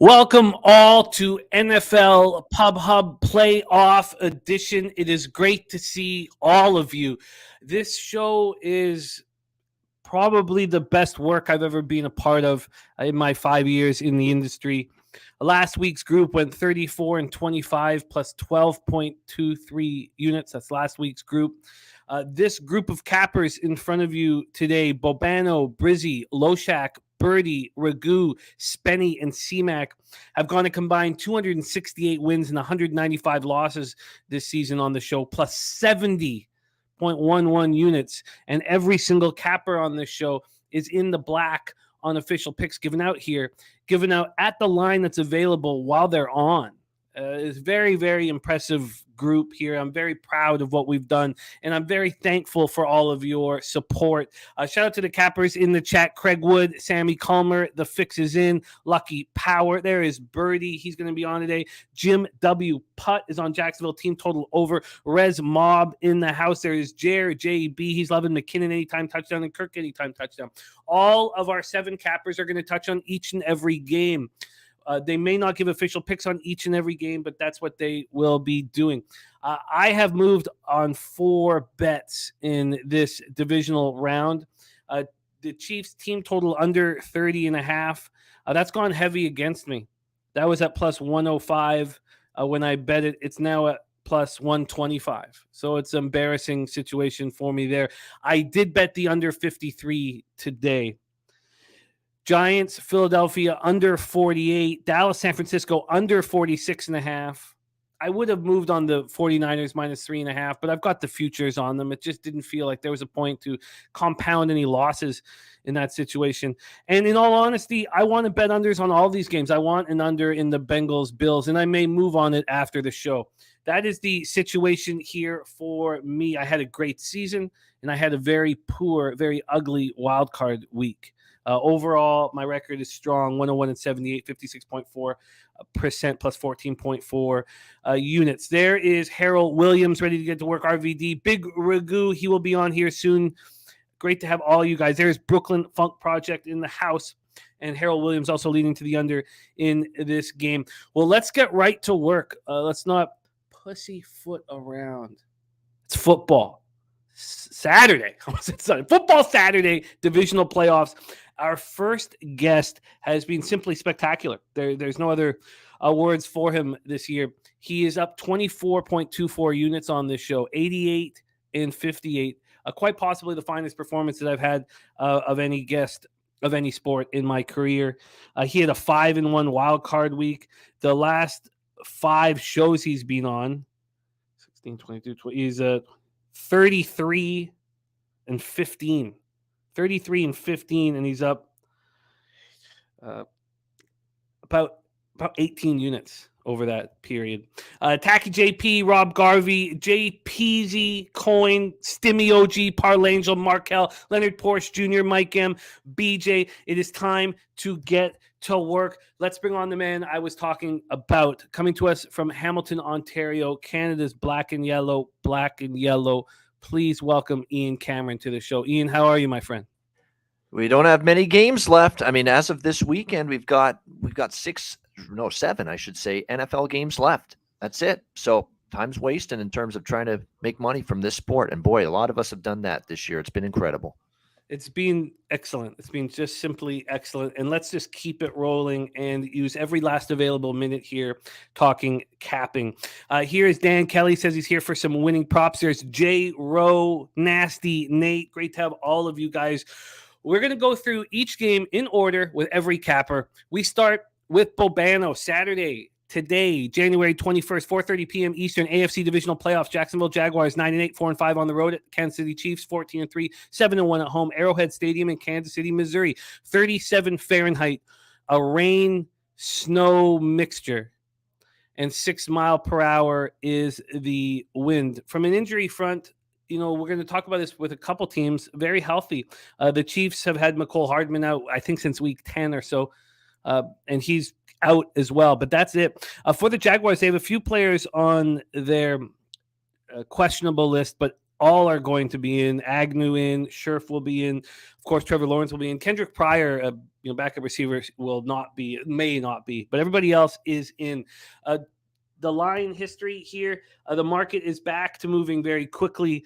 Welcome all to NFL Pub Hub Playoff Edition. It is great to see all of you. This show is probably the best work I've ever been a part of in my 5 years in the industry. Last week's group went 34 and 25 plus 12.23 units. That's last week's group. This group of cappers in front of you today, Bobano, Brizzy, Loshak, Birdie, Ragu, Spenny, and C-Mac have gone a combined 268 wins and 195 losses this season on the show, plus 70.11 units. And every single capper on this show is in the black on official picks given out here, given out at the line that's available while they're on. It's very, very impressive group here. I'm very proud of what we've done, and I'm very thankful for all of your support. Shout out to the cappers in the chat: Craig Wood, Sammy Calmer, the fix is in, Lucky Power. There is Birdie. He's going to be on today. Jim W. Putt is on Jacksonville. Team total over. Rez Mob in the house. There is Jer JB. He's loving McKinnon anytime touchdown and Kirk anytime touchdown. All of our 7 cappers are going to touch on each and every game. They may not give official picks on each and every game, but that's what they will be doing. I have moved on 4 bets in this divisional round. The Chiefs team total under 30.5. That's gone heavy against me. That was at plus 105 when I bet it. It's now at plus 125. So it's an embarrassing situation for me there. I did bet the under 53 today. Giants, Philadelphia, under 48. Dallas, San Francisco, under 46.5. I would have moved on the 49ers minus 3.5, but I've got the futures on them. It just didn't feel like there was a point to compound any losses in that situation. And in all honesty, I want to bet unders on all these games. I want an under in the Bengals, Bills, and I may move on it after the show. That is the situation here for me. I had a great season, and I had a very poor, very ugly wild card week. Overall, my record is strong, 101 and 78, 56.4% plus 14.4 units. There is Harold Williams ready to get to work, RVD. Big Ragu, he will be on here soon. Great to have all you guys. There's Brooklyn Funk Project in the house, and Harold Williams also leading to the under in this game. Well, let's get right to work. Let's not pussyfoot around. It's football. Saturday. Football Saturday, divisional playoffs. Our first guest has been simply spectacular. There's no other words for him this year. He is up 24.24 units on this show, 88 and 58. Quite possibly the finest performance that I've had of any guest of any sport in my career. He had a 5-1 wild card week. The last 5 shows he's been on, 16, 22, 20, he's 33 and 15. 33 and 15, and he's up about 18 units over that period. Tacky JP, Rob Garvey, JPZ, Coin, Stimmy OG, Parlangel, Markel, Leonard Porsche Jr., Mike M, BJ. It is time to get to work. Let's bring on the man I was talking about, coming to us from Hamilton, Ontario, Canada's black and yellow. Please welcome Ian Cameron to the show. Ian, how are you, my friend? We don't have many games left. I mean, as of this weekend, we've got 7, I should say, NFL games left. That's it. So time's wasting in terms of trying to make money from this sport. And boy, a lot of us have done that this year. It's been incredible. It's been excellent. It's been just simply excellent. And let's just keep it rolling and use every last available minute here talking capping. Here is Dan Kelly, says he's here for some winning props. There's J. Rowe, Nasty, Nate. Great to have all of you guys. We're going to go through each game in order with every capper. We start with Bobano Saturday. Today, January 21st, 4:30 p.m. Eastern, AFC Divisional Playoffs. Jacksonville Jaguars 9-8, 4-5 on the road at Kansas City Chiefs, 14-3, 7-1 at home. Arrowhead Stadium in Kansas City, Missouri, 37 Fahrenheit, a rain snow mixture, and 6 mile per hour is the wind. From an injury front, we're going to talk about this with a couple teams, very healthy. The Chiefs have had McCole Hardman out, I think, since week 10 or so, and he's out as well, but that's it. For the Jaguars, they have a few players on their questionable list, but all are going to be in. Agnew in, Scherf will be in. Of course, Trevor Lawrence will be in. Kendrick Pryor, backup receiver, will not be, may not be, but everybody else is in. The line history here, the market is back to moving very quickly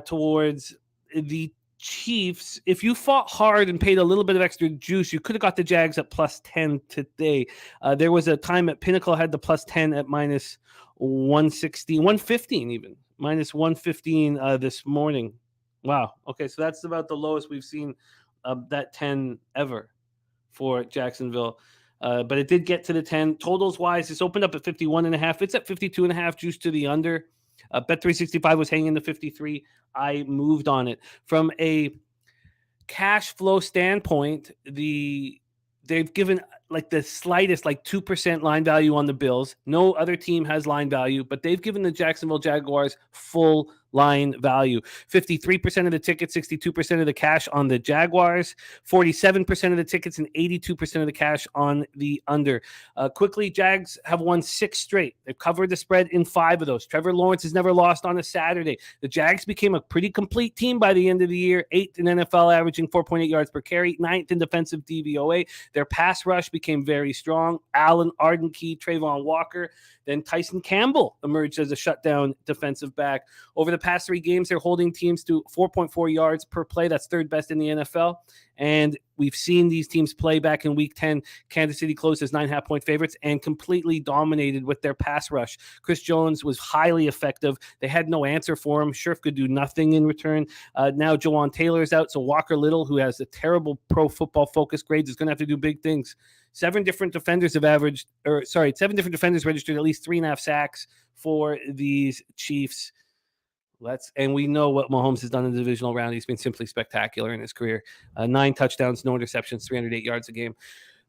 towards the Chiefs. If you fought hard and paid a little bit of extra juice, you could have got the Jags at plus 10 today. There was a time at Pinnacle had the plus 10 at minus 160, 115 even. Minus 115 this morning. Wow. Okay, so that's about the lowest we've seen that 10 ever for Jacksonville. But it did get to the 10. Totals wise, it's opened up at 51.5. It's at 52.5, juice to the under. Bet365 was hanging the 53. I moved on it. From a cash flow standpoint, they've given like the slightest, like 2% line value on the Bills. No other team has line value, but they've given the Jacksonville Jaguars full line value. 53% of the tickets, 62% of the cash on the Jaguars, 47% of the tickets, and 82% of the cash on the under. Quickly, Jags have won 6 straight. They've covered the spread in 5 of those. Trevor Lawrence has never lost on a Saturday. The Jags became a pretty complete team by the end of the year, 8th in NFL, averaging 4.8 yards per carry, 9th in defensive DVOA. Their pass rush became very strong. Allen, Ardenkey, Trayvon Walker. Then Tyson Campbell emerged as a shutdown defensive back. Over the past 3 games, they're holding teams to 4.4 yards per play. That's 3rd best in the NFL. And we've seen these teams play back in Week 10. Kansas City closed as 9.5-point favorites and completely dominated with their pass rush. Chris Jones was highly effective. They had no answer for him. Scherf could do nothing in return. Now Jawan Taylor's out, so Walker Little, who has a terrible Pro Football Focus grades, is going to have to do big things. 7 different defenders registered at least 3.5 sacks for these Chiefs. And we know what Mahomes has done in the divisional round. He's been simply spectacular in his career. 9 touchdowns, no interceptions, 308 yards a game.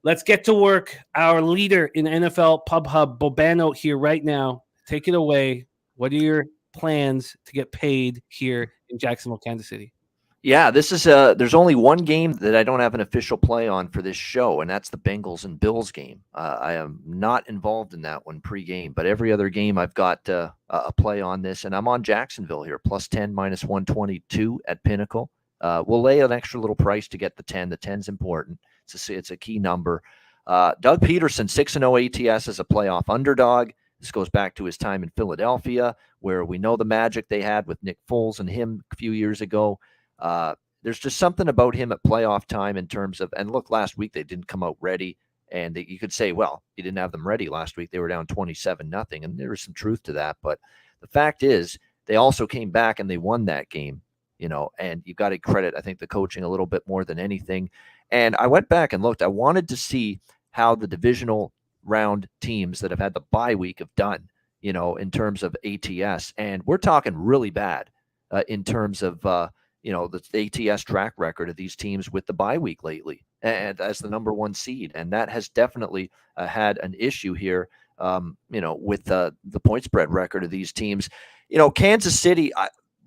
Let's get to work. Our leader in NFL Pub Hub, Bobano, here right now. Take it away. What are your plans to get paid here in Jacksonville, Kansas City? Yeah, this is there's only one game that I don't have an official play on for this show, and that's the Bengals and Bills game. I am not involved in that one pregame, but every other game I've got a play on this, and I'm on Jacksonville here, plus 10, minus 122 at Pinnacle. We'll lay an extra little price to get the 10. The 10's important. It's a key number. Doug Peterson, 6-0 ATS as a playoff underdog. This goes back to his time in Philadelphia, where we know the magic they had with Nick Foles and him a few years ago. There's just something about him at playoff time in terms of, and look, last week they didn't come out ready, and you could say, well, you didn't have them ready last week. They were down 27-0, and there was some truth to that. But the fact is, they also came back and they won that game, and you've got to credit, I think, the coaching a little bit more than anything. And I went back and looked. I wanted to see how the divisional round teams that have had the bye week have done, in terms of ATS. And we're talking really bad in terms of, the ATS track record of these teams with the bye week lately, and as the number 1 seed. And that has definitely had an issue here, with the point spread record of these teams. Kansas City,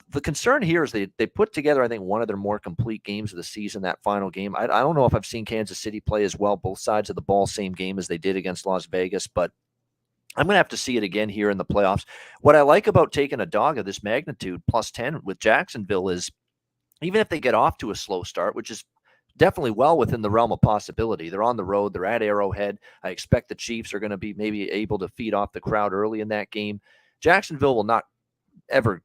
the concern here is they put together, I think, one of their more complete games of the season, that final game. I don't know if I've seen Kansas City play as well, both sides of the ball, same game as they did against Las Vegas, but I'm going to have to see it again here in the playoffs. What I like about taking a dog of this magnitude, plus 10 with Jacksonville, is even if they get off to a slow start, which is definitely well within the realm of possibility, they're on the road, they're at Arrowhead. I expect the Chiefs are going to be maybe able to feed off the crowd early in that game. Jacksonville will not ever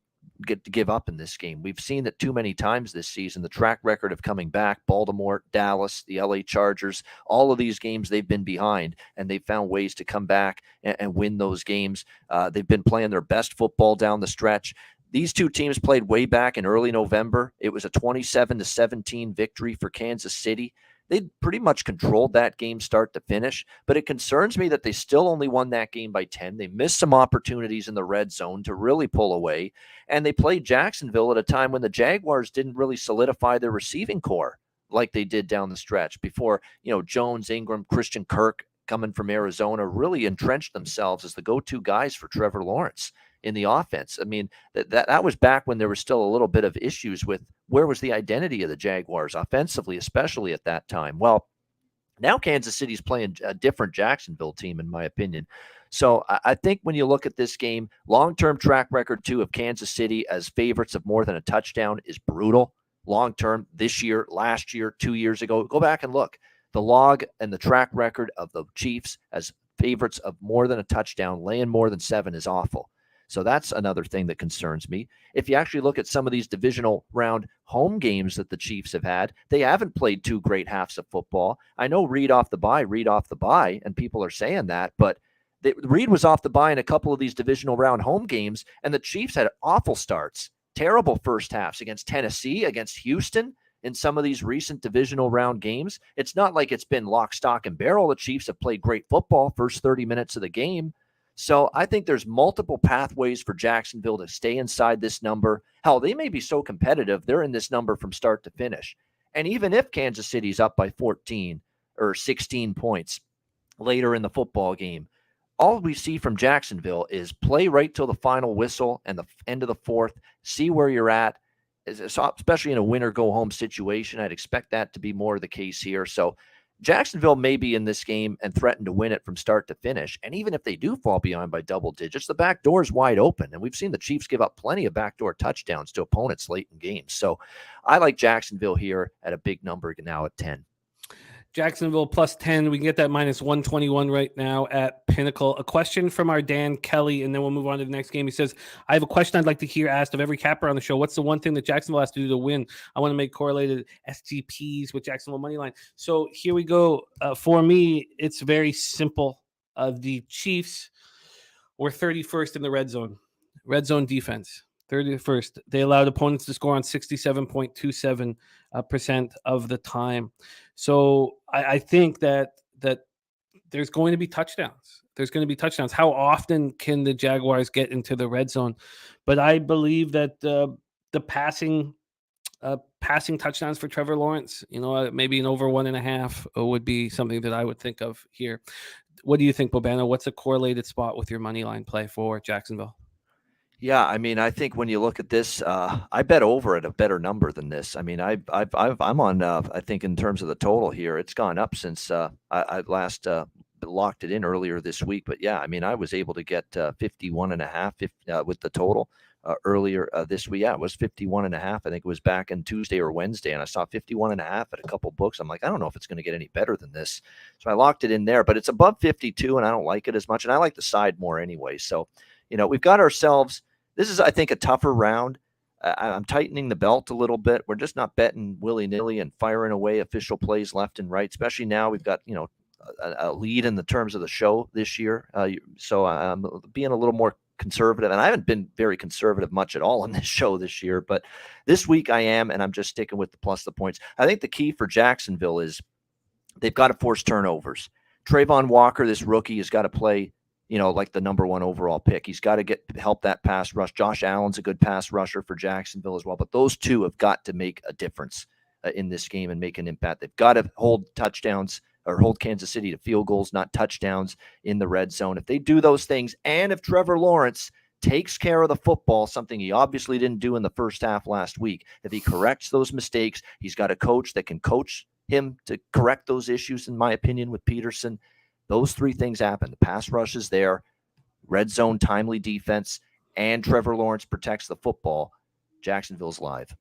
get to give up in this game. We've seen it too many times this season. The track record of coming back, Baltimore, Dallas, the LA Chargers, all of these games they've been behind, and they've found ways to come back and win those games. They've been playing their best football down the stretch. These two teams played way back in early November. It was a 27-17 victory for Kansas City. They pretty much controlled that game start to finish, but it concerns me that they still only won that game by 10. They missed some opportunities in the red zone to really pull away, and they played Jacksonville at a time when the Jaguars didn't really solidify their receiving core like they did down the stretch before, Jones, Ingram, Christian Kirk coming from Arizona really entrenched themselves as the go-to guys for Trevor Lawrence in the offense. I mean, that was back when there was still a little bit of issues with where was the identity of the Jaguars offensively, especially at that time. Well, Now Kansas City's playing a different Jacksonville team, in my opinion. So I think when you look at this game, long-term track record too of Kansas City as favorites of more than a touchdown is brutal. Long-term, this year, last year, 2 years ago, go back and look. The log and the track record of the Chiefs as favorites of more than a touchdown, laying more than 7 is awful. So that's another thing that concerns me. If you actually look at some of these divisional round home games that the Chiefs have had, they haven't played 2 great halves of football. I know Reed off the bye, and people are saying that, but Reed was off the bye in a couple of these divisional round home games, and the Chiefs had awful starts, terrible first halves against Tennessee, against Houston, in some of these recent divisional round games. It's not like it's been lock, stock, and barrel. The Chiefs have played great football first 30 minutes of the game. So I think there's multiple pathways for Jacksonville to stay inside this number. Hell, they may be so competitive, they're in this number from start to finish. And even if Kansas City's up by 14 or 16 points later in the football game, all we see from Jacksonville is play right till the final whistle and the end of the fourth, see where you're at, especially in a win-or-go-home situation. I'd expect that to be more the case here. So Jacksonville may be in this game and threaten to win it from start to finish. And even if they do fall behind by double digits, the back door is wide open. And we've seen the Chiefs give up plenty of backdoor touchdowns to opponents late in games. So I like Jacksonville here at a big number now at 10. Jacksonville plus 10. We can get that minus 121 right now at Pinnacle. A question from our Dan Kelly, and then we'll move on to the next game. He says, I have a question I'd like to hear asked of every capper on the show. What's the one thing that Jacksonville has to do to win? I want to make correlated SGPs with Jacksonville money line. So here we go. For me, it's very simple. The Chiefs were 31st in the red zone defense. 31st. They allowed opponents to score on 67.27% of the time. So I think that there's going to be touchdowns. There's going to be touchdowns. How often can the Jaguars get into the red zone? But I believe that the passing touchdowns for Trevor Lawrence, maybe an over 1.5 would be something that I would think of here. What do you think, Bobano? What's a correlated spot with your money line play for Jacksonville? Yeah, I mean, I think when you look at this, I bet over at a better number than this. I mean, I'm on. I think in terms of the total here, it's gone up since I last locked it in earlier this week. But yeah, I mean, I was able to get 51.5 with the total earlier this week. Yeah, it was 51.5. I think it was back in Tuesday or Wednesday, and I saw 51.5 at a couple books. I'm like, I don't know if it's going to get any better than this, so I locked it in there. But it's above 52, and I don't like it as much, and I like the side more anyway. So, we've got ourselves. This is, I think, a tougher round. I'm tightening the belt a little bit. We're just not betting willy-nilly and firing away official plays left and right, especially now we've got, a lead in the terms of the show this year. So I'm being a little more conservative, and I haven't been very conservative much at all on this show this year, but this week I am, and I'm just sticking with the plus the points. I think the key for Jacksonville is they've got to force turnovers. Trayvon Walker, this rookie, has got to play like the number 1 overall pick. He's got to help that pass rush. Josh Allen's a good pass rusher for Jacksonville as well. But those two have got to make a difference in this game and make an impact. They've got to hold touchdowns or hold Kansas City to field goals, not touchdowns in the red zone. If they do those things, and if Trevor Lawrence takes care of the football, something he obviously didn't do in the first half last week, if he corrects those mistakes, he's got a coach that can coach him to correct those issues, in my opinion, with Peterson. Those 3 things happen. The pass rush is there, red zone timely defense, and Trevor Lawrence protects the football. Jacksonville's live.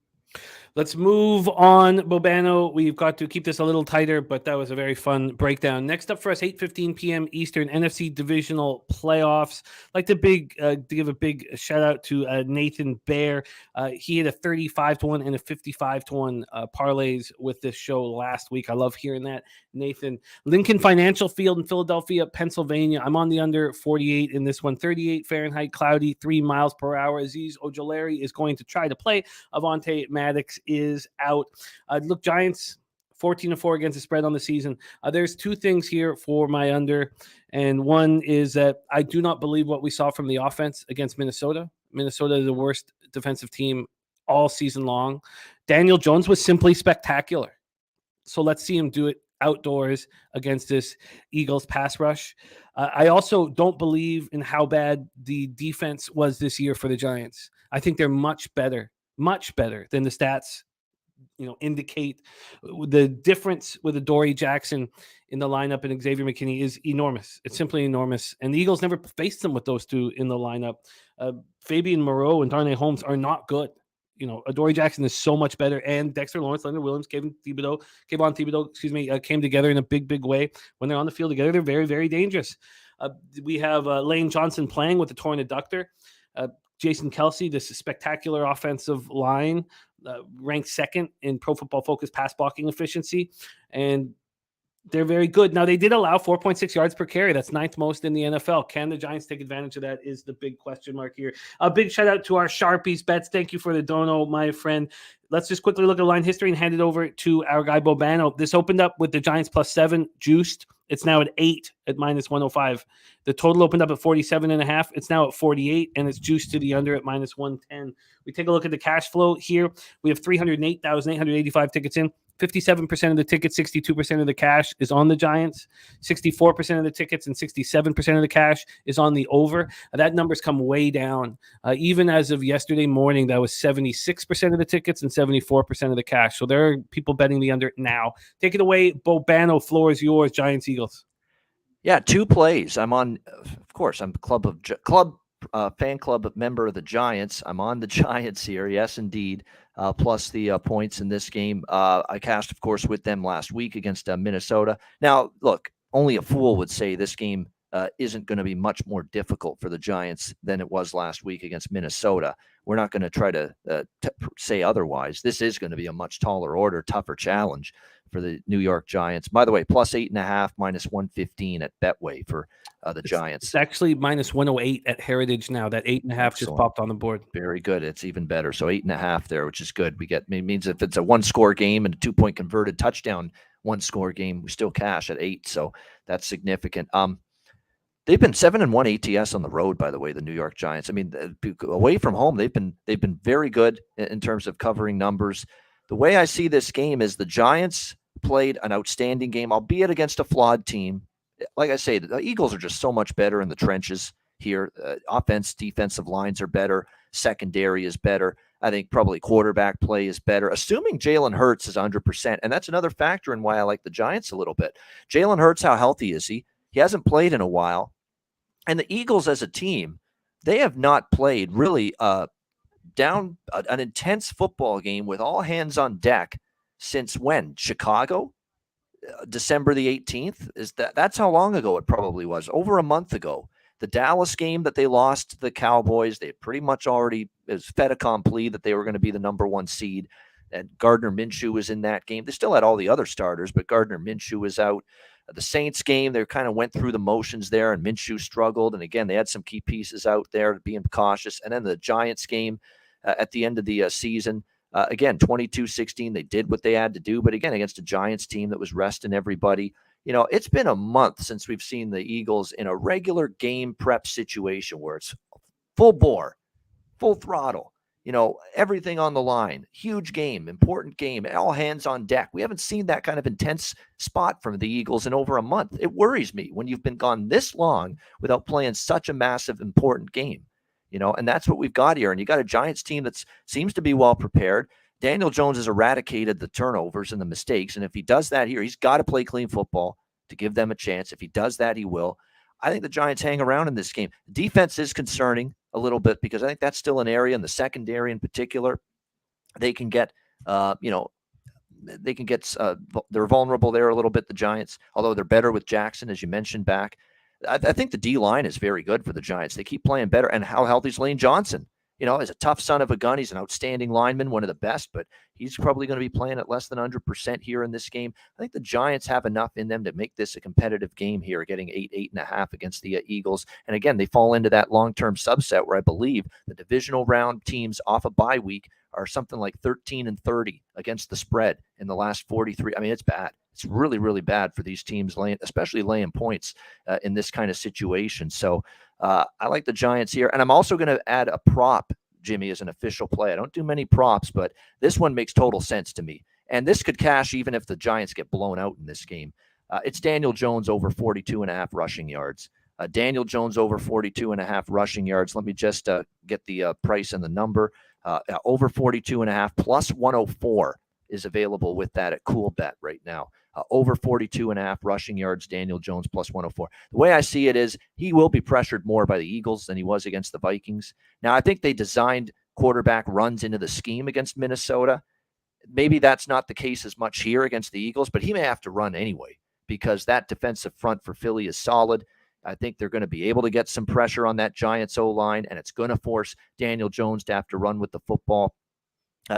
Let's move on, Bobano. We've got to keep this a little tighter, but that was a very fun breakdown. Next up for us, 8:15 p.m. Eastern, NFC Divisional Playoffs. I'd like to give a big shout out to Nathan Baer. He had a 35-1 and a 55-1 parlays with this show last week. I love hearing that, Nathan. Lincoln Financial Field in Philadelphia, Pennsylvania. I'm on the under 48 in this one. 38 Fahrenheit, cloudy, 3 miles per hour. Aziz Ojulari is going to try to play. Avonte Maddox is out. Look, Giants 14-4 against the spread on the season. There's 2 things here for my under, and one is that I do not believe what we saw from the offense against Minnesota. Minnesota is the worst defensive team all season long. Daniel Jones was simply spectacular. So let's see him do it outdoors against this Eagles pass rush. I also don't believe in how bad the defense was this year for the Giants. I think they're much better than the stats indicate the difference with Adoree Jackson in the lineup and Xavier McKinney is enormous. It's simply enormous. And the Eagles never faced them with those two in the lineup. Fabian Moreau and Darnay Holmes are not good. Adoree Jackson is so much better, and Dexter Lawrence, Leonard Williams, Kayvon Thibodeau, came together in a big, big way. When they're on the field together, they're very, very dangerous. We have Lane Johnson playing with the torn adductor. Jason Kelsey, this spectacular offensive line, ranked second in Pro Football Focus pass blocking efficiency, and they're very good. Now, they did allow 4.6 yards per carry. That's ninth most in the NFL. Can the Giants take advantage of that is the big question mark here. A big shout out to our Sharpies bets. Thank you for the dono, my friend. Let's just quickly look at line history and hand it over to our guy Bobano. This opened up with the Giants +7 juiced. It's now at 8 at -105. The total opened up at 47.5. It's now at 48, and it's juiced to the under at -110. We take a look at the cash flow here. We have 308,885 tickets in. 57% of the tickets, 62% of the cash is on the Giants. 64% of the tickets and 67% of the cash is on the over. That number's come way down. Even as of yesterday morning, that was 76% of the tickets and 74% of the cash. So there are people betting the under now. Take it away, Bobano. Floor is yours, Giants, Eagles. Yeah, 2 plays. I'm on, of course, I'm fan club member of the Giants. I'm on the Giants here. Yes, indeed. Plus the points in this game. I cashed, of course, with them last week against Minnesota. Now, look, only a fool would say this game isn't going to be much more difficult for the Giants than it was last week against Minnesota. We're not going to try to say otherwise. This is going to be a much taller order, tougher challenge for the New York Giants. By the way, +8.5, -115 at Betway for the Giants. It's actually -108 at Heritage now. That 8.5 just popped on the board. Very good. It's even better. So 8.5 there, which is good. Means if it's a 1-score game and a 2-point converted touchdown 1-score game, we still cash at 8. So that's significant. They've been 7-1 ATS on the road, by the way, the New York Giants. I mean, away from home, they've been very good in terms of covering numbers. The way I see this game is the Giants played an outstanding game, albeit against a flawed team. Like I say, the Eagles are just so much better in the trenches here. Offense, defensive lines are better. Secondary is better. I think probably quarterback play is better, assuming Jalen Hurts is 100%. And that's another factor in why I like the Giants a little bit. Jalen Hurts, how healthy is he? He hasn't played in a while. And the Eagles as a team, they have not played really down an intense football game with all hands on deck since when? Chicago? December the 18th? That's how long ago it probably was. Over a month ago. The Dallas game that they lost to the Cowboys, they pretty much already is fait accompli that they were going to be the number 1 seed. And Gardner Minshew was in that game. They still had all the other starters, but Gardner Minshew was out. The Saints game, they kind of went through the motions there, and Minshew struggled. And again, they had some key pieces out there being cautious. And then the Giants game at the end of the season, again, 22-16, they did what they had to do. But again, against a Giants team that was resting everybody. It's been a month since we've seen the Eagles in a regular game prep situation where it's full bore, full throttle. Everything on the line, huge game, important game, all hands on deck. We haven't seen that kind of intense spot from the Eagles in over a month. It worries me when you've been gone this long without playing such a massive, important game, and that's what we've got here. And you got a Giants team that seems to be well prepared. Daniel Jones has eradicated the turnovers and the mistakes. And if he does that here, he's got to play clean football to give them a chance. If he does that, he will. I think the Giants hang around in this game. Defense is concerning a little bit because I think that's still an area in the secondary in particular. They can get, they're vulnerable there a little bit, the Giants, although they're better with Jackson, as you mentioned back. I think the D-line is very good for the Giants. They keep playing better. And how healthy is Lane Johnson? He's a tough son of a gun. He's an outstanding lineman, one of the best, but he's probably going to be playing at less than 100% here in this game. I think the Giants have enough in them to make this a competitive game here, getting 8.5 against the Eagles. And again, they fall into that long-term subset where I believe the divisional round teams off a bye week are something like 13-30 against the spread in the last 43. I mean, it's bad. It's really, really bad for these teams, especially laying points in this kind of situation. So I like the Giants here. And I'm also going to add a prop, Jimmy, as an official play. I don't do many props, but this one makes total sense to me. And this could cash even if the Giants get blown out in this game. It's Daniel Jones over 42.5 rushing yards. Daniel Jones over 42.5 rushing yards. Let me just get the price and the number. Over 42.5 plus 104 is available with that at Cool Bet right now. Over 42.5 rushing yards, Daniel Jones plus 104. The way I see it is he will be pressured more by the Eagles than he was against the Vikings. Now, I think they designed quarterback runs into the scheme against Minnesota. Maybe that's not the case as much here against the Eagles, but he may have to run anyway because that defensive front for Philly is solid. I think they're going to be able to get some pressure on that Giants O-line, and it's going to force Daniel Jones to have to run with the football.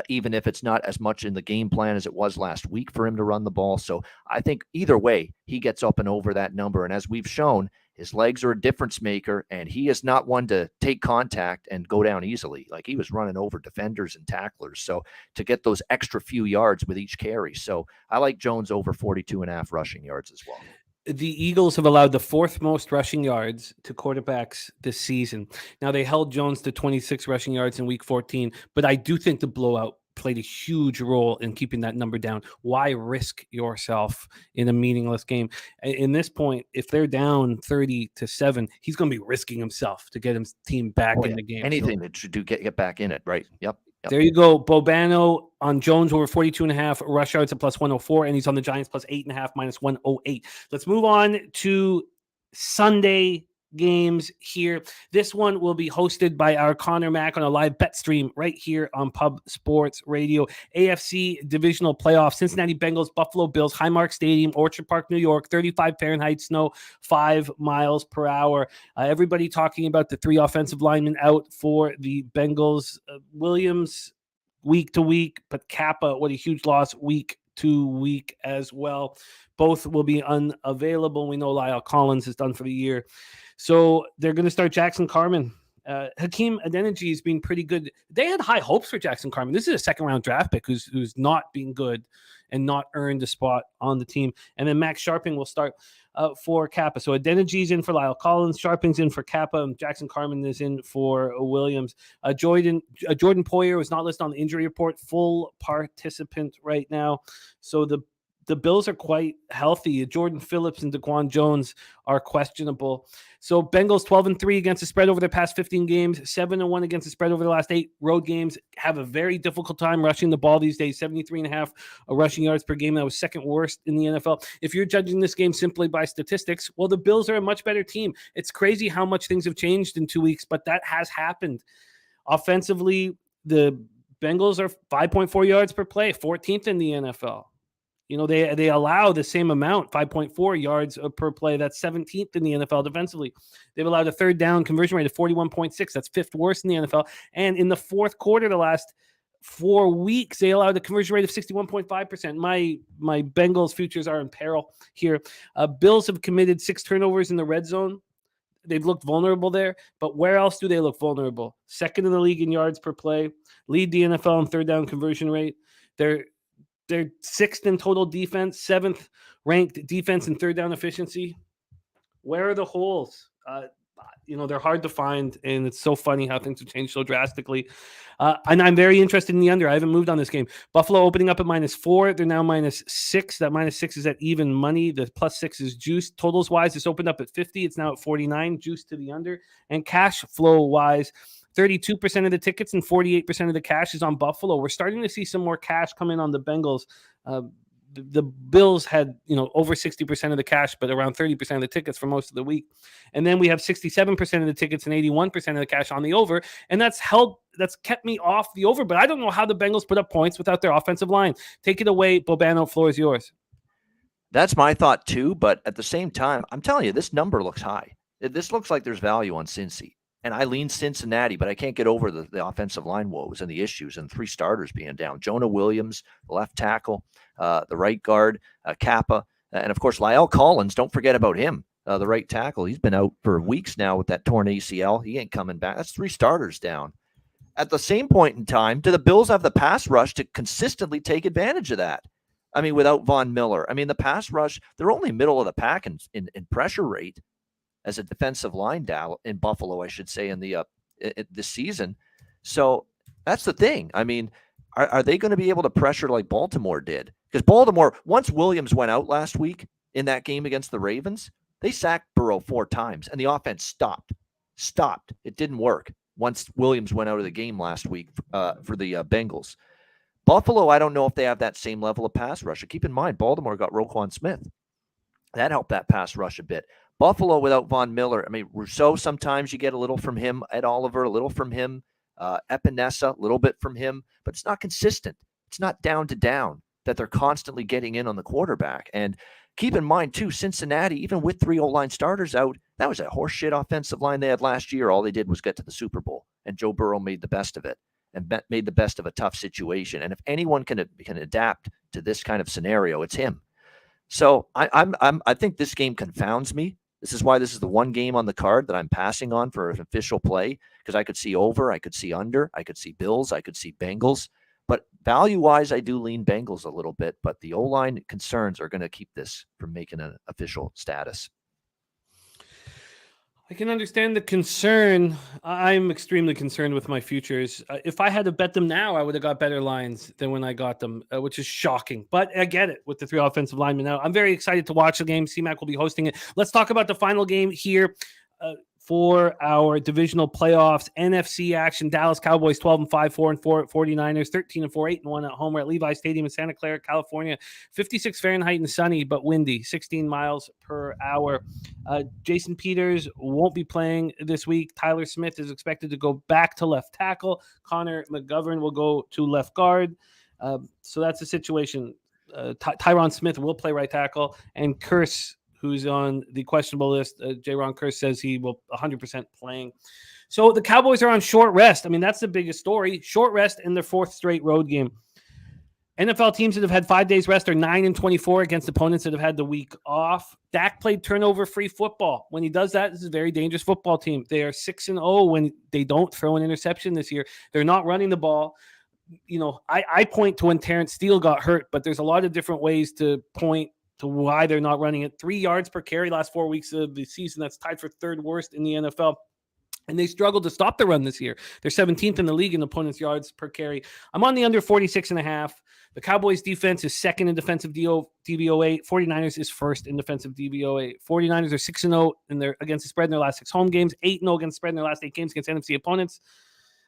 Even if it's not as much in the game plan as it was last week for him to run the ball. So I think either way, he gets up and over that number. And as we've shown, his legs are a difference maker, and he is not one to take contact and go down easily. Like he was running over defenders and tacklers. So to get those extra few yards with each carry. So I like Jones over 42.5 rushing yards as well. The Eagles have allowed the fourth most rushing yards to quarterbacks this season. Now, they held Jones to 26 rushing yards in week 14, but I do think the blowout played a huge role in keeping that number down. Why risk yourself in a meaningless game? In this point, if they're down 30-7, he's going to be risking himself to get his team back in the game. Anything that should do get back in it, right? Yep. There you go. Bobano on Jones over 42.5 rush yards at plus 104, and he's on the Giants plus 8.5 minus 108. Let's move on to Sunday games here. This one will be hosted by our Connor Mack on a live bet stream right here on Pub Sports Radio. AFC Divisional Playoff, Cincinnati Bengals, Buffalo Bills, Highmark Stadium, Orchard Park, New York, 35 Fahrenheit snow, 5 miles per hour. Everybody talking about the 3 offensive linemen out for the Bengals. Williams week to week, but Kappa, what a huge loss week to week as well. Both will be unavailable. We know Lyle Collins is done for the year. So they're going to start Jackson Carman. Hakeem Adeniji has been pretty good. They had high hopes for Jackson Carman. This is a second-round draft pick who's not being good and not earned a spot on the team. And then Max Sharping will start for Kappa. So Adeniji's in for Lyle Collins, Sharping's in for Kappa, and Jackson Carman is in for Williams. Jordan Poyer was not listed on the injury report, full participant right now. So the Bills are quite healthy. Jordan Phillips and Daquan Jones are questionable. So Bengals 12-3 against the spread over their past 15 games, 7-1 against the spread over the last 8 road games. Have a very difficult time rushing the ball these days. 73.5 rushing yards per game. That was second worst in the NFL. If you're judging this game simply by statistics, well, the Bills are a much better team. It's crazy how much things have changed in 2 weeks, but that has happened. Offensively, the Bengals are 5.4 yards per play, 14th in the NFL. You know, they allow the same amount, 5.4 yards per play. That's 17th in the NFL defensively. They've allowed a third down conversion rate of 41.6. That's 5th worst in the NFL. And in the fourth quarter, the last 4 weeks, they allowed a conversion rate of 61.5%. My Bengals futures are in peril here. Bills have committed 6 turnovers in the red zone. They've looked vulnerable there, but where else do they look vulnerable? Second in the league in yards per play, lead the NFL in third down conversion rate. They're 6th in total defense, 7th ranked defense in third down efficiency. Where are the holes? They're hard to find, and it's so funny how things have changed so drastically. And I'm very interested in the under. I haven't moved on this game. Buffalo opening up at -4. They're now -6. That -6 is at even money. The +6 is juiced. Totals-wise, it's opened up at 50. It's now at 49, juiced to the under. And cash flow-wise, 32% of the tickets and 48% of the cash is on Buffalo. We're starting to see some more cash come in on the Bengals. The Bills had, over 60% of the cash, but around 30% of the tickets for most of the week. And then we have 67% of the tickets and 81% of the cash on the over. And that's kept me off the over. But I don't know how the Bengals put up points without their offensive line. Take it away, Bobano. Floor is yours. That's my thought too. But at the same time, I'm telling you, this number looks high. This looks like there's value on Cincy. And I lean Cincinnati, but I can't get over the offensive line woes and the issues and 3 starters being down. Jonah Williams, the left tackle, the right guard, Kappa, and of course, Lyle Collins. Don't forget about him, the right tackle. He's been out for weeks now with that torn ACL. He ain't coming back. That's 3 starters down. At the same point in time, do the Bills have the pass rush to consistently take advantage of that? I mean, without Von Miller. I mean, the pass rush, they're only middle of the pack in pressure rate as a defensive line in Buffalo, I should say, in this season. So that's the thing. I mean, are they going to be able to pressure like Baltimore did? Because Baltimore, once Williams went out last week in that game against the Ravens, they sacked Burrow 4 times, and the offense stopped. It didn't work once Williams went out of the game last week for the Bengals. Buffalo, I don't know if they have that same level of pass rush. Keep in mind, Baltimore got Roquan Smith. That helped that pass rush a bit. Buffalo without Von Miller, I mean, Rousseau, sometimes you get a little from him. Ed Oliver, a little from him. Epinesa, a little bit from him. But it's not consistent. It's not down to down that they're constantly getting in on the quarterback. And keep in mind, too, Cincinnati, even with 3 O-line starters out, that was a horseshit offensive line they had last year. All they did was get to the Super Bowl. And Joe Burrow made the best of it and made the best of a tough situation. And if anyone can adapt to this kind of scenario, it's him. So I think this game confounds me. This is why this is the one game on the card that I'm passing on for an official play, because I could see over, I could see under, I could see Bills, I could see Bengals. But value-wise, I do lean Bengals a little bit, but the O-line concerns are going to keep this from making an official status. I can understand the concern. I'm extremely concerned with my futures. If I had to bet them now, I would have got better lines than when I got them, which is shocking. But I get it with the 3 offensive linemen now. I'm very excited to watch the game. CMAC will be hosting it. Let's talk about the final game here for our divisional playoffs. NFC action. Dallas Cowboys 12-5, 4-4 at 49ers, 13-4, 8-1 at home. We're at Levi Stadium in Santa Clara, California. 56 Fahrenheit and sunny, but windy, 16 miles per hour. Jason Peters won't be playing this week. Tyler Smith is expected to go back to left tackle. Connor McGovern will go to left guard. So that's the situation. Tyron Smith will play right tackle, and Curse, who's on the questionable list, J-Ron Curse says he will 100% playing. So the Cowboys are on short rest. I mean, that's the biggest story. Short rest in their 4th straight road game. NFL teams that have had 5 days rest are 9-24 against opponents that have had the week off. Dak played turnover-free football. When he does that, this is a very dangerous football team. They are 6-0 when they don't throw an interception this year. They're not running the ball. You know, I point to when Terrence Steele got hurt, but there's a lot of different ways to point to why they're not running it. 3 yards per carry last 4 weeks of the season. That's tied for 3rd worst in the NFL. And they struggled to stop the run this year. They're 17th in the league in opponents' yards per carry. I'm on the under 46.5. The Cowboys' defense is 2nd in defensive DVOA. 49ers is 1st in defensive DVOA. 49ers are 6-0 against the spread in their last 6 home games, 8-0 against the spread in their last 8 games against NFC opponents.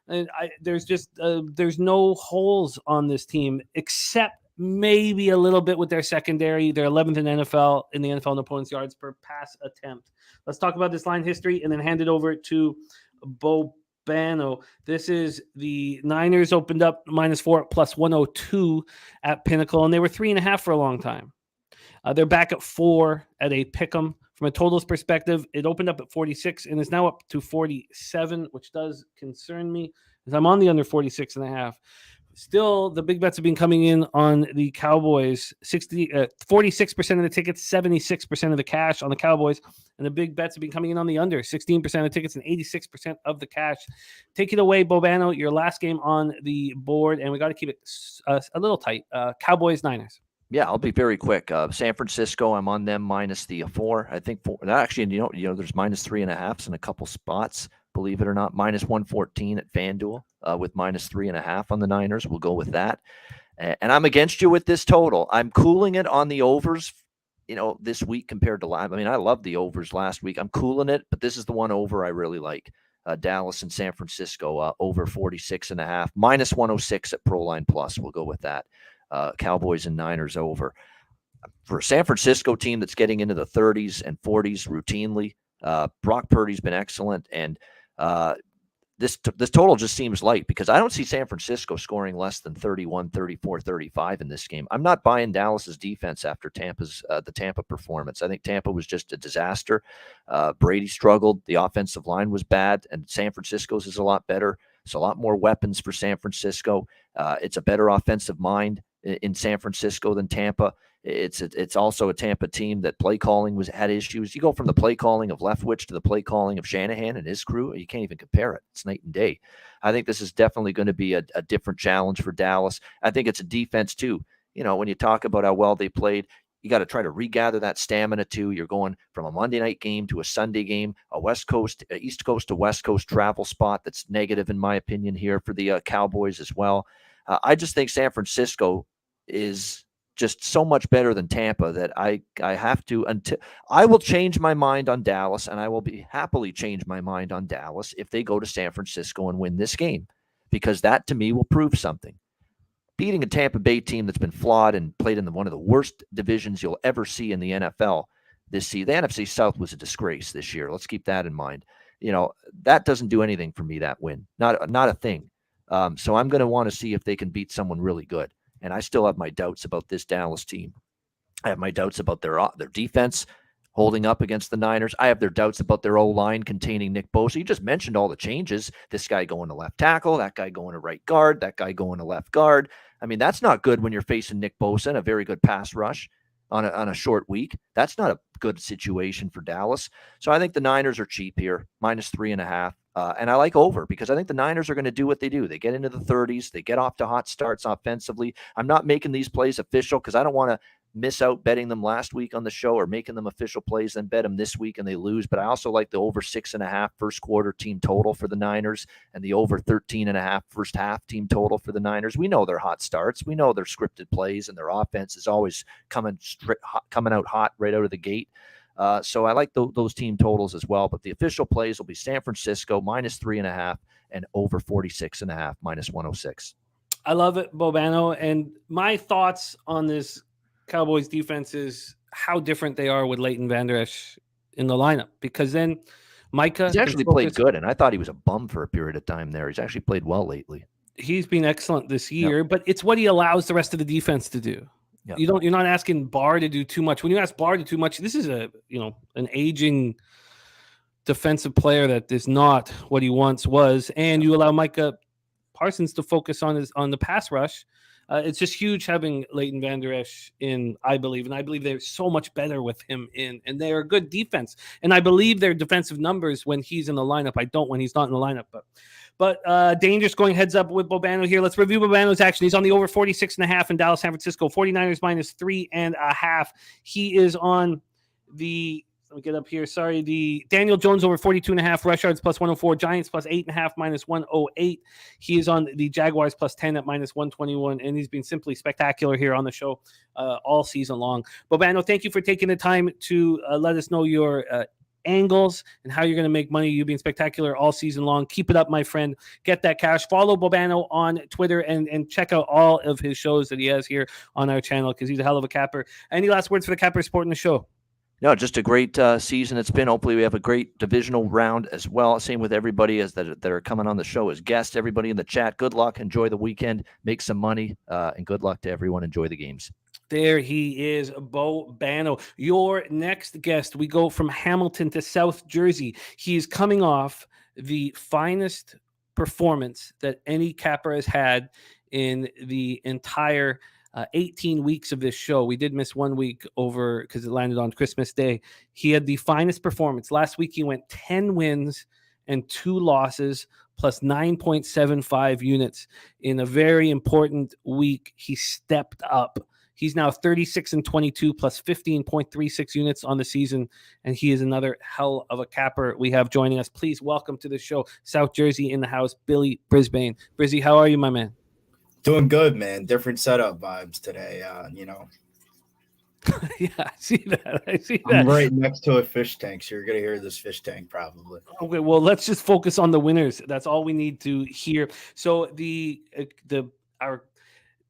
And there's no holes on this team except maybe a little bit with their secondary. They're 11th in the NFL in opponents' yards per pass attempt. Let's talk about this line history and then hand it over to Bobano. This is the Niners opened up -4 at +102 at Pinnacle, and they were 3.5 for a long time. They're back at 4 at a pick'em. From a totals perspective, it opened up at 46 and is now up to 47, which does concern me, as I'm on the under 46.5. Still, the big bets have been coming in on the Cowboys. 46% of the tickets, 76% of the cash on the Cowboys. And the big bets have been coming in on the under. 16% of the tickets and 86% of the cash. Take it away, Bobano. Your last game on the board. And we got to keep it a little tight. Cowboys-Niners. Yeah, I'll be very quick. San Francisco, I'm on them minus the 4. I think 4. Actually, you know, there's -3.5s in a couple spots. Believe it or not, -114 at FanDuel with -3.5 on the Niners. We'll go with that. And I'm against you with this total. I'm cooling it on the overs, you know, this week compared to last. I mean, I love the overs last week. I'm cooling it, but this is the one over I really like. Dallas and San Francisco over 46.5, -106 at Proline Plus. We'll go with that. Cowboys and Niners over. For a San Francisco team that's getting into the 30s and 40s routinely, Brock Purdy's been excellent, and this total just seems light because I don't see San Francisco scoring less than 31, 34, 35 in this game. I'm not buying Dallas's defense after the Tampa performance. I think Tampa was just a disaster. Brady struggled. The offensive line was bad, and San Francisco's is a lot better. It's a lot more weapons for San Francisco. It's a better offensive mind in San Francisco than Tampa. It's also a Tampa team that play calling had issues. You go from the play calling of Leftwich to the play calling of Shanahan and his crew, you can't even compare it. It's night and day. I think this is definitely going to be a different challenge for Dallas. I think it's a defense too. You know, when you talk about how well they played, you got to try to regather that stamina too. You're going from a Monday night game to a Sunday game, a East Coast to West Coast travel spot that's negative in my opinion here for the Cowboys as well. I just think San Francisco is just so much better than Tampa that I have to, until I will change my mind on Dallas, and I will be happily change my mind on Dallas if they go to San Francisco and win this game, because that to me will prove something. beating a Tampa Bay team that's been flawed and played in one of the worst divisions you'll ever see in the NFL this season. The NFC South was a disgrace this year. Let's keep that in mind. That doesn't do anything for me, that win. Not a thing. So I'm going to want to see if they can beat someone really good. And I still have my doubts about this Dallas team. I have my doubts about their defense holding up against the Niners. I have their doubts about their O-line containing Nick Bosa. You just mentioned all the changes. This guy going to left tackle, that guy going to right guard, that guy going to left guard. I mean, that's not good when you're facing Nick Bosa and a very good pass rush on a short week. That's not a good situation for Dallas. So I think the Niners are cheap here, -3.5. And I like over because I think the Niners are going to do what they do. They get into the 30s. They get off to hot starts offensively. I'm not making these plays official because I don't want to miss out betting them last week on the show or making them official plays, then bet them this week and they lose. But I also like the over 6.5 first quarter team total for the Niners and the over 13.5 first half team total for the Niners. We know their hot starts. We know their scripted plays and their offense is always coming out hot right out of the gate. So I like those team totals as well. But the official plays will be San Francisco -3.5 and over 46.5 -106. I love it, Bobano. And my thoughts on this Cowboys defense is how different they are with Leighton Vander Esch in the lineup, because then Micah he's actually played good, and I thought he was a bum for a period of time there. He's actually played well lately. He's been excellent this year, but it's what he allows the rest of the defense to do. Yep. You're not asking Barr to do too much. When you ask Barr to do too much, this is an aging defensive player that is not what he once was, and you allow Micah Parsons to focus on the pass rush. It's just huge having Leighton Vander Esch in, I believe. And I believe they're so much better with him in. And they're a good defense. And I believe their defensive numbers when he's in the lineup. I don't when he's not in the lineup. But Dangerous going heads up with Bobano here. Let's review Bobano's action. He's on the over 46.5 in Dallas, San Francisco. 49ers -3.5. He is on the... Let me get up here. Sorry. The Daniel Jones over 42.5, rush yards +104, Giants +8.5, -108. He is on the Jaguars +10 at -121, and he's been simply spectacular here on the show all season long. Bobano, thank you for taking the time to let us know your angles and how you're going to make money. You've been spectacular all season long. Keep it up, my friend. Get that cash. Follow Bobano on Twitter and check out all of his shows that he has here on our channel because he's a hell of a capper. Any last words for the capper supporting the show? No, just a great season it's been. Hopefully we have a great divisional round as well. Same with everybody that are coming on the show as guests. Everybody in the chat, good luck. Enjoy the weekend. Make some money. And good luck to everyone. Enjoy the games. There he is, Bobano. Your next guest, we go from Hamilton to South Jersey. He's coming off the finest performance that any capper has had in the entire 18 weeks of this show. We did miss 1 week over because it landed on Christmas Day. He had the finest performance. Last week, he went 10 wins and 2 losses plus 9.75 units. In a very important week, he stepped up. He's now 36-22 plus 15.36 units on the season, and he is another hell of a capper we have joining us. Please welcome to the show, South Jersey in the house, Billy Brisbane. Brizzy, how are you, my man? Doing good, man. Different setup vibes today, Yeah, I see that. I'm right next to a fish tank, so you're going to hear this fish tank probably. Okay, well, let's just focus on the winners. That's all we need to hear. So our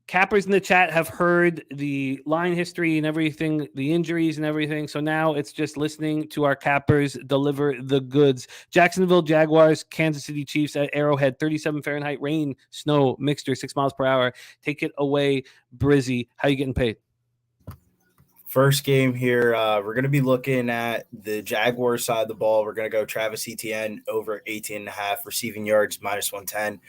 cappers in the chat have heard the line history and everything, the injuries and everything. So now it's just listening to our cappers deliver the goods. Jacksonville Jaguars, Kansas City Chiefs at Arrowhead, 37 Fahrenheit, rain, snow, mixture, 6 miles per hour. Take it away, Brizzy. How you getting paid? First game here, we're going to be looking at the Jaguars side of the ball. We're going to go Travis Etienne over 18.5 receiving yards, -110.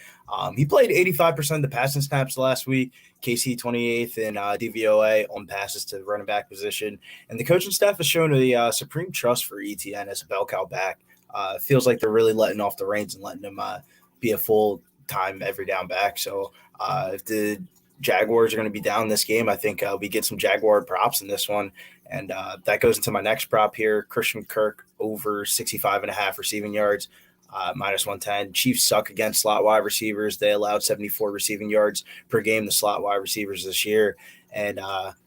He played 85% of the passing snaps last week. KC 28th in DVOA on passes to the running back position. And the coaching staff has shown a supreme trust for Etienne as a bell cow back. Feels like they're really letting off the reins and letting him be a full-time every down back. So if the Jaguars are going to be down this game, I think we get some Jaguar props in this one. And that goes into my next prop here. Christian Kirk over 65.5 receiving yards, -110. Chiefs suck against slot wide receivers. They allowed 74 receiving yards per game to slot wide receivers this year. And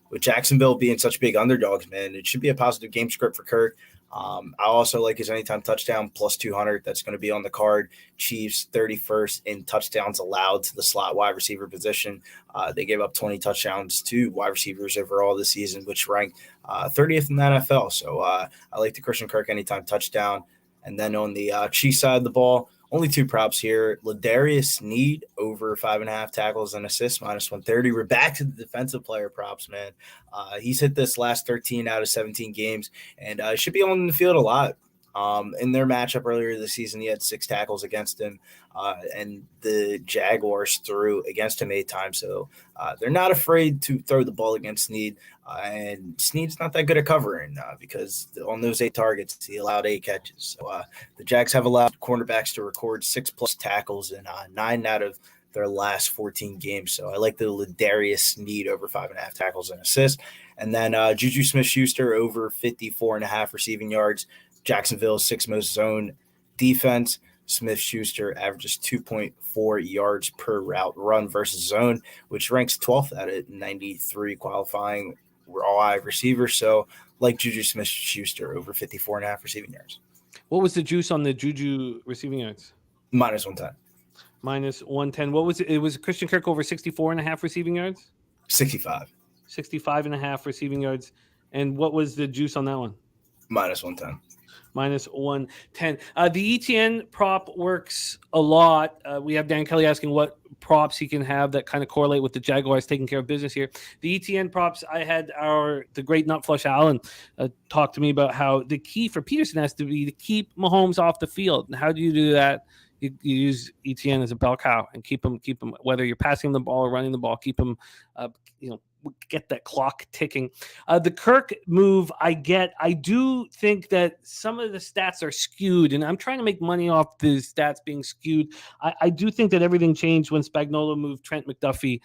with Jacksonville being such big underdogs, man, it should be a positive game script for Kirk. I also like his anytime touchdown plus 200. That's going to be on the card. Chiefs 31st in touchdowns allowed to the slot wide receiver position. They gave up 20 touchdowns to wide receivers overall this season, which ranked 30th in the NFL. So I like the Christian Kirk anytime touchdown. And then on the Chiefs side of the ball, only two props here. Ladarius Sneed over 5.5 tackles and assists minus 130. We're back to the defensive player props, man. He's hit this last 13 out of 17 games, and should be on the field a lot. In their matchup earlier this season, he had 6 tackles against him, and the Jaguars threw against him 8 times. So they're not afraid to throw the ball against Sneed. And Sneed's not that good at covering because on those 8 targets, he allowed 8 catches. So the Jags have allowed cornerbacks to record 6+ tackles in 9 out of their last 14 games. So I like the Ladarius Sneed over 5.5 tackles and assists. And then Juju Smith-Schuster over 54.5 receiving yards. Jacksonville's 6th most zone defense. Smith-Schuster averages 2.4 yards per route run versus zone, which ranks 12th out of 93 qualifying wide receivers. So like Juju Smith-Schuster over 54.5 receiving yards. What was the juice on the Juju receiving yards? Minus 110. Minus 110. What was it? It was Christian Kirk over 64.5 receiving yards? 65. 65.5 receiving yards. And what was the juice on that one? Minus 110. Minus 110. The ETN prop works a lot. We have Dan Kelly asking what props he can have that kind of correlate with the Jaguars taking care of business here. The ETN props, I had the great Nutflush Allen talk to me about how the key for Peterson has to be to keep Mahomes off the field. And how do you do that? You use ETN as a bell cow and keep him, whether you're passing the ball or running the ball, keep him, get that clock ticking. The Kirk move, I do think that some of the stats are skewed, and I'm trying to make money off the stats being skewed. I do think that everything changed when Spagnuolo moved Trent McDuffie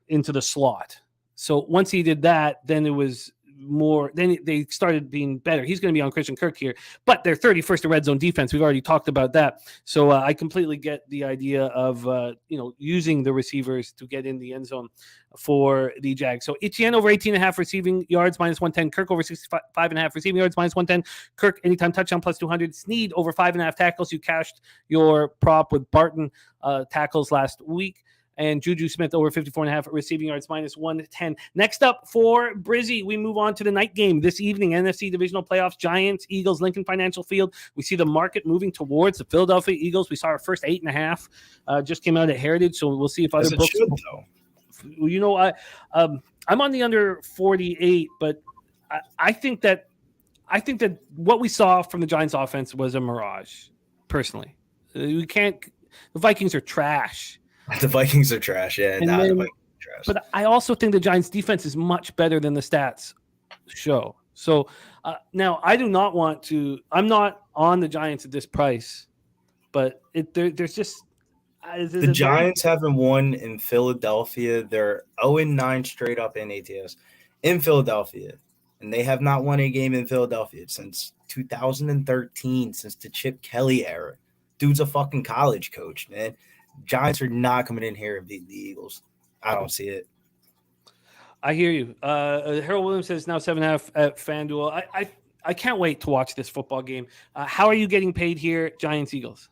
into the slot. So once he did that, then it was more, then they started being better. He's going to be on Christian Kirk here, but they're 31st in red zone defense. We've already talked about that. So I completely get the idea of, using the receivers to get in the end zone for the Jags. So Etienne over 18.5 receiving yards, minus 110. Kirk over 65.5 receiving yards, minus 110. Kirk anytime touchdown, plus 200. Sneed over 5.5 tackles. You cashed your prop with Barton tackles last week. And Juju Smith over 54.5 receiving yards, minus 110. Next up for Brizzy, we move on to the night game this evening. NFC Divisional Playoffs, Giants, Eagles, Lincoln Financial Field. We see the market moving towards the Philadelphia Eagles. We saw our first 8.5 just came out at Heritage, so we'll see if other books. I'm on the under 48, but I think that what we saw from the Giants offense was a mirage, personally. The Vikings are trash. The Vikings are trash, yeah. The Vikings are trash. But I also think the Giants' defense is much better than the stats show. So now I do not want to. I'm not on the Giants at this price, but there's just the Giants haven't won in Philadelphia. They're 0-9 straight up in ATS in Philadelphia, and they have not won a game in Philadelphia since 2013, since the Chip Kelly era. Dude's a fucking college coach, man. Giants are not coming in here and beating the Eagles. I don't see it. I hear you. Harold Williams says now 7.5 at FanDuel. I can't wait to watch this football game. How are you getting paid here, Giants Eagles?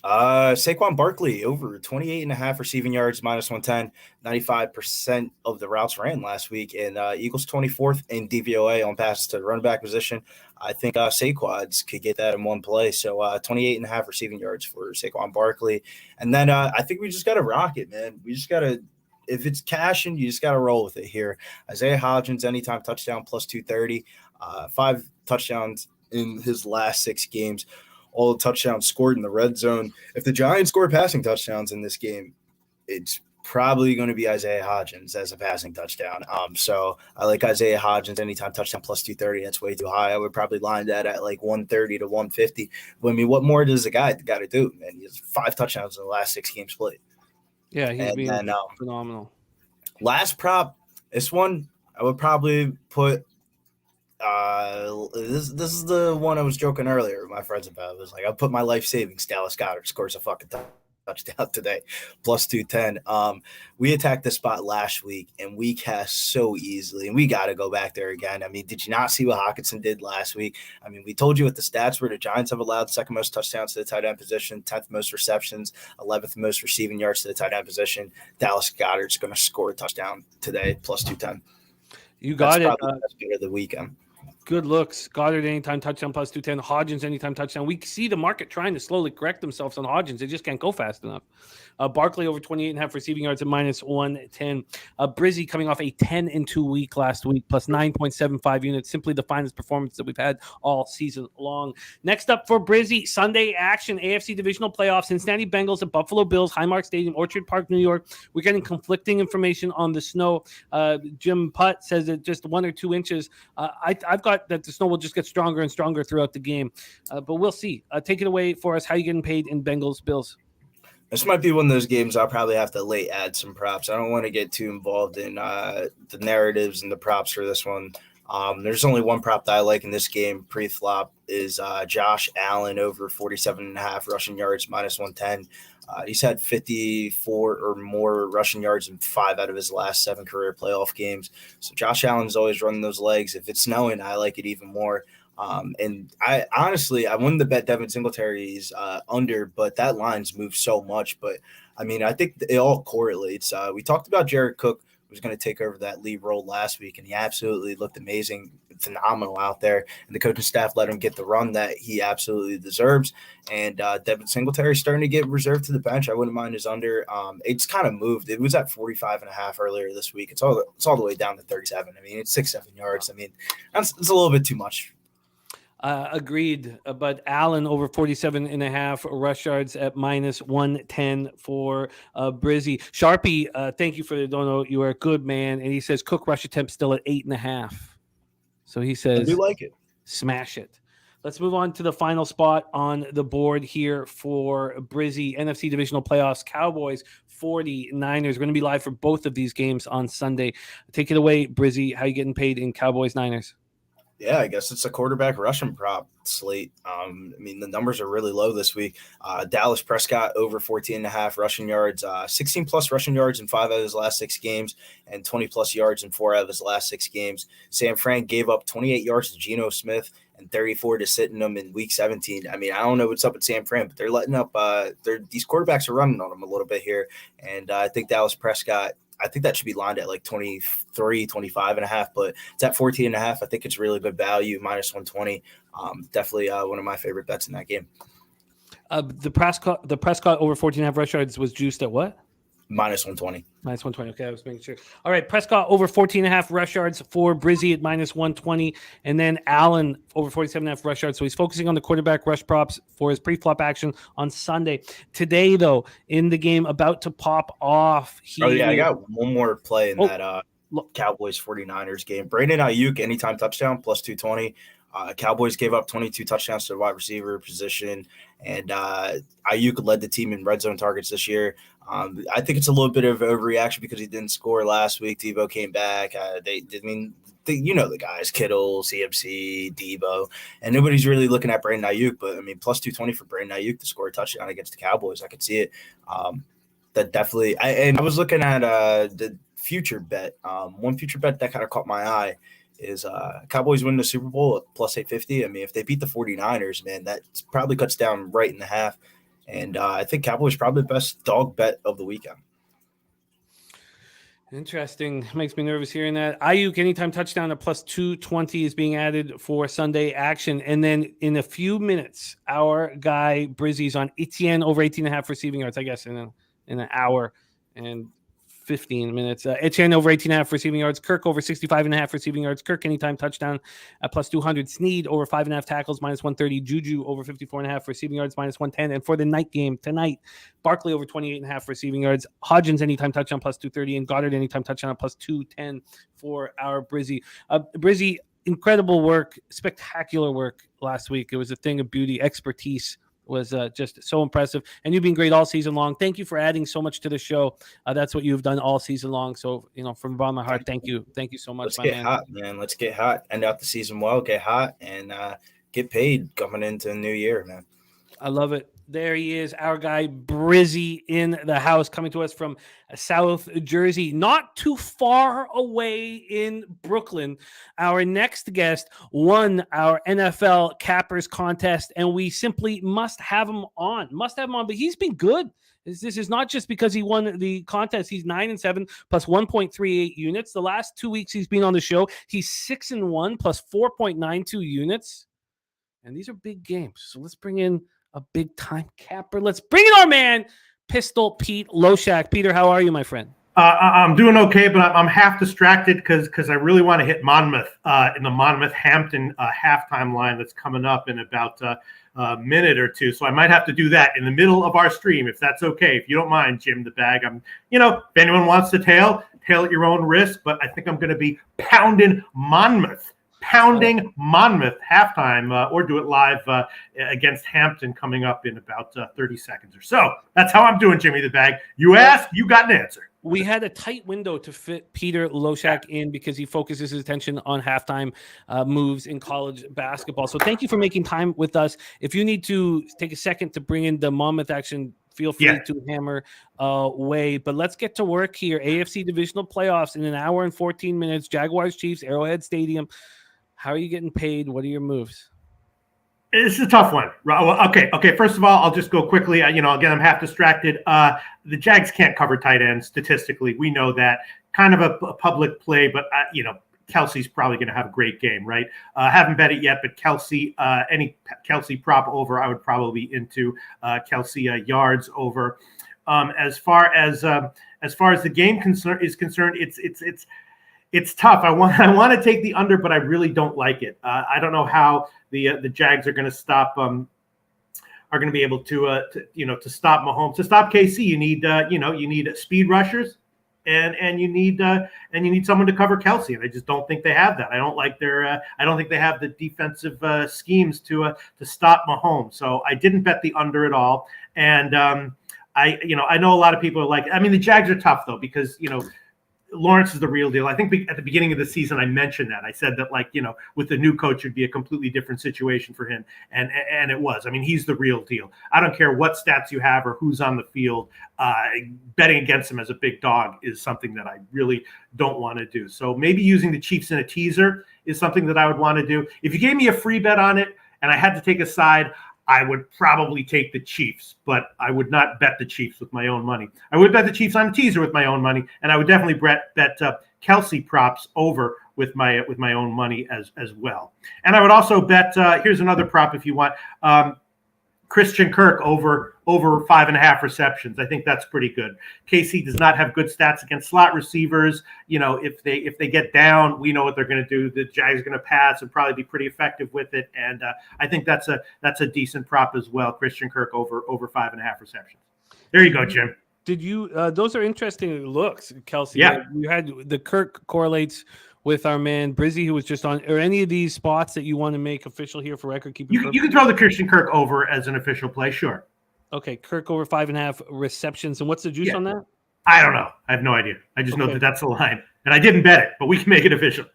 Saquon Barkley over 28.5 receiving yards, minus 110. 95% of the routes ran last week, and Eagles 24th in DVOA on passes to the running back position. I think Saquons could get that in one play. So 28.5 receiving yards for Saquon Barkley. And then I think we just got to rock it, man. We just got to, if it's cashing, you just got to roll with it here. Isaiah Hodgins, anytime touchdown, plus 230. 5 touchdowns in his last 6 games. All the touchdowns scored in the red zone. If the Giants score passing touchdowns in this game, it's probably going to be Isaiah Hodgins as a passing touchdown. So I like Isaiah Hodgins anytime touchdown plus 230. That's way too high. I would probably line that at like 130 to 150. But I mean, what more does the guy got to do, man? He has 5 touchdowns in the last 6 games played. Yeah, he's being phenomenal. Last prop, this one I would probably put. This is the one I was joking earlier with my friends about. It was like I put my life savings. Dallas Goedert scores a fucking touchdown today, plus 210. We attacked the spot last week, and we cast so easily, and we got to go back there again. I mean, did you not see what Hawkinson did last week? I mean, we told you what the stats were. The Giants have allowed second most touchdowns to the tight end position, 10th most receptions, 11th most receiving yards to the tight end position. Dallas Goedert's going to score a touchdown today, plus 210. You got That's it. probably the best bet of the weekend. Good looks. Goddard anytime touchdown plus 210. Hodgins anytime touchdown. We see the market trying to slowly correct themselves on Hodgins. They just can't go fast enough. Barkley over 28.5 receiving yards at minus 110. Brizzy coming off a 10-2 week last week, plus 9.75 units. Simply the finest performance that we've had all season long. Next up for Brizzy, Sunday action, AFC Divisional Playoffs, Cincinnati Bengals at Buffalo Bills, Highmark Stadium, Orchard Park, New York. We're getting conflicting information on the snow. Jim Putt says it just 1 or 2 inches. I've got that the snow will just get stronger and stronger throughout the game. But we'll see. Take it away for us. How are you getting paid in Bengals Bills? This might be one of those games I'll probably have to late add some props. I don't want to get too involved in the narratives and the props for this one. There's only one prop that I like in this game pre-flop is Josh Allen over 47.5 rushing yards, minus 110. He's had 54 or more rushing yards in 5 out of his last 7 career playoff games. So Josh Allen's always running those legs. If it's snowing, I like it even more. And I honestly, I wanted to bet Devin Singletary's under, but that line's moved so much. But I mean, I think it all correlates. We talked about Jared Cook was going to take over that lead role last week, and he absolutely looked amazing, phenomenal out there. And the coaching staff let him get the run that he absolutely deserves. And Devin Singletary's starting to get reserved to the bench. I wouldn't mind his under. It's kind of moved. It was at 45.5 earlier this week. It's all the way down to 37. I mean, it's 6-7 yards. I mean, it's a little bit too much. Agreed. But Allen over 47.5 rush yards at minus 110 for Brizzy. Sharpie, thank you for the dono. You are a good man. And he says Cook rush attempt still at 8.5. So he says, I do like it. Smash it. Let's move on to the final spot on the board here for Brizzy. NFC Divisional Playoffs, Cowboys, 49ers. We're going to be live for both of these games on Sunday. Take it away, Brizzy. How you getting paid in Cowboys Niners? Yeah, I guess it's a quarterback rushing prop slate. I mean, the numbers are really low this week. Dallas Prescott over 14.5 rushing yards, 16-plus rushing yards in 5 out of his last 6 games, and 20-plus yards in 4 out of his last 6 games. Sam Frank gave up 28 yards to Geno Smith and 34 to Sittenham in Week 17. I mean, I don't know what's up with Sam Frank, but they're letting up these quarterbacks are running on him a little bit here. And I think Dallas Prescott, I think that should be lined at like 23, 25.5, but it's at 14.5. I think it's really good value, minus 120. Definitely one of my favorite bets in that game. The Prescott over 14.5 rush yards was juiced at what? Minus 120. Minus 120. Okay, I was making sure. All right, Prescott over 14.5 rush yards for Brizzy at minus 120. And then Allen over 47.5 rush yards. So he's focusing on the quarterback rush props for his pre-flop action on Sunday. Today, though, in the game about to pop off. I got one more play in that Cowboys 49ers game. Brandon Ayuk, anytime touchdown, plus 220. Cowboys gave up 22 touchdowns to the wide receiver position, and Ayuk led the team in red zone targets this year. I think it's a little bit of an overreaction because he didn't score last week. Debo came back. The guys, Kittle, CMC, Debo, and nobody's really looking at Brandon Ayuk. But, I mean, plus 220 for Brandon Ayuk to score a touchdown against the Cowboys. I could see it. That definitely – I was looking at the future bet. One future bet that kind of caught my eye is Cowboys win the Super Bowl at plus 850. I mean, if they beat the 49ers, man, that probably cuts down right in the half. And I think Cowboys probably the best dog bet of the weekend. Interesting. Makes me nervous hearing that. Ayuk anytime touchdown at plus 220 is being added for Sunday action. And then in a few minutes, our guy Brizzy's on Etienne over 18.5 receiving yards, I guess, in an hour and 15 minutes. Etienne over 18.5 receiving yards. Kirk over 65.5 receiving yards. Kirk anytime touchdown at plus 200. Snead over 5.5 tackles, minus 130. Juju over 54.5 receiving yards, minus 110. And for the night game tonight, Barkley over 28.5 receiving yards. Hodgins anytime touchdown plus 230. And Goddard anytime touchdown plus 210 for our Brizzy. Brizzy, incredible work, spectacular work last week. It was a thing of beauty, expertise. Was just so impressive, and you've been great all season long. Thank you for adding so much to the show. That's what you've done all season long. So, from the bottom of my heart, thank you so much. Let's get hot, man. Let's get hot. End out the season well, get hot, and get paid coming into the new year, man. I love it. There he is, our guy Brizzy in the house, coming to us from South Jersey, not too far away in Brooklyn. Our next guest won our NFL Cappers contest, and we simply must have him on. But he's been good. This is not just because he won the contest. He's 9-7 plus 1.38 units. The last 2 weeks he's been on the show, he's 6-1 plus 4.92 units. And these are big games. So let's bring in a big time capper. Let's bring in our man, Pistol Pete Loshak. Peter, how are you, my friend? I'm doing okay, but I'm half distracted because I really want to hit Monmouth in the Monmouth-Hampton halftime line that's coming up in about a minute or two. So I might have to do that in the middle of our stream, if that's okay. If you don't mind, Jim the Bag. If anyone wants to tail at your own risk, but I think I'm going to be pounding Monmouth halftime, or do it live against Hampton coming up in about 30 seconds or so. That's how I'm doing, Jimmy the Bag. You asked, you got an answer. We had a tight window to fit Peter Loshak in because he focuses his attention on halftime moves in college basketball. So thank you for making time with us. If you need to take a second to bring in the Monmouth action, feel free to hammer away. But let's get to work here. AFC Divisional playoffs in an hour and 14 minutes. Jaguars, Chiefs, Arrowhead Stadium. How are you getting paid? What are your moves? This is a tough one. Okay. First of all, I'll just go quickly. Again, I'm half distracted. The Jags can't cover tight ends statistically. We know that. Kind of a public play, but Kelsey's probably going to have a great game, right? Haven't bet it yet, but Kelsey, any Kelsey prop over, I would probably be into Kelsey yards over. As far as the game is concerned, it's tough. I want to take the under, but I really don't like it. I don't know how the Jags are going to stop. Are going to be able to stop Mahomes. To stop KC, you need speed rushers, and you need someone to cover Kelsey. And I just don't think they have that. I don't like their. I don't think they have the defensive schemes to stop Mahomes. So I didn't bet the under at all. And I know a lot of people are like. I mean, the Jags are tough though because Lawrence is the real deal. I think at the beginning of the season, I mentioned that. I said that, with the new coach, it'd be a completely different situation for him. And it was. I mean, he's the real deal. I don't care what stats you have or who's on the field. Betting against him as a big dog is something that I really don't want to do. So maybe using the Chiefs in a teaser is something that I would want to do. If you gave me a free bet on it and I had to take a side, I would probably take the Chiefs, but I would not bet the Chiefs with my own money. I would bet the Chiefs on a teaser with my own money, and I would definitely bet Kelsey props over with my own money as well. And I would also bet here's another prop if you want. Christian Kirk over 5.5 receptions. I think that's pretty good. KC does not have good stats against slot receivers. If they get down, we know what they're going to do. The Jags are going to pass and probably be pretty effective with it. And I think that's a decent prop as well. Christian Kirk over 5.5 receptions. There you go, Jim. Did you? Those are interesting looks, Kelsey. Yeah. You had the Kirk correlates with our man Brizzy, who was just on. Are any of these spots that you want to make official here for record keeping? You can throw the Christian Kirk over as an official play, sure. Okay, Kirk over 5.5 receptions. And what's the juice on that? I don't know. I have no idea. I just know that that's the line. And I didn't bet it, but we can make it official.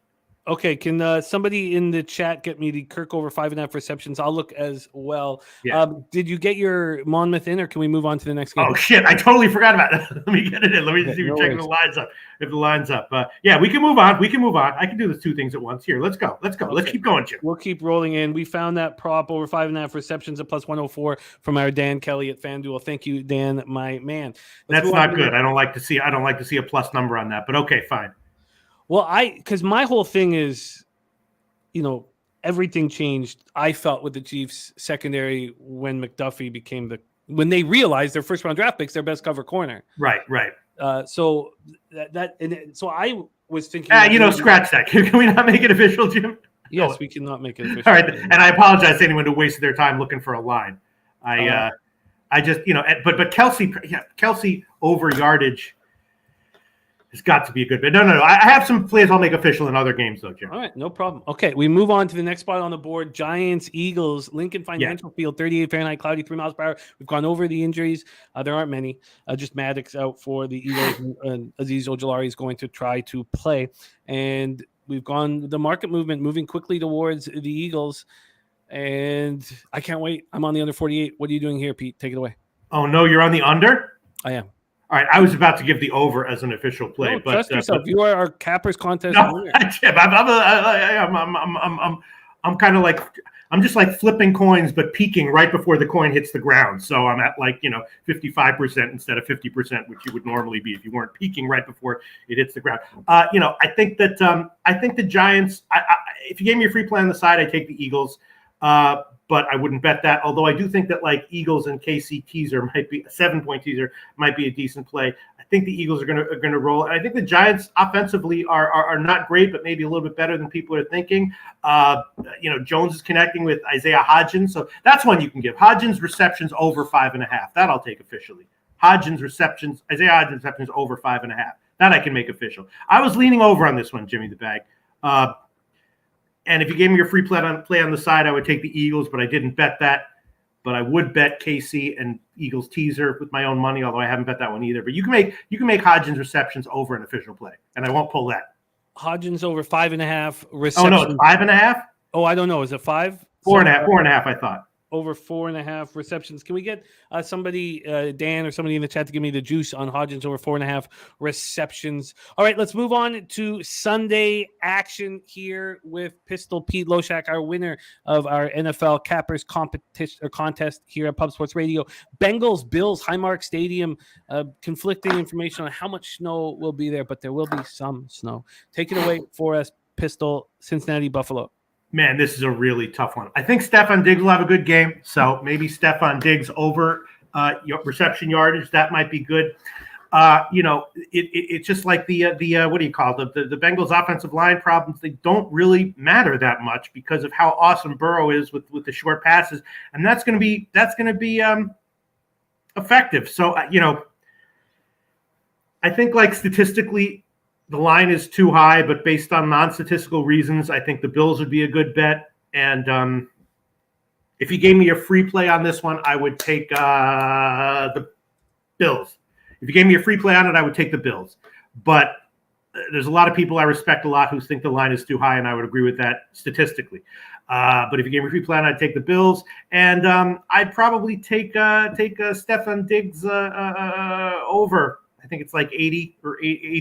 Okay, can somebody in the chat get me the Kirk over 5.5 receptions? I'll look as well. Yeah. Did you get your Monmouth in, or can we move on to the next game? Oh, shit. I totally forgot about that. Let me get it in. Let me see if we're checking the lines up. If the line's up. Yeah, we can move on. I can do the two things at once. Here, let's go. Okay. Let's keep going, Jim. We'll keep rolling in. We found that prop over 5.5 receptions at plus 104 from our Dan Kelly at FanDuel. Thank you, Dan, my man. That's not good. I don't like to see a plus number on that, but okay, fine. Well, because my whole thing is, everything changed. I felt with the Chiefs secondary when McDuffie when they realized their first round draft picks, their best cover corner. Right. So so I was thinking, scratch that. Can we not make it official, Jim? Yes, we cannot make it official. All right, and I apologize to anyone who wasted their time looking for a line. I just but Kelsey over yardage. It's got to be a good bit. No. I have some plays I'll make official in other games, though, Jim. All right, no problem. Okay, we move on to the next spot on the board. Giants, Eagles, Lincoln Financial Field, 38 Fahrenheit, cloudy, 3 miles per hour. We've gone over the injuries. There aren't many. Just Maddox out for the Eagles, and Azeez Ojulari is going to try to play. And we've gone the market moving quickly towards the Eagles. And I can't wait. I'm on the under 48. What are you doing here, Pete? Take it away. Oh, no, you're on the under? I am. All right, I was about to give the over as an official play, No, but trust yourself. You are our Cappers contest no, winner. Jim, I'm kind of like I'm just like flipping coins, but peaking right before the coin hits the ground. So I'm at 55% instead of 50%, which you would normally be if you weren't peaking right before it hits the ground. I think the Giants. If you gave me a free play on the side, I take the Eagles. But I wouldn't bet that. Although I do think that Eagles and KC teaser might be a 7-point teaser might be a decent play. I think the Eagles are going to roll, and I think the Giants offensively are not great, but maybe a little bit better than people are thinking. Jones is connecting with Isaiah Hodgins, so that's one you can give. Hodgins receptions over 5.5. That I'll take officially. Isaiah Hodgins receptions over 5.5. That I can make official. I was leaning over on this one, Jimmy the Bag. And if you gave me your free play on the side, I would take the Eagles, but I didn't bet that. But I would bet KC and Eagles teaser with my own money, although I haven't bet that one either. But you can make Hodgins receptions over an official play, and I won't pull that. Hodgins over 5.5 receptions. Oh no, it's 5.5. Oh, I don't know. Is it 5? 4.5. I thought. Over 4.5 receptions. Can we get somebody, Dan or somebody in the chat, to give me the juice on Hodgins over 4.5 receptions? All right, let's move on to Sunday action here with Pistol Pete Loshak, our winner of our NFL Cappers contest here at Pub Sports Radio. Bengals, Bills, Highmark Stadium. Conflicting information on how much snow will be there, but there will be some snow. Take it away for us, Pistol, Cincinnati, Buffalo. Man, this is a really tough one. I think Stephon Diggs will have a good game, so maybe Stephon Diggs over reception yardage. That might be good. It's just like the what do you call it? The Bengals offensive line problems. They don't really matter that much because of how awesome Burrow is with the short passes, and that's going to be effective. So I think statistically, the line is too high, but based on non-statistical reasons, I think the Bills would be a good bet. And if you gave me a free play on this one, I would take the Bills. If you gave me a free play on it, I would take the Bills. But there's a lot of people I respect a lot who think the line is too high, and I would agree with that statistically. But if you gave me a free play on it, I'd take the Bills. And I'd probably take Stephon Diggs over. I think it's 80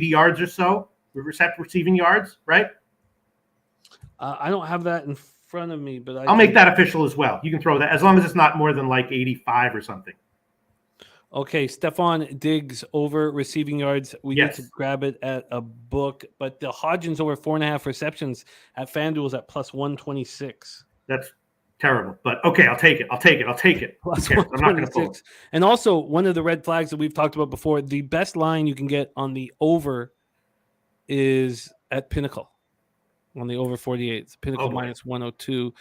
yards or so, receiving yards, right? I don't have that in front of me, but I'll make that official as well. You can throw that as long as it's not more than 85 or something. Okay, Stephon Diggs over receiving yards. We need to grab it at a book, but the Hodgins over 4.5 receptions at FanDuel is at plus 126. That's terrible, but okay, I'll take it. Plus I'm not going to pull it. And also, one of the red flags that we've talked about before, the best line you can get on the over is at Pinnacle, on the over 48. It's Pinnacle minus 102.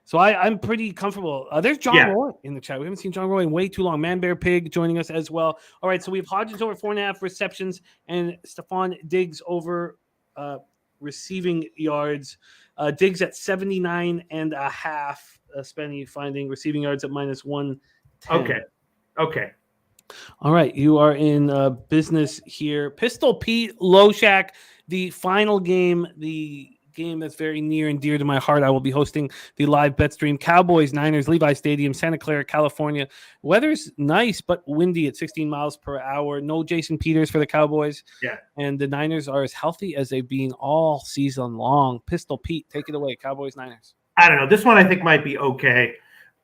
So I'm pretty comfortable. There's John Roy in the chat. We haven't seen John Roy in way too long. Man Bear Pig joining us as well. All right, so we have Hodgins over 4.5 receptions and Stephon Diggs over receiving yards. Diggs at 79.5. Spenny finding receiving yards at minus 110. Okay. All right, you are in business here. Pistol Pete Loshak, the final game, the game that's very near and dear to my heart. I will be hosting the live bet stream. Cowboys, Niners, Levi Stadium, Santa Clara, California. Weather's nice, but windy at 16 miles per hour. No Jason Peters for the Cowboys. Yeah. And the Niners are as healthy as they've been all season long. Pistol Pete, take it away. Cowboys, Niners. I don't know. This one I think might be okay.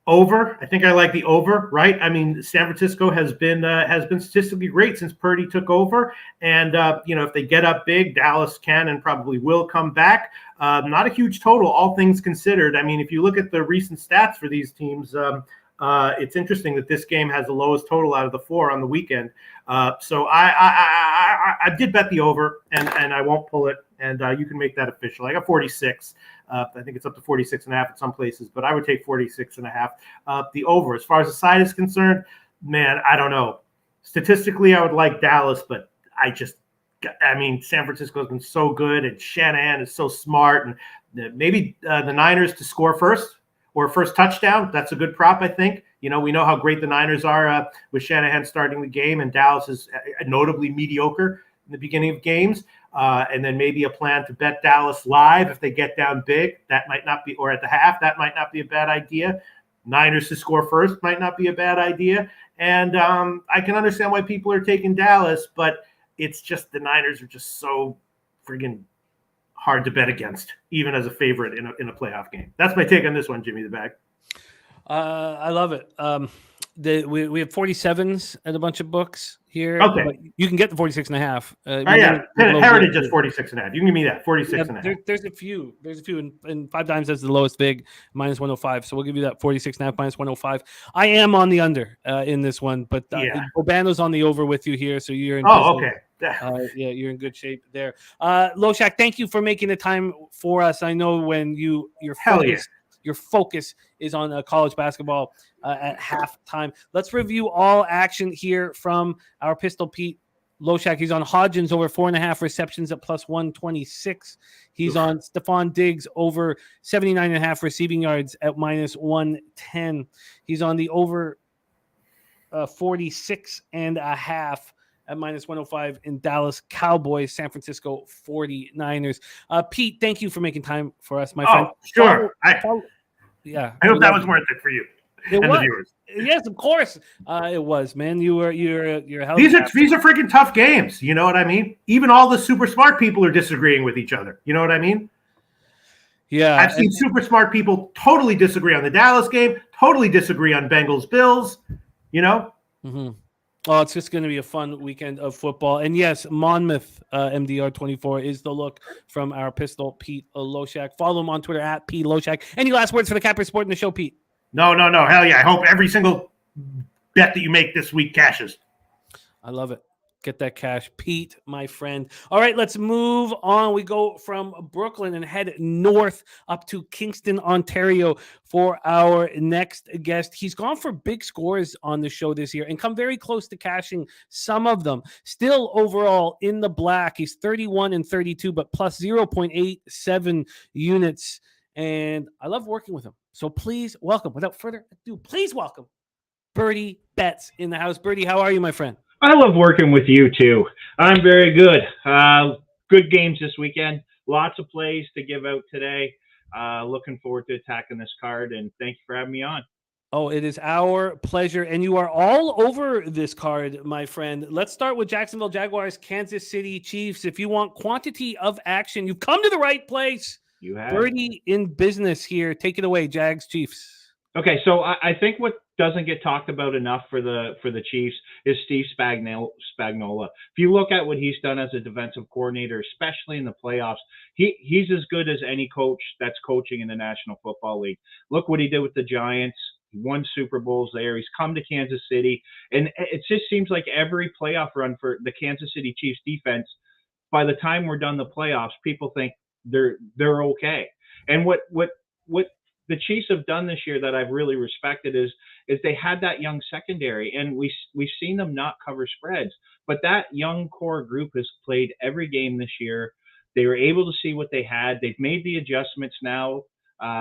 Over. I think I like the over, right? I mean, San Francisco has been statistically great since Purdy took over. And, if they get up big, Dallas can and probably will come back. Not a huge total, all things considered. I mean, if you look at the recent stats for these teams, it's interesting that this game has the lowest total out of the 4 on the weekend. So I did bet the over, and I won't pull it. And you can make that official. I got 46. I think it's up to 46.5 at some places, but I would take 46.5. The over. As far as the side is concerned, man, I don't know. Statistically, I would like Dallas, but San Francisco has been so good, and Shanahan is so smart, and maybe the Niners to score first or first touchdown. That's a good prop, I think. We know how great the Niners are with Shanahan starting the game, and Dallas is notably mediocre. in the beginning of games, and then maybe a plan to bet Dallas live if they get down big. That might not be, or at the half, that might not be a bad idea. Niners to score first might not be a bad idea. And I can understand why people are taking Dallas, but it's just the Niners are just so friggin' hard to bet against, even as a favorite in a playoff game. That's my take on this one, Jimmy the Bag. I love it. We have 47s at a bunch of books here. Okay. But you can get the 46.5. Heritage is 46.5. You can give me that 46.5. There's a few, and 5 times that's the lowest big, -105. So we'll give you that 46.5 -105. I am on the under in this one, but Urbano's on the over with you here, so you're in. Okay. Yeah, you're in good shape there. Loshak, thank you for making the time for us. I know when your focus is on college basketball at halftime. Let's review all action here from our Pistol Pete. Loshak, he's on Hodgins over 4.5 receptions at +126. He's on Stephon Diggs over 79.5 receiving yards at -110. He's on the over 46.5 at -105 in Dallas Cowboys, San Francisco 49ers. Pete, thank you for making time for us, my friend. Sure. I hope that was worth it for you and the viewers. Yes, of course. It was, man. You're these are freaking tough games. You know what I mean? Even all the super smart people are disagreeing with each other. You know what I mean? Yeah. I've seen super smart people totally disagree on the Dallas game, totally disagree on Bengals Bills, you know? Mm-hmm. Oh, it's just going to be a fun weekend of football. And yes, Monmouth MDR24 is the look from our Pistol Pete Loshak. Follow him on Twitter at P Loshak. Any last words for the Capper Sport in the show, Pete? No. Hell yeah. I hope every single bet that you make this week cashes. I love it. Get that cash, Pete, my friend. All right, let's move on. We go from Brooklyn and head north up to Kingston, Ontario for our next guest. He's gone for big scores on the show this year and come very close to cashing some of them. Still overall in the black. He's 31-32, but plus 0.87 units. And I love working with him. So please welcome, without further ado, please welcome Birdie Betts in the house. Birdie, how are you, my friend? I love working with you, too. I'm very good. Good games this weekend. Lots of plays to give out today. Looking forward to attacking this card, and thank you for having me on. Oh, it is our pleasure, and you are all over this card, my friend. Let's start with Jacksonville Jaguars, Kansas City Chiefs. If you want quantity of action, you've come to the right place. You have. Birdie in business here. Take it away, Jags Chiefs. Okay, so I think what doesn't get talked about enough for the Chiefs is Steve Spagnuolo. If you look at what he's done as a defensive coordinator, especially in the playoffs, he's as good as any coach that's coaching in the National Football League. Look what he did with the Giants. He won Super Bowls there. He's come to Kansas City, and it just seems like every playoff run for the Kansas City Chiefs defense, by the time we're done the playoffs, people think they're okay. And what the Chiefs have done this year that I've really respected is they had that young secondary, and we've seen them not cover spreads. But that young core group has played every game this year. They were able to see what they had. They've made the adjustments now.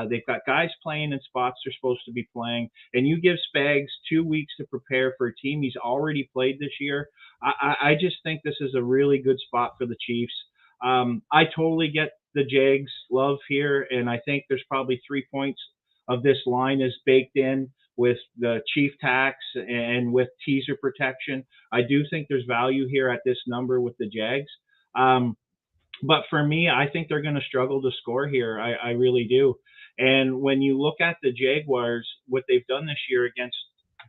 They've got guys playing in spots they're supposed to be playing. And you give Spags 2 weeks to prepare for a team he's already played this year. I just think this is a really good spot for the Chiefs. I totally get the Jags love here, and I think there's probably 3 points of this line is baked in with the Chief tax and with teaser protection. I do think there's value here at this number with the Jags. But for me, I think they're going to struggle to score here. I really do. And when you look at the Jaguars, what they've done this year against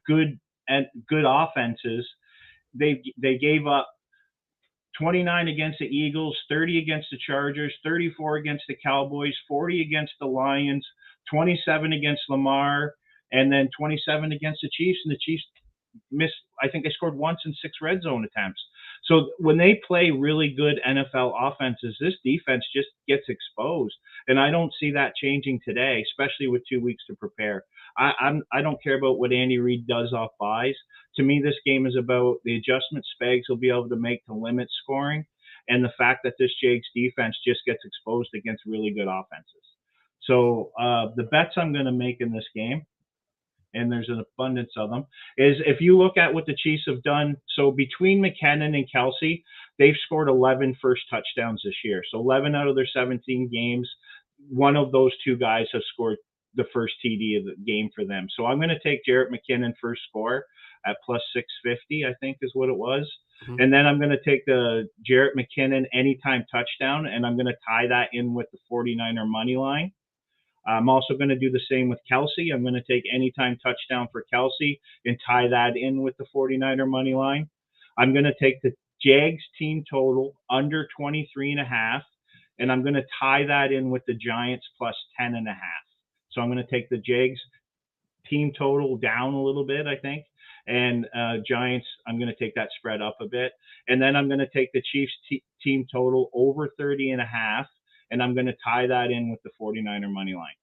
good offenses, they gave up 29 against the Eagles, 30 against the Chargers, 34 against the Cowboys, 40 against the Lions, 27 against Lamar, and then 27 against the Chiefs. And the Chiefs missed, I think they scored once in 6 red zone attempts. So when they play really good NFL offenses, this defense just gets exposed. And I don't see that changing today, especially with 2 weeks to prepare. I don't care about what Andy Reid does off buys. To me, this game is about the adjustments Spags will be able to make to limit scoring, and the fact that this Jags defense just gets exposed against really good offenses. So the bets I'm going to make in this game, and there's an abundance of them, is if you look at what the Chiefs have done. So between McKinnon and Kelsey, they've scored 11 first touchdowns this year. So 11 out of their 17 games, one of those two guys has scored the first TD of the game for them. So I'm going to take Jarrett McKinnon first score at plus 650, I think is what it was. Mhm. And then I'm going to take the Jarrett McKinnon anytime touchdown, and I'm going to tie that in with the 49er money line. I'm also going to do the same with Kelsey. I'm going to take anytime touchdown for Kelsey and tie that in with the 49er money line. I'm going to take the Jags team total under 23.5, and I'm going to tie that in with the Giants plus 10.5. So I'm going to take the Jags team total down a little bit, I think. And Giants, I'm going to take that spread up a bit. And then I'm going to take the Chiefs team total over 30.5. And I'm going to tie that in with the 49er money line.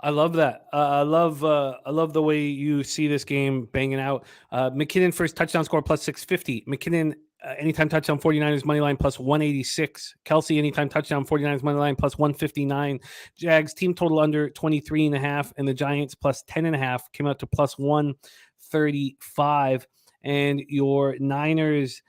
I love that. I love the way you see this game banging out. McKinnon first touchdown score plus 650. McKinnon anytime touchdown 49ers money line plus 186. Kelsey anytime touchdown 49ers money line plus 159. Jags team total under 23.5, and the Giants plus 10.5 came out to plus 135. And your Niners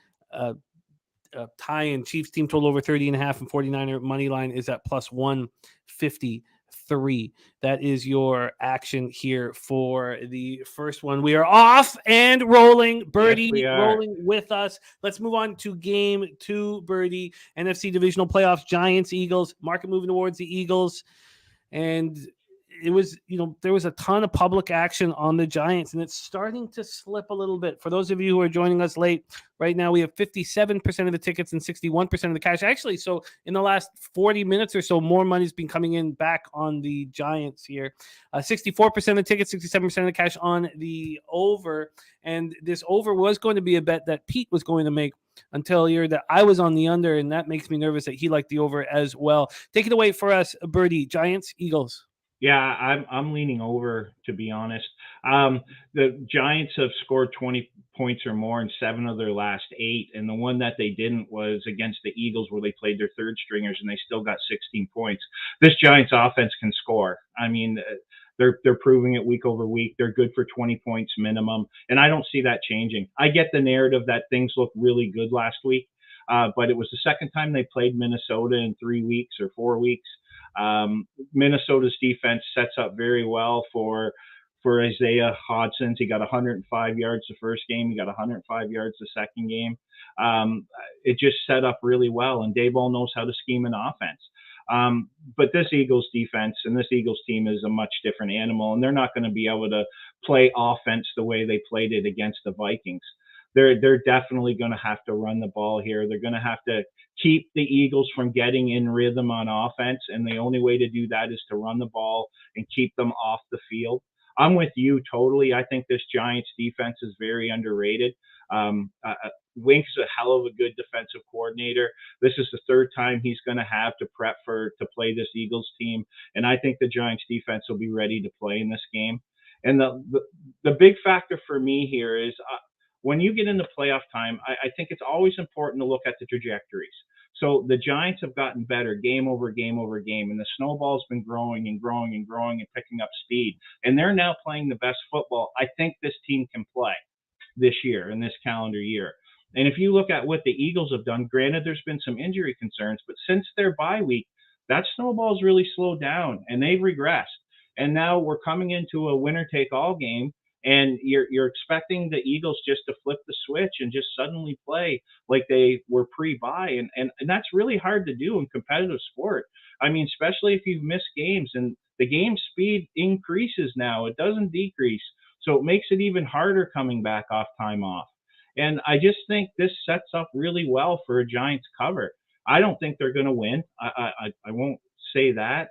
tie in Chiefs team total over 30.5 and 49er money line is at plus 153. That is your action here for the first one. We are off and rolling. Birdie Yes, rolling with us. Let's move on to game 2, Birdie. NFC Divisional Playoffs, Giants, Eagles. Market moving towards the Eagles. And it was, there was a ton of public action on the Giants, and it's starting to slip a little bit. For those of you who are joining us late, right now we have 57% of the tickets and 61% of the cash. Actually, so in the last 40 minutes or so, more money's been coming in back on the Giants here. 64% of the tickets, 67% of the cash on the over. And this over was going to be a bet that Pete was going to make until here that I was on the under, and that makes me nervous that he liked the over as well. Take it away for us, Birdie. Giants, Eagles. Yeah, I'm leaning over, to be honest. The Giants have scored 20 points or more in 7 of their last 8, and the one that they didn't was against the Eagles, where they played their third stringers and they still got 16 points. This Giants offense can score. I mean, they're proving it week over week. They're good for 20 points minimum, and I don't see that changing. I get the narrative that things looked really good last week, but it was the second time they played Minnesota in 3 weeks or 4 weeks. Minnesota's defense sets up very well for Isaiah Hodson. He got 105 yards the first game. He got 105 yards the second game. It just set up really well, and Daboll knows how to scheme an offense. But this Eagles defense and this Eagles team is a much different animal, and they're not going to be able to play offense the way they played it against the Vikings. They're definitely going to have to run the ball here. They're going to have to keep the Eagles from getting in rhythm on offense, and the only way to do that is to run the ball and keep them off the field. I'm with you totally. I think this Giants defense is very underrated. Wink's a hell of a good defensive coordinator. This is the third time he's going to have to prep to play this Eagles team, and I think the Giants defense will be ready to play in this game. And the big factor for me here is when you get into playoff time, I think it's always important to look at the trajectories. So the Giants have gotten better game over game over game, and the snowball's been growing and growing and growing and picking up speed. And they're now playing the best football I think this team can play this year, in this calendar year. And if you look at what the Eagles have done, granted there's been some injury concerns, but since their bye week, that snowball's really slowed down and they've regressed. And now we're coming into a winner-take-all game, and you're expecting the Eagles just to flip the switch and just suddenly play like they were pre-bye. And that's really hard to do in competitive sport. I mean, especially if you've missed games, and the game speed increases now. It doesn't decrease. So it makes it even harder coming back off time off. And I just think this sets up really well for a Giants cover. I don't think they're going to win. I won't say that.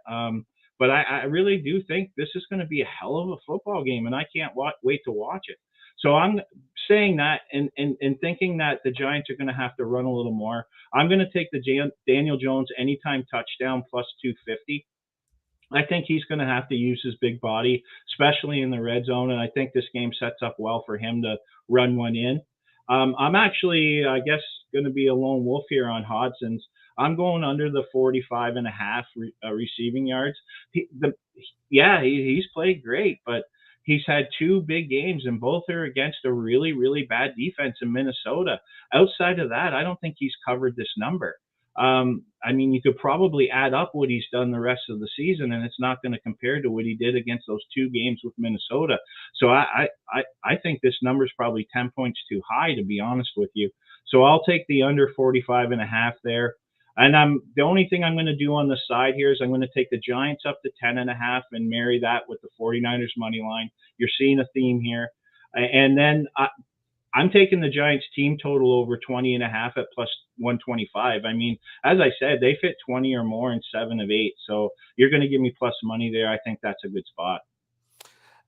But I really do think this is going to be a hell of a football game, and I can't wait to watch it. So I'm saying that and thinking that the Giants are going to have to run a little more. I'm going to take the Daniel Jones anytime touchdown plus 250. I think he's going to have to use his big body, especially in the red zone, and I think this game sets up well for him to run one in. I'm actually, I guess, going to be a lone wolf here on Hodson's. I'm going under the 45.5 receiving yards. He's played great, but he's had two big games, and both are against a really, really bad defense in Minnesota. Outside of that, I don't think he's covered this number. I mean, you could probably add up what he's done the rest of the season, and it's not going to compare to what he did against those two games with Minnesota. So I think this number is probably 10 points too high, to be honest with you. So I'll take the under 45.5 there. And the only thing I'm going to do on the side here is I'm going to take the Giants up to 10.5 and marry that with the 49ers money line. You're seeing a theme here. And then I'm taking the Giants team total over 20.5 at plus 125. I mean, as I said, they fit 20 or more in 7 of 8. So you're going to give me plus money there. I think that's a good spot.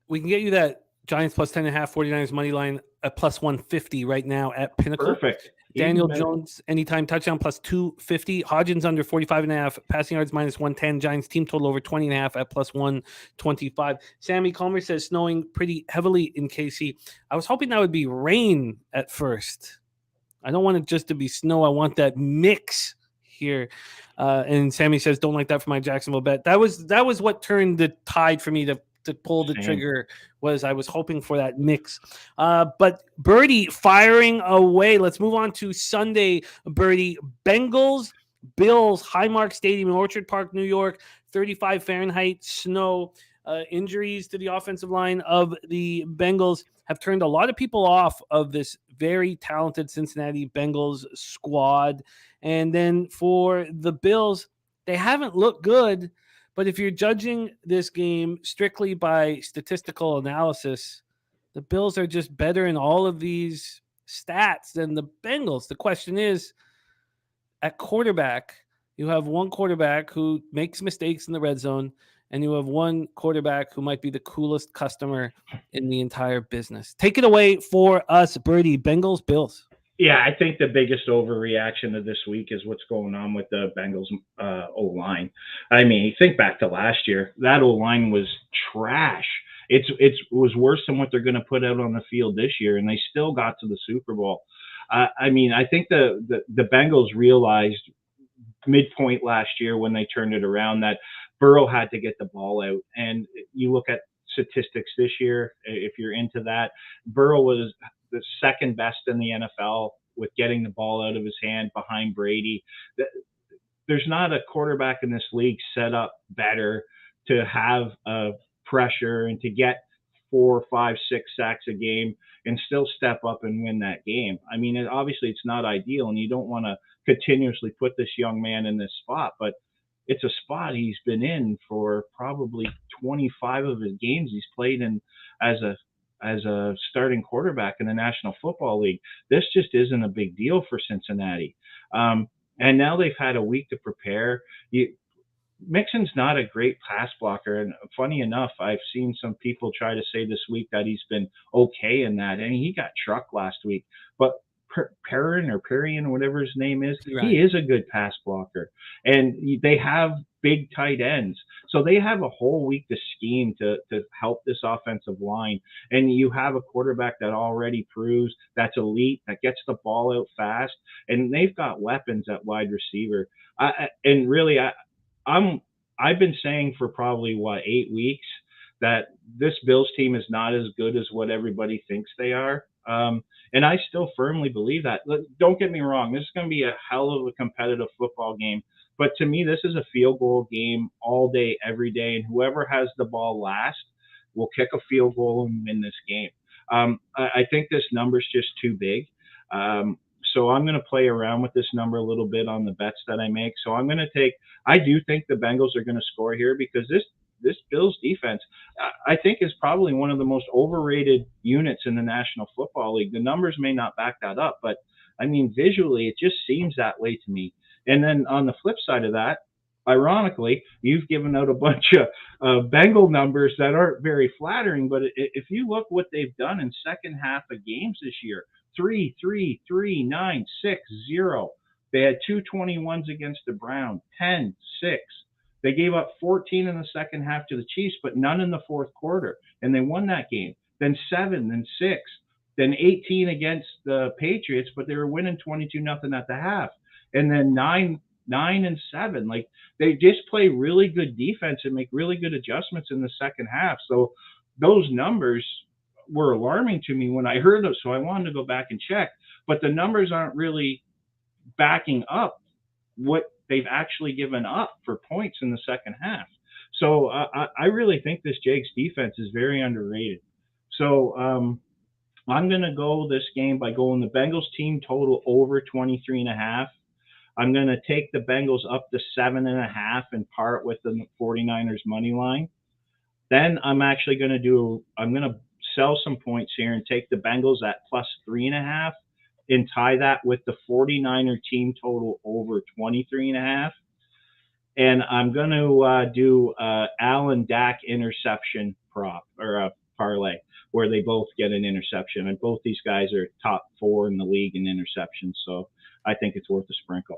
We can get you that Giants plus 10.5, 49ers money line at plus 150 right now at Pinnacle. Perfect. Daniel Jones, anytime touchdown plus 250. Hodgins under 45.5. Passing yards minus 110. Giants team total over 20.5 at plus 125. Sammy Comer says snowing pretty heavily in KC. I was hoping that would be rain at first. I don't want it just to be snow. I want that mix here. And Sammy says, don't like that for my Jacksonville bet. That was what turned the tide for me to pull the trigger. Was I was hoping for that mix. But Birdie firing away. Let's move on to Sunday, Birdie. Bengals, Bills, Highmark Stadium in Orchard Park, New York, 35 Fahrenheit, snow. Injuries to the offensive line of the Bengals have turned a lot of people off of this very talented Cincinnati Bengals squad. And then for the Bills, they haven't looked good. But if you're judging this game strictly by statistical analysis, the Bills are just better in all of these stats than the Bengals. The question is, at quarterback, you have one quarterback who makes mistakes in the red zone, and you have one quarterback who might be the coolest customer in the entire business. Take it away for us, Birdie. Bengals, Bills. Yeah, I think the biggest overreaction of this week is what's going on with the Bengals O-line. I mean, think back to last year. That O-line was trash. It was worse than what they're going to put out on the field this year, and they still got to the Super Bowl. I mean, I think the Bengals realized midpoint last year when they turned it around that Burrow had to get the ball out. And you look at statistics this year, if you're into that, Burrow was the second best in the NFL with getting the ball out of his hand behind Brady. There's not a quarterback in this league set up better to have pressure and to get 4, 5, 6 sacks a game and still step up and win that game. I mean, obviously it's not ideal, and you don't want to continuously put this young man in this spot, but it's a spot he's been in for probably 25 of his games he's played in as a starting quarterback in the National Football League. This just isn't a big deal for Cincinnati. And now they've had a week to prepare. Mixon's not a great pass blocker. And funny enough, I've seen some people try to say this week that he's been okay in that. And he got trucked last week. But Perrion, whatever his name is, right, he is a good pass blocker. And they have big tight ends. So they have a whole week to scheme to help this offensive line. And you have a quarterback that already proves that's elite, that gets the ball out fast. And they've got weapons at wide receiver. I've been saying for probably 8 weeks that this Bills team is not as good as what everybody thinks they are. And I still firmly believe that. Don't get me wrong. This is going to be a hell of a competitive football game. But to me, this is a field goal game all day, every day. And whoever has the ball last will kick a field goal and win this game. I think this number is just too big. So I'm going to play around with this number a little bit on the bets that I make. So I'm going to I do think the Bengals are going to score here because this Bills defense, I think, is probably one of the most overrated units in the National Football League. The numbers may not back that up, but I mean, visually, it just seems that way to me. And then on the flip side of that, ironically, you've given out a bunch of Bengal numbers that aren't very flattering. But if you look what they've done in second half of games this year, 3, 3, 3, 9, 6, 0. They had 2 21s against the Browns, 10, 6. They gave up 14 in the second half to the Chiefs, but none in the fourth quarter. And they won that game. Then 7, then 6, then 18 against the Patriots, but they were winning 22-0 at the half. And then 9 and 7. Like, they just play really good defense and make really good adjustments in the second half. So those numbers were alarming to me when I heard them. So I wanted to go back and check, but the numbers aren't really backing up what they've actually given up for points in the second half. So I really think this Jags defense is very underrated. So I'm going to go this game by going the Bengals team total over 23.5. I'm going to take the Bengals up to 7.5 and part with the 49ers money line. Then I'm actually going to sell some points here and take the Bengals at plus 3.5 and tie that with the 49er team total over 23.5. And I'm going to do Allen Dak interception prop or a parlay where they both get an interception. And both these guys are top 4 in the league in interceptions. So I think it's worth a sprinkle.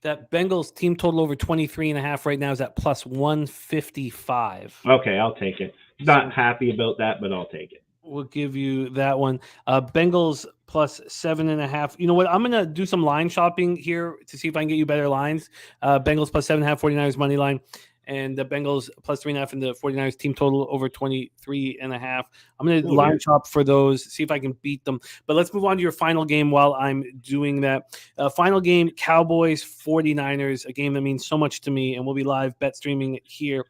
That Bengals team total over 23.5 right now is at plus 155. Okay, I'll take it. Not happy about that, but I'll take it. We'll give you that one. Bengals plus 7.5. You know what? I'm going to do some line shopping here to see if I can get you better lines. Bengals plus 7.5, 49ers money line. And the Bengals plus 3.5 and the 49ers team total over 23.5. I'm going to line shop for those, see if I can beat them. But let's move on to your final game while I'm doing that. Final game, Cowboys 49ers, a game that means so much to me, and we'll be live bet streaming here.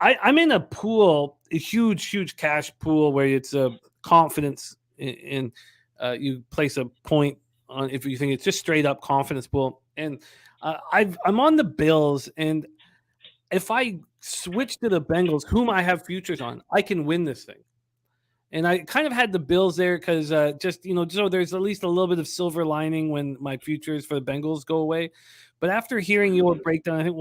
I'm in a pool, a huge cash pool where it's a confidence in you place a point on if you think it's just straight up confidence pool. And I'm on the Bills, and if I switch to the Bengals, whom I have futures on, I can win this thing. And I kind of had the Bills there because so there's at least a little bit of silver lining when my futures for the Bengals go away. But after hearing your breakdown, I think,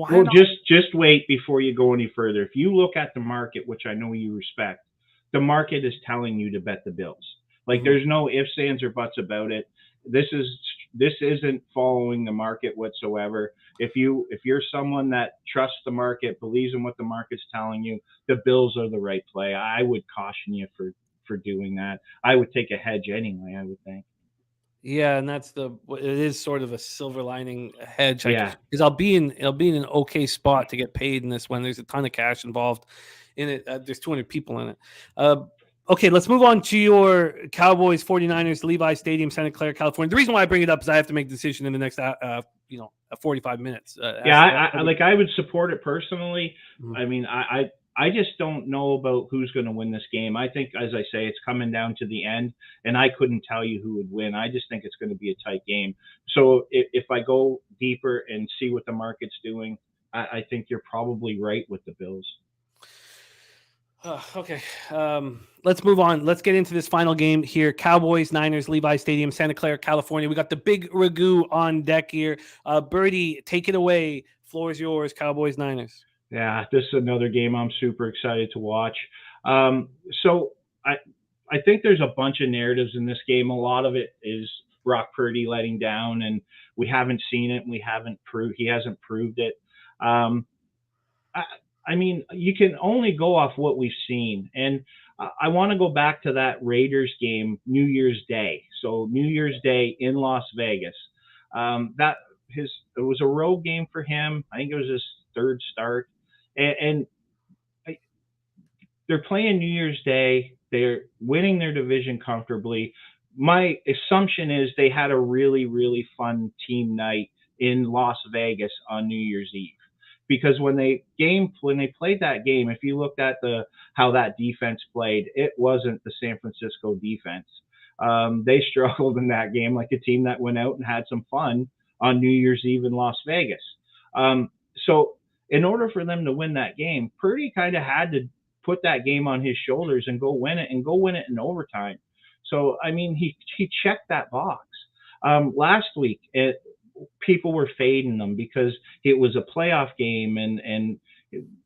just wait before you go any further. If you look at the market, which I know you respect, the market is telling you to bet the Bills. Like there's no ifs, ands, or buts about it. This isn't following the market whatsoever. If you're someone that trusts the market, believes in what the market's telling you, the Bills are the right play. I would caution you for doing that. I would take a hedge anyway, I would think. Yeah, and it is sort of a silver lining hedge. Yeah, because I'll be in an okay spot to get paid in this one. There's a ton of cash involved in it. There's 200 people in it. Okay, let's move on to your Cowboys 49ers, Levi Stadium, Santa Clara, California. The reason why I bring it up is I have to make a decision in the next 45 minutes. I would support it personally. Mm-hmm. I mean, I just don't know about who's going to win this game. I think, as I say, it's coming down to the end, and I couldn't tell you who would win. I just think it's going to be a tight game. So if I go deeper and see what the market's doing, I think you're probably right with the Bills. Okay, let's move on. Let's get into this final game here. Cowboys, Niners, Levi Stadium, Santa Clara, California. We got the big ragu on deck here. Birdie, take it away. Floor is yours, Cowboys, Niners. Yeah, this is another game I'm super excited to watch. So I think there's a bunch of narratives in this game. A lot of it is Brock Purdy letting down, and we haven't seen it, and he hasn't proved it. I mean, you can only go off what we've seen. And I want to go back to that Raiders game, New Year's Day. So New Year's Day in Las Vegas. It was a road game for him. I think it was his third start. And they're playing New Year's Day. They're winning their division comfortably. My assumption is they had a really, really fun team night in Las Vegas on New Year's Eve. Because when they played that game, if you looked at how that defense played, it wasn't the San Francisco defense. They struggled in that game like a team that went out and had some fun on New Year's Eve in Las Vegas. So in order for them to win that game, Purdy kind of had to put that game on his shoulders and go win it in overtime. So, I mean, he checked that box. Last week, people were fading them because it was a playoff game and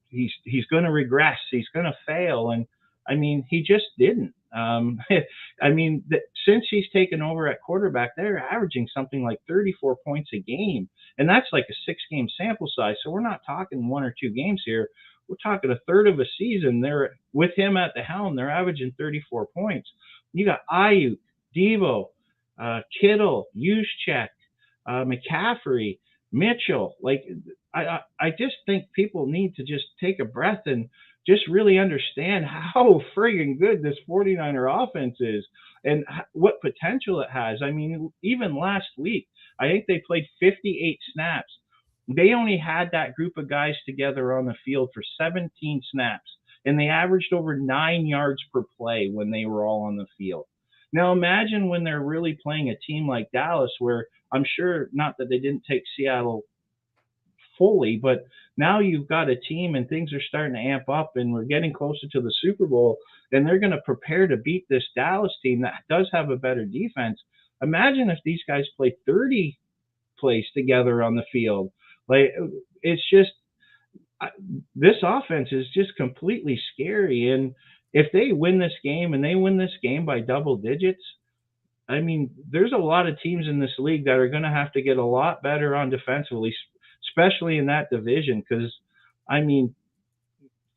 he's going to regress. He's going to fail. And I mean, he just didn't. I mean, since he's taken over at quarterback, they're averaging something like 34 points a game. And that's like a 6-game sample size. So we're not talking 1 or 2 games here. We're talking a third of a season. They're with him at the helm. They're averaging 34 points. You got Ayuk, Devo, Kittle, Juszczyk, McCaffrey, Mitchell. Like I just think people need to just take a breath and just really understand how friggin' good this 49er offense is and what potential it has. I mean, even last week, I think they played 58 snaps. They only had that group of guys together on the field for 17 snaps, and they averaged over 9 yards per play when they were all on the field. Now imagine when they're really playing a team like Dallas, where I'm sure, not that they didn't take Seattle fully, but now you've got a team and things are starting to amp up and we're getting closer to the Super Bowl, and they're going to prepare to beat this Dallas team that does have a better defense. Imagine if these guys play 30 plays together on the field. Like, it's just, this offense is just completely scary. And if they win this game, and they win this game by double digits, I mean, there's a lot of teams in this league that are going to have to get a lot better on defensively, especially in that division. Because, I mean,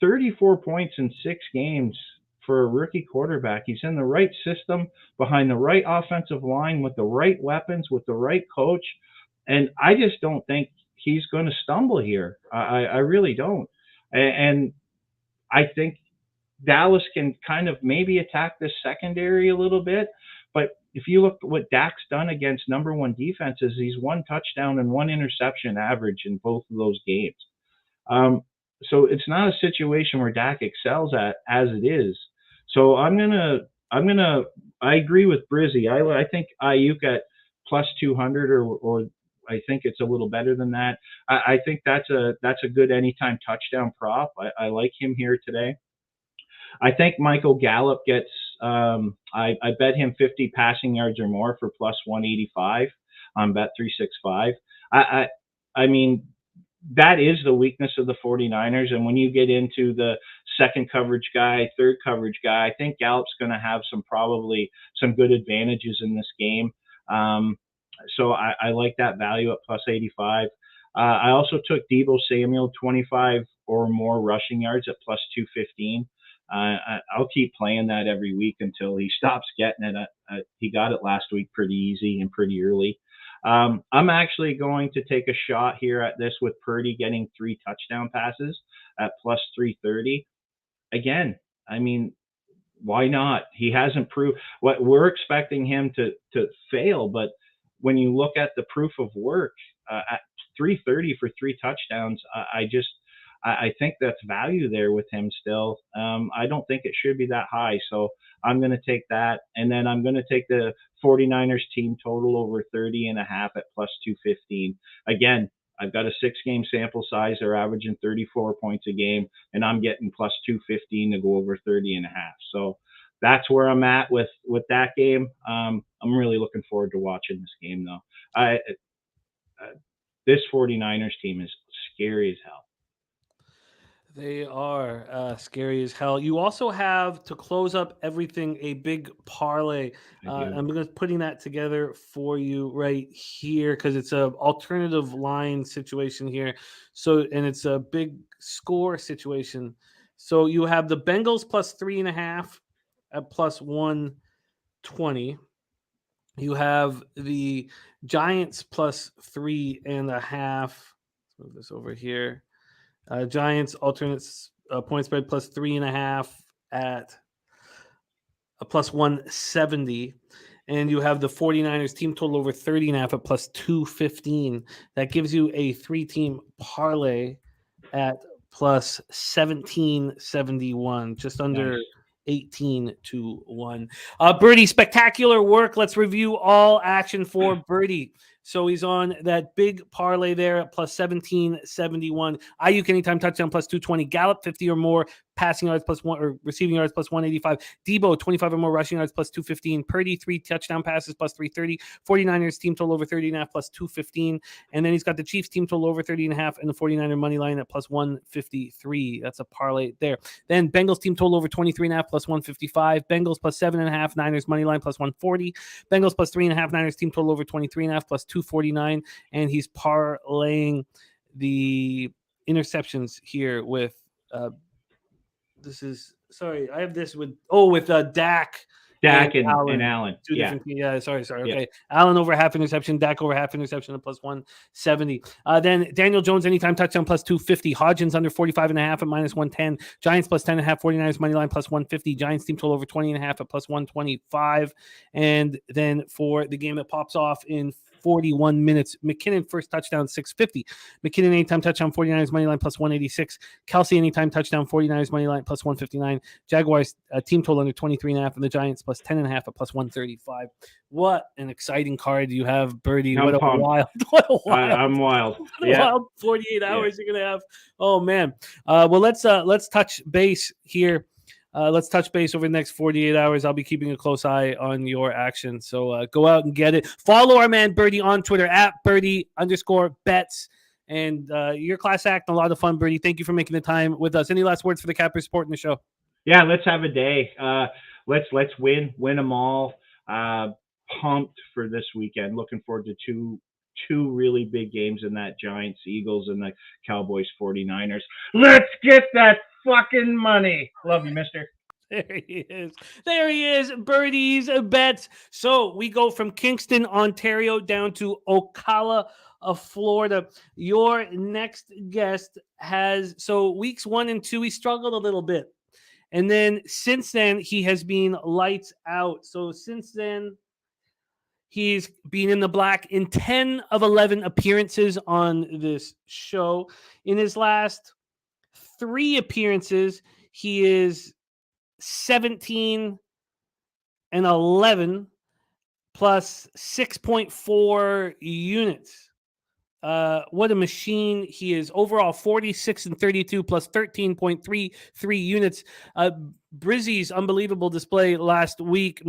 34 points in 6 games for a rookie quarterback. He's in the right system, behind the right offensive line, with the right weapons, with the right coach. And I just don't think he's going to stumble here. I really don't. And I think Dallas can kind of maybe attack this secondary a little bit. But if you look at what Dak's done against number one defenses, he's 1 touchdown and 1 interception average in both of those games. So it's not a situation where Dak excels at as it is. So I agree with Brizzy. I think Ayuk at plus 200, or I think it's a little better than that. I think that's a good anytime touchdown prop. I like him here today. I think Michael Gallup gets, I bet him 50 passing yards or more for plus 185 on Bet365. I mean, that is the weakness of the 49ers. And when you get into the second coverage guy, third coverage guy, I think Gallup's going to have probably some good advantages in this game. So I like that value at plus 85. I also took Deebo Samuel, 25 or more rushing yards at plus 215. I'll keep playing that every week until he stops getting it. He got it last week pretty easy and pretty early. I'm actually going to take a shot here at this with Purdy getting 3 touchdown passes at plus 330. Again, I mean, why not? He hasn't proved what we're expecting him to fail, but when you look at the proof of work at 330 for 3 touchdowns, I think that's value there with him still. I don't think it should be that high. So I'm going to take that. And then I'm going to take the 49ers team total over 30.5 at plus 215. Again, I've got a 6-game sample size. They're averaging 34 points a game, and I'm getting plus 215 to go over 30.5. So that's where I'm at with that game. I'm really looking forward to watching this game, though. This 49ers team is scary as hell. They are scary as hell. You also have, to close up everything, a big parlay. I'm putting that together for you right here because it's an alternative line situation here. So, and it's a big score situation. So you have the Bengals plus 3.5 at plus 120. You have the Giants plus 3.5. Let's move this over here. Giants alternate point spread plus 3.5 at a plus 170. And you have the 49ers team total over 30.5 at plus 215. That gives you a 3-team parlay at plus 1771, just under 18-1. Birdie, spectacular work. Let's review all action for Birdie. So he's on that big parlay there at plus 1771. Ayuk anytime touchdown plus 220. Gallup 50 or more passing yards plus 1 or receiving yards plus 185. Deebo 25 or more rushing yards plus 215. Purdy 3 touchdown passes plus 330. 49ers team total over 30.5 plus 215. And then he's got the Chiefs team total over 30.5 and the 49er money line at plus 153. That's a parlay there. Then Bengals team total over 23.5 plus 155. Bengals plus 7.5. Niners money line plus 140. Bengals plus 3.5. Niners team total over 23.5 plus 249. And he's parlaying the interceptions here with I have this with Dak Dak and Allen. Two Yeah. different. Yeah, sorry. Yeah. Okay. Allen over half interception, Dak over half interception at plus 170. Then Daniel Jones anytime touchdown plus 250. Hodgins under 45.5 at minus 110. Giants plus 10.5. 49ers money line plus 150. Giants team total over 20.5 at plus 125. And then for the game that pops off in 41 minutes, McKinnon first touchdown 650. McKinnon anytime touchdown 49ers money line plus 186. Kelsey anytime touchdown 49ers money line plus 159. Jaguars team total under 23.5, and the Giants plus 10.5 at plus 135. What an exciting card you have, Birdie. I'm what a pumped. wild. I'm wild. What a wild 48 hours you're gonna have. Oh man. Well, let's touch base here. Let's touch base over the next 48 hours. I'll be keeping a close eye on your action. So go out and get it. Follow our man Birdie on Twitter at Birdie_bets. And your class act and a lot of fun, Birdie. Thank you for making the time with us. Any last words for the Cappers supporting the show? Yeah, let's have a day. Let's win them all. Pumped for this weekend. Looking forward to two really big games in that Giants, Eagles, and the Cowboys 49ers. Let's get that fucking money. Love you, mister. There he is. There he is. Birdie's bets. So we go from Kingston, Ontario down to Ocala, Florida. Your next guest has, so weeks 1 and 2, he struggled a little bit. And then since then, he has been lights out. So since then, he's been in the black in 10 of 11 appearances on this show. In his last 3 appearances, he is 17 and 11 plus 6.4 units. What a machine he is. Overall, 46 and 32 plus 13.33 units. Brizzy's unbelievable display last week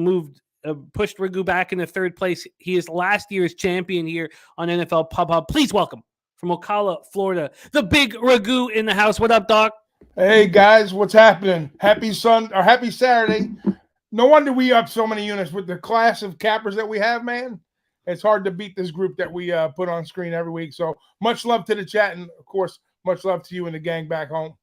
pushed Ragu back into 3rd place. He is last year's champion here on NFL Pub Hub. Please welcome from Ocala, Florida, the big Ragu in the house. What up, Doc? Hey guys, what's happening? Happy Saturday. No wonder we up so many units with the class of cappers that we have, man. It's hard to beat this group that we put on screen every week. So much love to the chat, and of course, much love to you and the gang back home.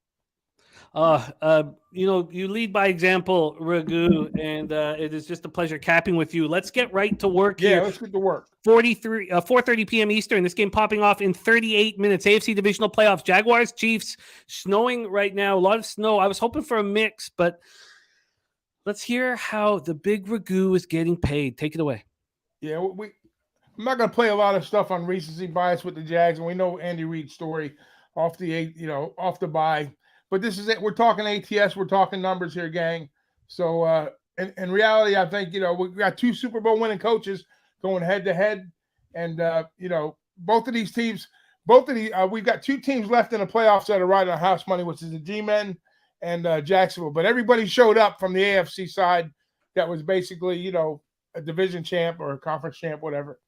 You lead by example, Ragu, and it is just a pleasure capping with you. Let's get right to work here. Yeah, let's get to work. 4:30 p.m. Eastern. This game popping off in 38 minutes. AFC Divisional Playoffs. Jaguars, Chiefs. Snowing right now. A lot of snow. I was hoping for a mix, but let's hear how the big Ragu is getting paid. Take it away. Yeah, I'm not going to play a lot of stuff on recency bias with the Jags, and we know Andy Reid's story off the bye. But this is it. We're talking ATS. We're talking numbers here, gang. So in reality, I think, we got 2 Super Bowl winning coaches going head to head. And, both of these teams, we've got 2 teams left in the playoffs that are riding on house money, which is the G-Men and Jacksonville. But everybody showed up from the AFC side that was basically, a division champ or a conference champ, whatever.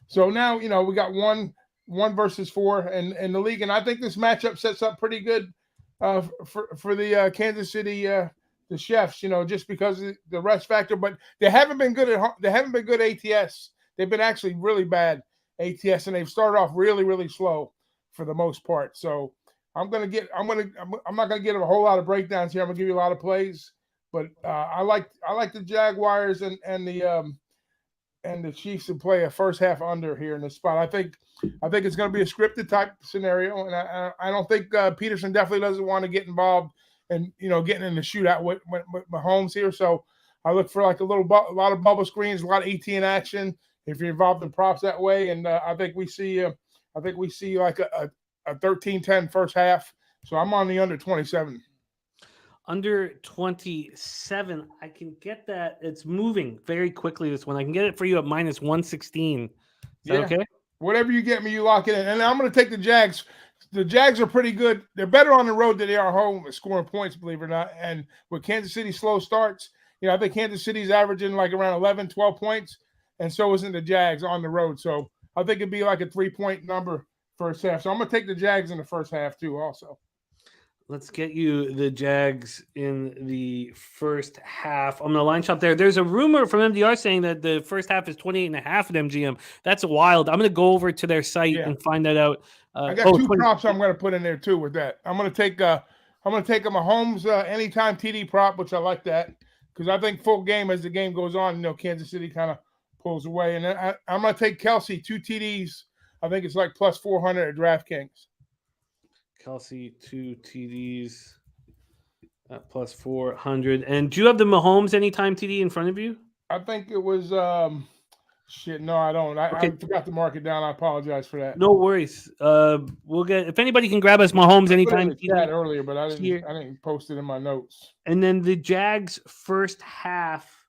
So now, we got 1 versus 4 in the league. And I think this matchup sets up pretty good for the Kansas City the Chefs, just because of the rest factor. But they haven't been good they haven't been good ATS. They've been actually really bad ATS, and they've started off really, really slow for the most part. So I'm not gonna get a whole lot of breakdowns here. I'm gonna give you a lot of plays, but I like the Jaguars and the Chiefs to play a first half under here in this spot. I think it's going to be a scripted type scenario, and I don't think Peterson definitely doesn't want to get involved and getting in the shootout with Mahomes here. So I look for like a lot of bubble screens, a lot of ET in action if you're involved in props that way, and I think we see like a 13-10 first half. So I'm on the under 27. Under 27, I can get that. It's moving very quickly, this one. I can get it for you at minus 116. Is that okay? Whatever you get me, you lock it in. And I'm going to take the Jags. The Jags are pretty good. They're better on the road than they are home at scoring points, believe it or not. And with Kansas City slow starts, I think Kansas City's averaging like around 11, 12 points, and so isn't the Jags on the road. So I think it'd be like a 3-point number first half. So I'm going to take the Jags in the first half too also. Let's get you the Jags in the first half. On the line shop there's a rumor from MDR saying that the first half is 28.5 at MGM. That's wild. I'm going to go over to their site and find that out. I got 2 props I'm going to put in there too with that. I'm going to take a Mahomes anytime TD prop, which I like that. because I think full game as the game goes on, Kansas City kind of pulls away. And then I'm going to take Kelsey, 2 TDs. I think it's like plus 400 at DraftKings. Kelsey, 2 TDs at plus 400. And do you have the Mahomes anytime TD in front of you? I think it was shit. No, I don't. I forgot to mark it down. I apologize for that. No worries. We'll get if anybody can grab us Mahomes anytime. I put it in the chat earlier, but I didn't post it in my notes. And then the Jags first half,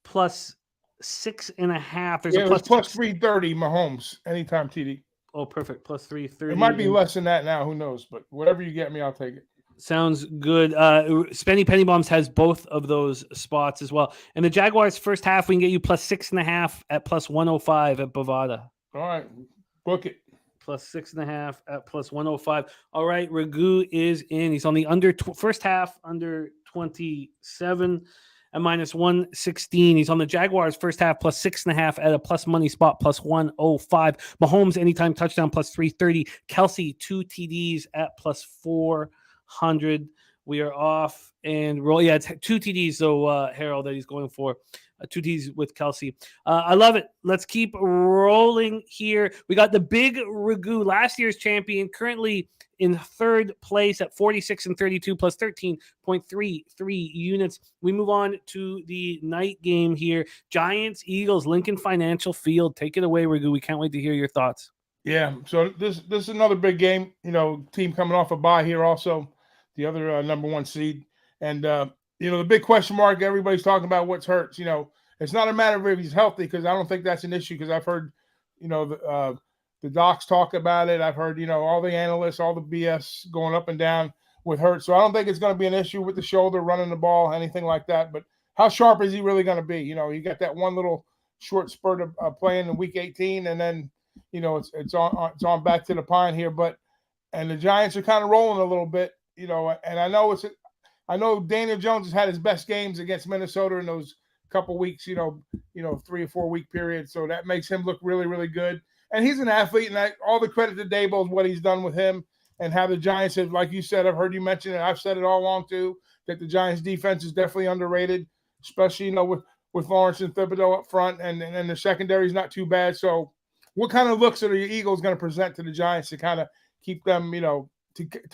plus 6.5. There's a plus 330 Mahomes anytime TD. Oh, perfect. Plus 330. It might be less than that now. Who knows? But whatever you get me, I'll take it. Sounds good. Spenny Penny Bombs has both of those spots as well. And the Jaguars first half, we can get you plus 6.5 at plus 105 at Bovada. All right, book it. Plus 6.5 at plus 105. All right, Ragu is in. He's on the first half under 27 at minus 116. He's on the Jaguars first half plus 6.5 at a plus money spot plus 105. Mahomes anytime touchdown plus 330. Kelsey 2 TDs at plus 400. We are off and roll. Yeah, it's 2 TDs though, Harold, that he's going for. 2 TDs with Kelsey. I love it. Let's keep rolling here. We got the big Ragu, last year's champion, currently in third place at 46-32 plus 13.33 units. We move on to the night game here. Giants, Eagles, Lincoln Financial Field. Take it away, Ragu. We can't wait to hear your thoughts. Yeah, so this is another big game. Team coming off a bye here also, the other number 1 seed. And, the big question mark, everybody's talking about what's hurts. It's not a matter of if he's healthy, because I don't think that's an issue, because I've heard, the docs talk about it. I've heard, all the analysts, all the BS going up and down with Hurts. So I don't think it's going to be an issue with the shoulder, running the ball, anything like that. But how sharp is he really going to be? You got that one little short spurt of playing in week 18, and then, it's on back to the pine here. And the Giants are kind of rolling a little bit, and I know Daniel Jones has had his best games against Minnesota in those couple weeks, 3 or 4 week period. So that makes him look really, really good. And he's an athlete, and all the credit to Daboll is what he's done with him and how the Giants have, like you said, I've heard you mention it. I've said it all along too, that the Giants defense is definitely underrated, especially, with Lawrence and Thibodeau up front, and the secondary is not too bad. So what kind of looks are the Eagles going to present to the Giants to kind of keep them, to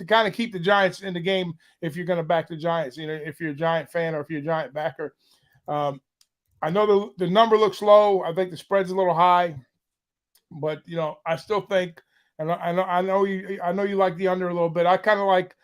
kind of keep the Giants in the game if you're going to back the Giants, if you're a Giant fan or if you're a Giant backer? I know the number looks low. I think the spread's a little high. But I still think, and I know you like the under a little bit. I kind of like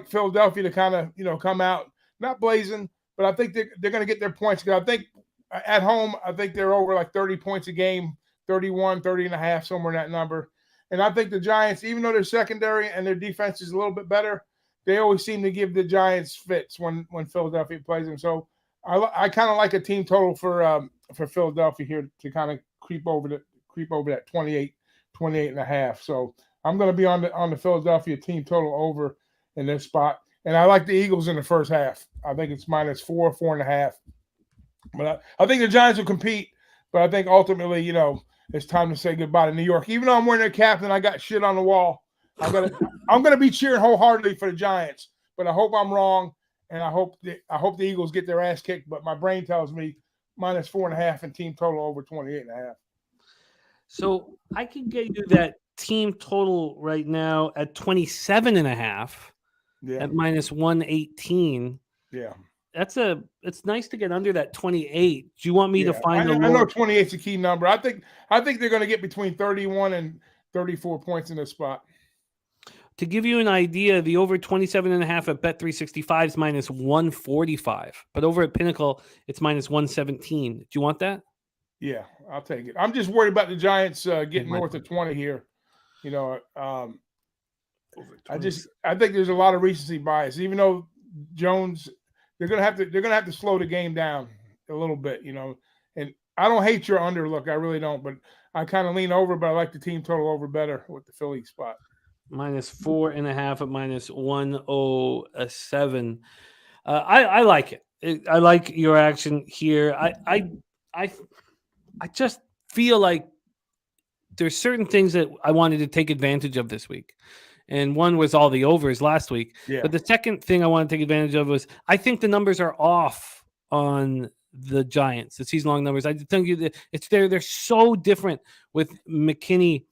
Philadelphia to kind of come out not blazing, but I think they're going to get their points. Because I think at home, I think they're over like 30 points a game, 31, 30 and a half, somewhere in that number. And I think the Giants, even though their secondary and their defense is a little bit better, they always seem to give the Giants fits when Philadelphia plays them. So I kind of like a team total for Philadelphia here to kind of creep over that 28 and a half. So I'm going to be on the Philadelphia team total over in this spot. And I like the Eagles in the first half. I think it's minus 4.5. But I think the Giants will compete. But I think ultimately, it's time to say goodbye to New York. Even though I'm wearing their cap and I got shit on the wall, I'm gonna be cheering wholeheartedly for the Giants. But I hope I'm wrong, and I hope the Eagles get their ass kicked. But my brain tells me minus 4.5 and team total over 28.5. So I can get you that team total right now at 27.5 at minus 118. Yeah. It's nice to get under that 28. Do you want me to find I know 28 is a key number. I think they're going to get between 31 and 34 points in this spot. To give you an idea, the over 27.5 at Bet365 is minus 145. But over at Pinnacle, it's minus 117. Do you want that? Yeah, I'll take it. I'm just worried about the Giants getting north of 20 here. I think there's a lot of recency bias. Even though Jones, they're gonna have to slow the game down a little bit. And I don't hate your under look, I really don't. But I kind of lean over, but I like the team total over better with the Philly spot. Minus 4.5 at minus 107. I like it. I like your action here. I just feel like there's certain things that I wanted to take advantage of this week. and one was all the overs last week. Yeah. But the second thing I want to take advantage of was I think the numbers are off on the Giants, the season-long numbers. I think they're so different with McKinney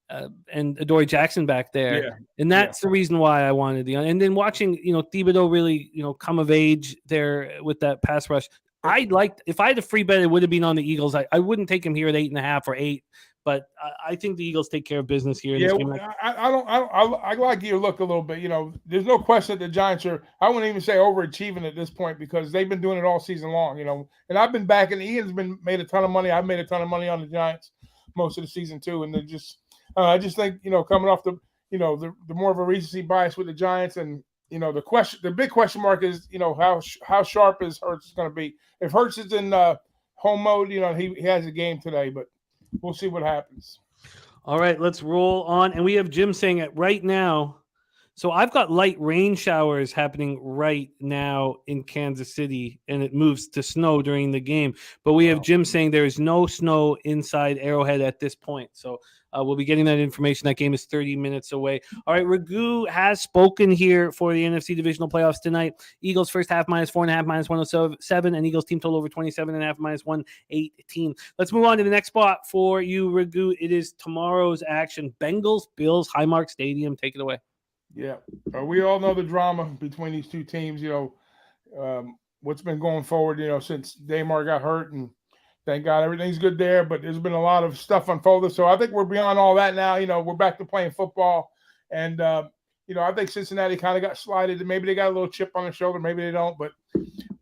and Adoree Jackson back there. Yeah. And that's the reason why I wanted and then watching, Thibodeau really, come of age there with that pass rush. If I had a free bet, it would have been on the Eagles. I wouldn't take him here at 8.5 or 8, but I think the Eagles take care of business here. In this game. I like your look a little bit. There's no question that the Giants are, I wouldn't even say overachieving at this point because they've been doing it all season long, and I've been back and Ian's made a ton of money. I've made a ton of money on the Giants most of the season too. And they're just, I just think, coming off the more of a recency bias with the Giants and, the big question mark is, how sharp is Hurts going to be? If Hurts is in home mode, he has a game today, but we'll see what happens. All right, let's roll on. And we have Jim saying it right now. So I've got light rain showers happening right now in Kansas City, and it moves to snow during the game. But we have Jim saying there is no snow inside Arrowhead at this point. So we'll be getting that information. That game is 30 minutes away. All right, Raghu has spoken here for the NFC Divisional Playoffs tonight. Eagles first half -4.5, -107, and Eagles team total over 27.5, -118. Let's move on to the next spot for you, Raghu. It is tomorrow's action. Bengals, Bills, Highmark Stadium. Take it away. Yeah, we all know the drama between these two teams. What's been going forward. Since Damar got hurt, and thank God everything's good there. But there's been a lot of stuff unfolded. So I think we're beyond all that now. We're back to playing football, and I think Cincinnati kind of got slighted. Maybe they got a little chip on their shoulder. Maybe they don't. But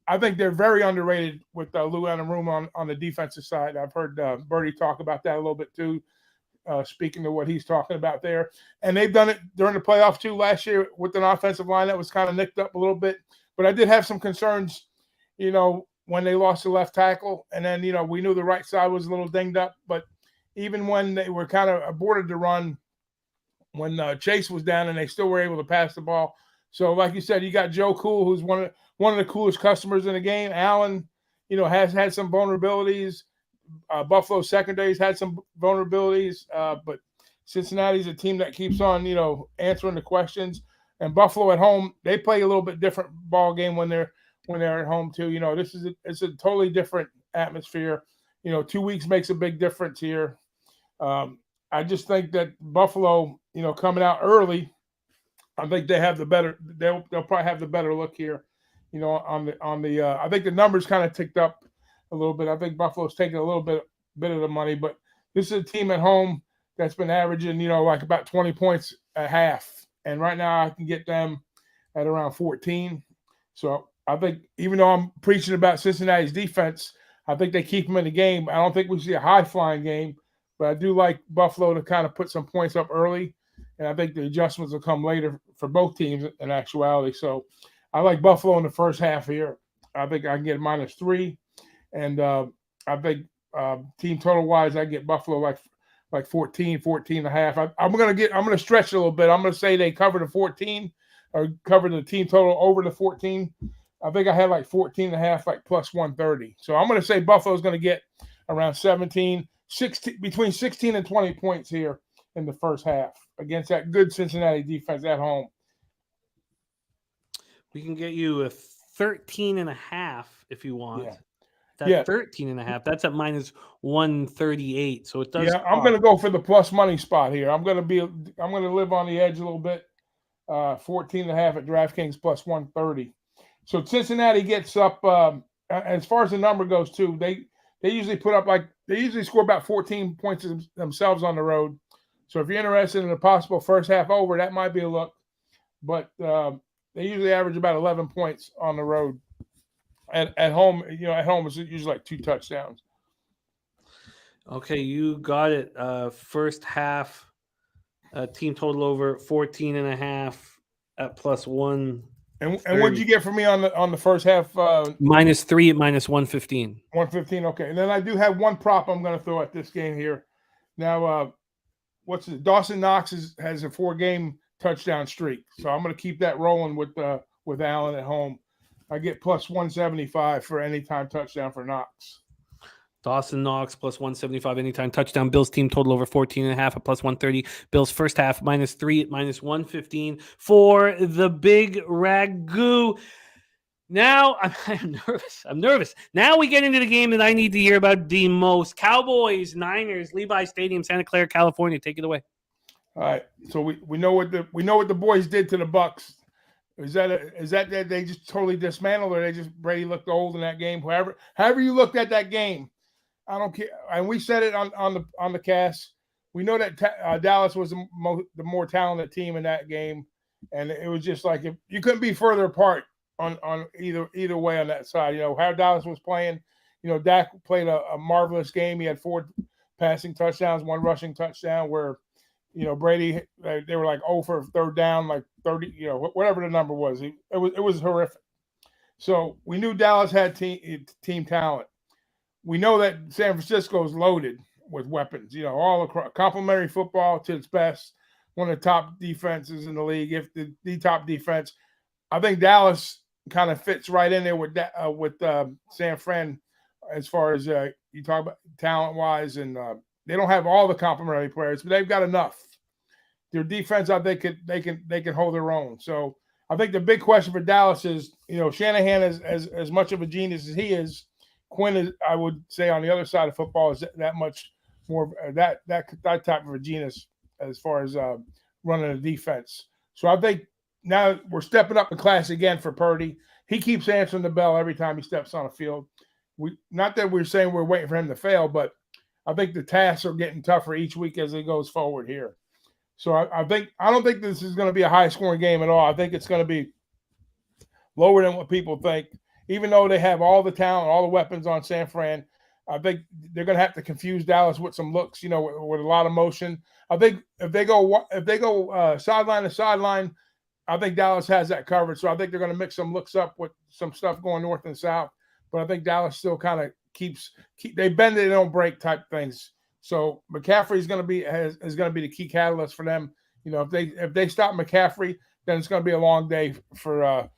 I think they're very underrated with Lou Anarumo on the defensive side. I've heard Bertie talk about that a little bit too. Speaking to what he's talking about there. And they've done it during the playoffs too last year with an offensive line that was kind of nicked up a little bit. But I did have some concerns, when they lost the left tackle. And then, we knew the right side was a little dinged up. But even when they were kind of aborted to run, when Chase was down and they still were able to pass the ball. So like you said, you got Joe Cool, who's one of the coolest customers in the game. Allen, has had some vulnerabilities. Buffalo secondary's had some vulnerabilities, but Cincinnati's a team that keeps on, answering the questions. And Buffalo at home, they play a little bit different ball game when they're at home too. It's a totally different atmosphere. 2 weeks makes a big difference here. I just think that Buffalo, coming out early, I think they have the better. They'll probably have the better look here. On the I think the numbers kind of ticked up a little bit. I think Buffalo's taking a little bit of the money, but this is a team at home that's been averaging, like about 20 points a half. And right now I can get them at around 14. So I think even though I'm preaching about Cincinnati's defense, I think they keep them in the game. I don't think we see a high-flying game, but I do like Buffalo to kind of put some points up early. And I think the adjustments will come later for both teams in actuality. So I like Buffalo in the first half here. I think I can get -3. And I think team total wise, I get Buffalo like 14 and a half. I'm going to stretch a little bit. I'm going to say they cover the 14 or cover the team total over the 14. I think I had like 14 and a half, like +130. So I'm going to say Buffalo's going to get around 16, between 16 and 20 points here in the first half against that good Cincinnati defense at home. We can get you a 13 and a half if you want. Yeah. That 13 and a half, that's at -138. So it does. Yeah, I'm going to go for the plus money spot here. I'm going to live on the edge a little bit. 14 and a half at DraftKings +130. So Cincinnati gets up, as far as the number goes too, they usually score about 14 points themselves on the road. So if you're interested in a possible first half over, that might be a look. But they usually average about 11 points on the road. At home, at home it's usually like 2 touchdowns. Okay, you got it. First half, team total over 14 and a half at +1. And what did you get for me on the first half? -3 at -115. 115. Okay, and then I do have one prop I'm going to throw at this game here. Now, Dawson Knox has a 4-game touchdown streak, so I'm going to keep that rolling with Allen at home. I get +175 for anytime touchdown for Knox. Dawson Knox plus 175 anytime touchdown. Bills team total over 14.5 at plus 130. Bills first half -3 at -115 for the big Ragu. Now I'm nervous. I'm nervous. Now we get into the game that I need to hear about the most. Cowboys, Niners, Levi Stadium, Santa Clara, California. Take it away. All right. So we know what the boys did to the Bucks. Is that they just totally dismantled, or they just Brady looked old in that game? However you looked at that game, I don't care. And we said it on the cast. We know that Dallas was the more talented team in that game, and it was just like if you couldn't be further apart on either way on that side. How Dallas was playing. Dak played a marvelous game. He had 4 passing touchdowns, 1 rushing touchdown. Where Brady, they were like 0 for third down, like 30, whatever the number was. It was horrific. So we knew Dallas had team talent. We know that San Francisco is loaded with weapons, all across complementary football to its best. One of the top defenses in the league, if the top defense. I think Dallas kind of fits right in there with San Fran as far as you talk about talent-wise, and they don't have all the complementary players, but they've got enough. Their defense, I think, they can hold their own. So I think the big question for Dallas is, Shanahan is as much of a genius as he is. Quinn is, I would say, on the other side of football, is that much more that type of a genius as far as running a defense. So I think now we're stepping up in class again for Purdy. He keeps answering the bell every time he steps on the field. Not that we're saying we're waiting for him to fail, but I think the tasks are getting tougher each week as he goes forward here. So I don't think this is going to be a high-scoring game at all. I think it's going to be lower than what people think. Even though they have all the talent, all the weapons on San Fran, I think they're going to have to confuse Dallas with some looks, with a lot of motion. I think if they go sideline to sideline, I think Dallas has that covered. So I think they're going to mix some looks up with some stuff going north and south. But I think Dallas still kind of they bend it, they don't break type things. So McCaffrey is going to be the key catalyst for them. If they stop McCaffrey, then it's going to be a long day for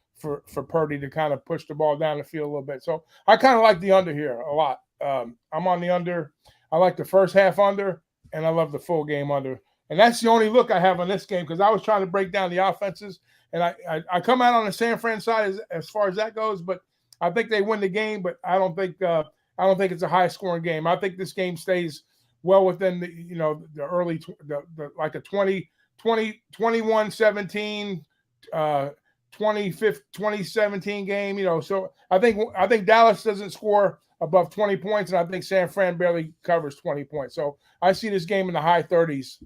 Purdy to kind of push the ball down the field a little bit. So I kind of like the under here a lot. I'm on the under. I like the first half under, and I love the full game under. And that's the only look I have on this game because I was trying to break down the offenses, and I come out on the San Fran side as far as that goes. But I think they win the game, but I don't think it's a high scoring game. I think this game stays well within the early like a 21-17. 2017 game, so I think Dallas doesn't score above 20 points, and I think San Fran barely covers 20 points. So I see this game in the high 30s.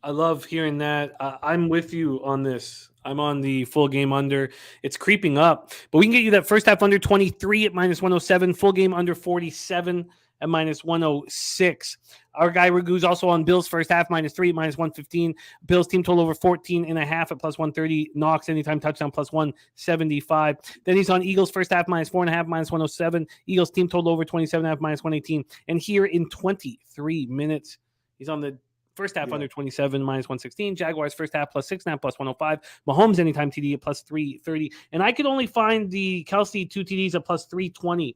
I love hearing that. I'm with you on this. I'm on the full game under. It's creeping up, but we can get you that first half under 23 at -107, full game under 47 at -106. Our guy Ragu's also on Bills first half -3 at -115. Bills team total over 14.5 at +130. Knox anytime touchdown +175. Then he's on Eagles first half -4.5 -107. Eagles team total over 27.5 -118. And here in 23 minutes, he's on the first half under 27 -116. Jaguars first half +6.5 +105. Mahomes anytime TD at +330. And I could only find the Kelsey 2 TDs at +320.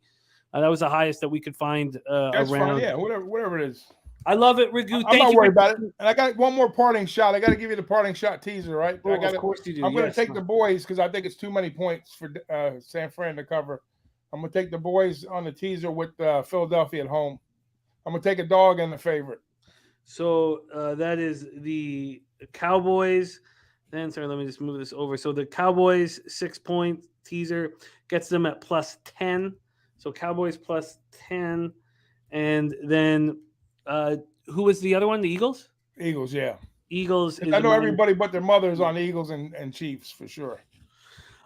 That was the highest that we could find That's around. Fine, yeah, whatever it is. I love it, Ragu. I'm not worried about it. And I got one more parting shot. I got to give you the parting shot teaser, right? Of course you do. I'm going to take the boys because I think it's too many points for San Fran to cover. I'm going to take the boys on the teaser with Philadelphia at home. I'm going to take a dog in the favorite. So that is the Cowboys. Then, sorry, let me just move this over. So the Cowboys 6-point teaser gets them at +10. So Cowboys +10. And then who was the other one? The Eagles? Eagles, yeah. Eagles. I know everybody but their mothers on Eagles and Chiefs for sure.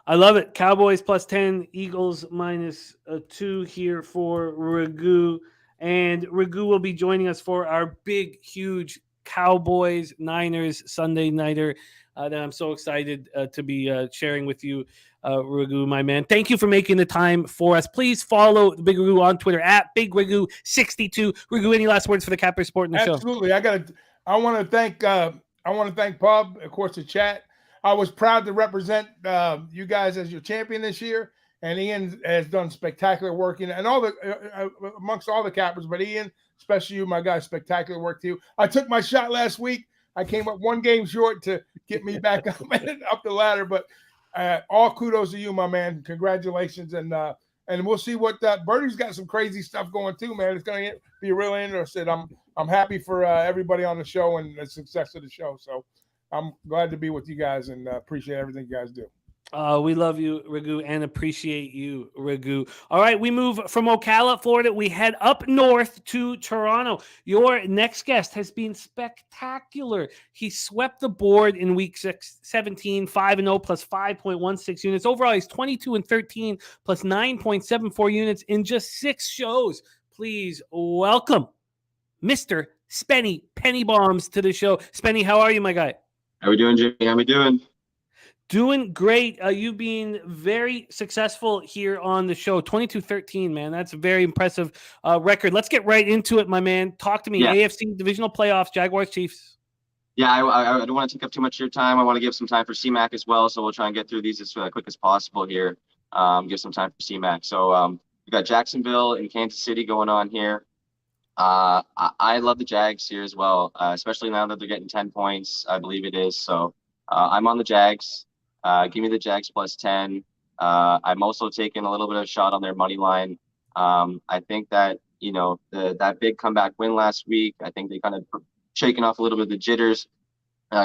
I love it. Cowboys +10, Eagles -2 here for Ragu. And Ragu will be joining us for our big, huge Cowboys Niners Sunday nighter that I'm so excited to be sharing with you, Ragu, my man. Thank you for making the time for us. Please follow the Big Ragu on Twitter at Big Ragu62. Ragu, any last words for the Capper Sport in the show? Absolutely. I want to thank Pub, of course, the chat. I was proud to represent you guys as your champion this year, and Ian has done spectacular work and all the amongst all the cappers. But Ian, especially you, my guy, spectacular work too. I took my shot last week. I came up one game short to get me back up the ladder, but all kudos to you, my man. Congratulations, and we'll see what Birdie's got some crazy stuff going too, man. It's going to be really interesting. I'm happy for everybody on the show and the success of the show. So I'm glad to be with you guys and appreciate everything you guys do. We love you, Raghu, and appreciate you, Raghu. All right, we move from Ocala, Florida. We head up north to Toronto. Your next guest has been spectacular. He swept the board in week 17, 5-0 plus 5.16 units. Overall, he's 22-13 plus 9.74 units in just 6 shows. Please welcome Mr. Spenny Pennybombs to the show. Spenny, how are you, my guy? How we doing, Jimmy? How we doing? Doing great. You've been very successful here on the show. 22-13, man. That's a very impressive record. Let's get right into it, my man. Talk to me. Yeah. AFC Divisional Playoffs, Jaguars, Chiefs. Yeah, I don't want to take up too much of your time. I want to give some time for CMAC as well, so we'll try and get through these as quick as possible here. Give some time for CMAC. So we got Jacksonville and Kansas City going on here. I love the Jags here as well, especially now that they're getting 10 points, I believe it is. So I'm on the Jags. Give me the Jags plus 10. I'm also taking a little bit of a shot on their money line. I think that, that big comeback win last week, I think they kind of shaking off a little bit of the jitters.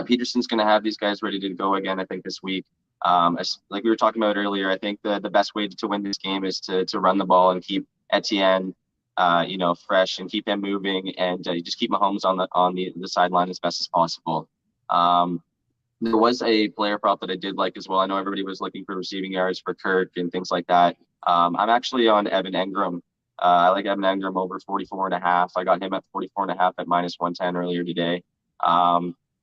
Peterson's going to have these guys ready to go again, I think, this week. Like we were talking about earlier, I think the best way to win this game is to run the ball and keep Etienne, fresh and keep him moving, and just keep Mahomes on the sideline as best as possible. There was a player prop that I did like as well. I know everybody was looking for receiving yards for Kirk and things like that. I'm actually on Evan Engram. I like Evan Engram over 44.5. I got him at 44.5 at minus 110 earlier today.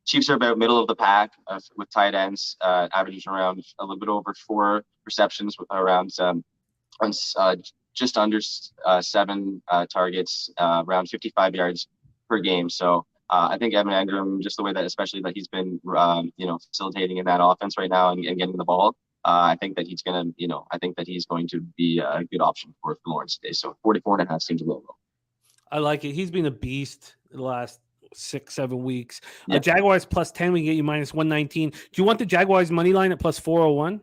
Chiefs are about middle of the pack with tight ends, averaging around a little bit over 4 receptions with around just under 7 targets, around 55 yards per game. So I think Evan Engram, just the way that, especially that he's been, facilitating in that offense right now and getting the ball, I think that he's going to be a good option for Lawrence today. So 44.5 seems a little low. I like it. He's been a beast the last 6-7 weeks. Yeah. Jaguars plus 10, we get you minus 119. Do you want the Jaguars money line at plus 401?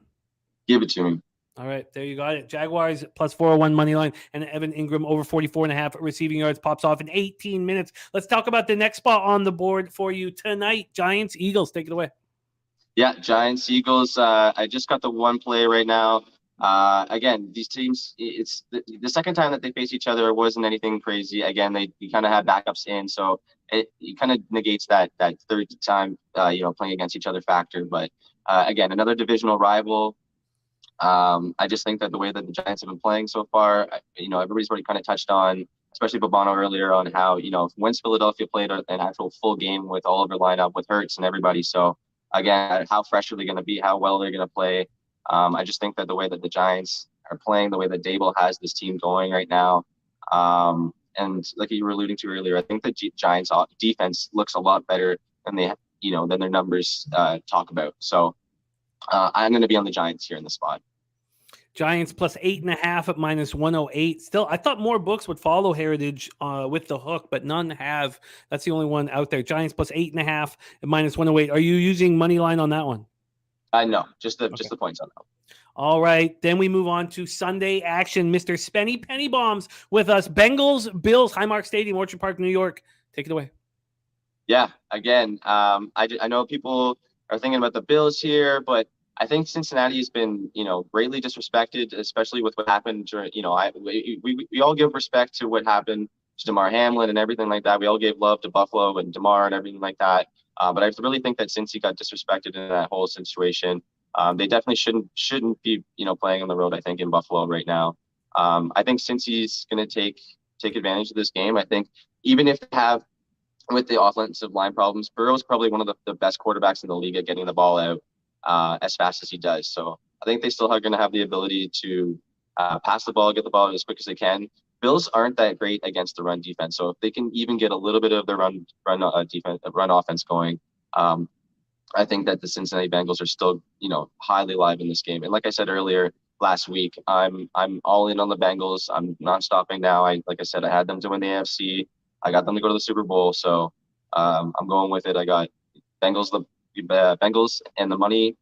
Give it to me. All right, there you got it. Jaguars plus 401 money line, and Evan Engram over 44.5 receiving yards pops off in 18 minutes. Let's talk about the next spot on the board for you tonight. Giants, Eagles, take it away. Yeah, Giants, Eagles. I just got the one play right now. Again, these teams, it's the second time that they face each other. It wasn't anything crazy. Again, they kind of had backups in, so it kind of negates that third time, playing against each other factor. But again, another divisional rival. I just think that the way that the Giants have been playing so far, everybody's already kind of touched on, especially Babano earlier, on how, once Philadelphia played an actual full game with all of their lineup with Hurts and everybody. So again, how fresh are they going to be? How well they're going to play? I just think that the way that the Giants are playing, the way that Dable has this team going right now, and like you were alluding to earlier, I think the Giants defense looks a lot better than than their numbers talk about. So I'm going to be on the Giants here in the spot. Giants plus 8.5 at minus 108. Still, I thought more books would follow Heritage with the hook, but none have. That's the only one out there. Giants plus 8.5 at minus 108. Are you using money line on that one? No, just the points on that. All right, then we move on to Sunday action. Mr. Spenny Pennybombs with us. Bengals, Bills, Highmark Stadium, Orchard Park, New York. Take it away. Yeah, again, I know people are thinking about the Bills here, but I think Cincinnati has been, greatly disrespected, especially with what happened during, we all give respect to what happened to DeMar Hamlin and everything like that. We all gave love to Buffalo and DeMar and everything like that. But I really think that Cincy got disrespected in that whole situation. They definitely shouldn't be, playing on the road, I think, in Buffalo right now. I think Cincy's going to take advantage of this game. I think even if they have, with the offensive line problems, Burrow's probably one of the best quarterbacks in the league at getting the ball out as fast as he does. So I think they still are going to have the ability to pass the ball, get the ball as quick as they can. Bills aren't that great against the run defense. So if they can even get a little bit of their run offense going, I think that the Cincinnati Bengals are still, highly live in this game. And like I said earlier, last week. I'm all in on the Bengals. I'm not stopping now. Like I said, I had them to win the AFC. I got them to go to the Super Bowl. So I'm going with it. I got Bengals Bengals and the money.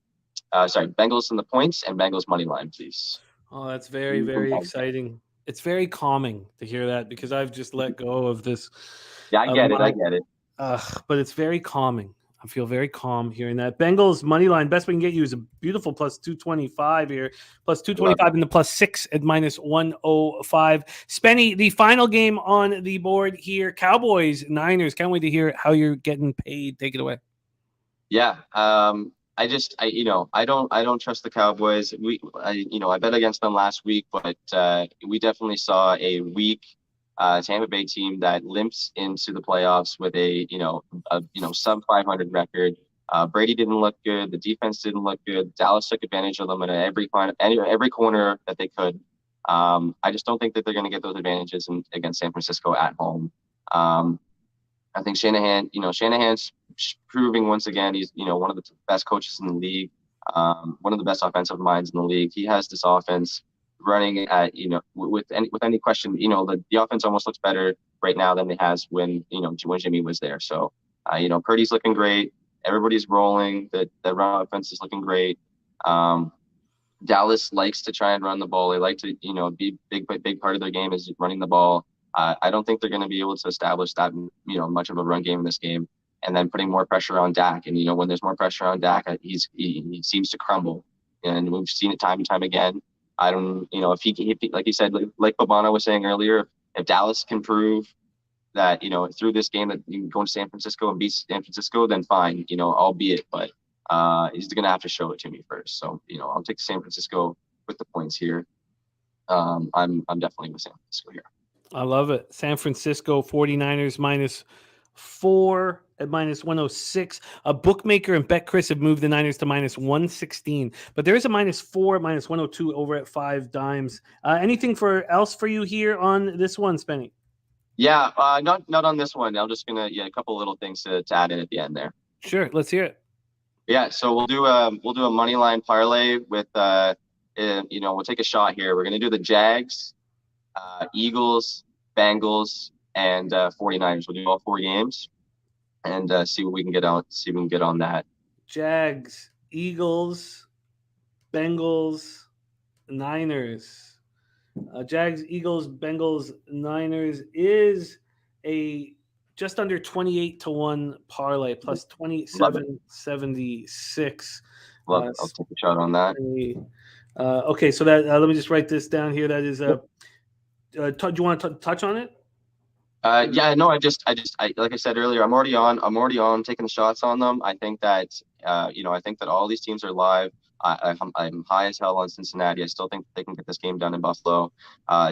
Bengals and the points and Bengals money line, please. Oh, that's very, very exciting. It's very calming to hear that because I've just let go of this. Yeah, I get it. But it's very calming. I feel very calm hearing that. Bengals money line, best we can get you is a beautiful plus 225 here, plus 225 and the plus 6 at minus 105. Spenny, the final game on the board here, Cowboys, Niners. Can't wait to hear how you're getting paid. Take it away. Yeah. I don't trust the Cowboys. I bet against them last week, but we definitely saw a weak Tampa Bay team that limps into the playoffs with a sub 500 record. Brady didn't look good. The defense didn't look good. Dallas took advantage of them at every corner that they could. I just don't think that they're going to get those advantages against San Francisco at home. I think Shanahan's proving once again he's one of the best coaches in the league, one of the best offensive minds in the league. He has this offense running at with any question. The offense almost looks better right now than it has when Jimmy was there. So Purdy's looking great. Everybody's rolling. The run offense is looking great. Dallas likes to try and run the ball. They like to be big part of their game is running the ball. I don't think they're going to be able to establish that much of a run game in this game, and then putting more pressure on Dak. And when there's more pressure on Dak, he seems to crumble, and we've seen it time and time again. I don't, if he like you said, like Bobana was saying earlier, if Dallas can prove that through this game that you can go to San Francisco and beat San Francisco, then fine, albeit, but he's going to have to show it to me first. So I'll take San Francisco with the points here. I'm definitely with San Francisco here. I love it. San Francisco 49ers -4 at minus 106. A bookmaker and BetCris have moved the Niners to minus 116, but there is a -4 at minus 102 over at 5 dimes. Anything else for you here on this one, Spenny? Yeah, not on this one. I'm just gonna a couple little things to add in at the end there. Sure, let's hear it. Yeah, so we'll do a money line parlay with we'll take a shot here. We're gonna do the Jags, Eagles, Bengals, and 49ers. We'll do all 4 games and see what we can get on. See if we can get on that. Jags, Eagles, Bengals, Niners. Jags, Eagles, Bengals, Niners is a just under 28-1 parlay plus 27.76. I'll take a shot on that. Okay, so that let me just write this down here. That is do you want to touch on it? Yeah, no, I like I said earlier, I'm already on taking the shots on them. I think that all these teams are live. I'm high as hell on Cincinnati. I still think they can get this game done in Buffalo.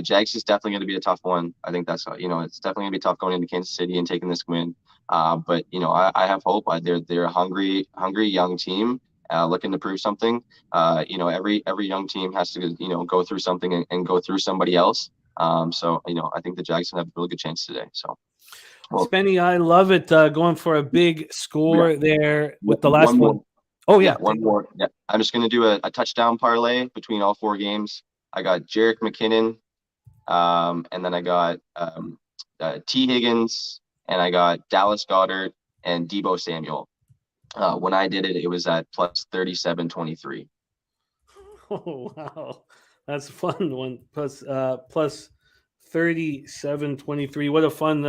Jags is definitely going to be a tough one. I think that's it's definitely going to be tough going into Kansas City and taking this win. But I have hope. They're a hungry young team looking to prove something. Every young team has to go through something and go through somebody else. So I think the Jags have a really good chance today. So, Spenny, I love it. Going for a big score there with the last one. Oh yeah, one more. Yeah, I'm just gonna do a touchdown parlay between all 4 games. I got Jerick McKinnon, and then I got T. Higgins, and I got Dallas Goedert and Deebo Samuel. When I did it, it was at plus 37.23. Oh wow, that's a fun one. Plus 37.23. What a fun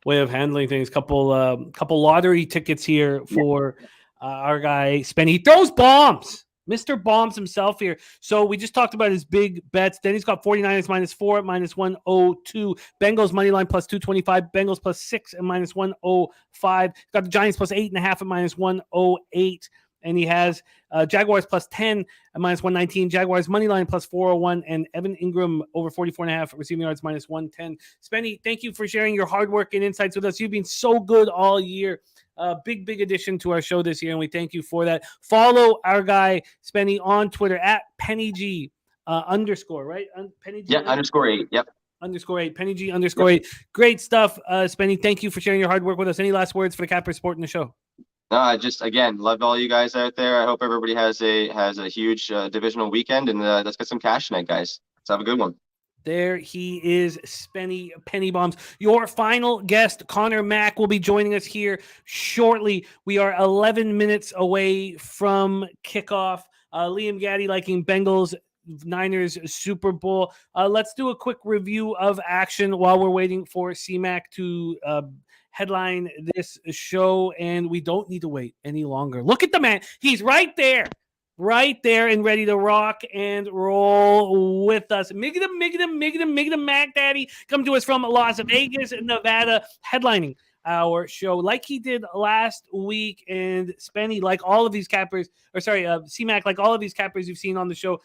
way of handling things. Couple lottery tickets here for our guy Spenny. He throws bombs. Mr. Bombs himself here. So we just talked about his big bets. Then he's got 49ers -4 at minus 102. Bengals money line plus 225. Bengals plus 6 at minus 105. He's got the Giants plus 8.5 at minus 108. And he has Jaguars plus 10 at minus 119. Jaguars money line plus 401. And Evan Ingram over 44.5 receiving yards minus 110. Spenny, thank you for sharing your hard work and insights with us. You've been so good all year. Big addition to our show this year, and we thank you for that. Follow our guy Spenny on Twitter at PennyG _ right? PennyG. Yeah, _8. Yep. _8. PennyG _8. Great stuff, Spenny. Thank you for sharing your hard work with us. Any last words for the Capper Sport in the show? No, I just again love all you guys out there. I hope everybody has a huge divisional weekend, and let's get some cash tonight, guys. Let's have a good one. There he is, Spenny Penny Bombs. Your final guest, Connor Mack, will be joining us here shortly. We are 11 minutes away from kickoff. Liam Gaddy liking Bengals Niners Super Bowl. Let's do a quick review of action while we're waiting for CMAC to headline this show, and we don't need to wait any longer. Look at the man. He's right there and ready to rock and roll with us. Migdam Mac Daddy come to us from Las Vegas, Nevada, headlining our show like he did last week. And Spenny, like all of these cappers, CMAC, like all of these cappers you've seen on the show,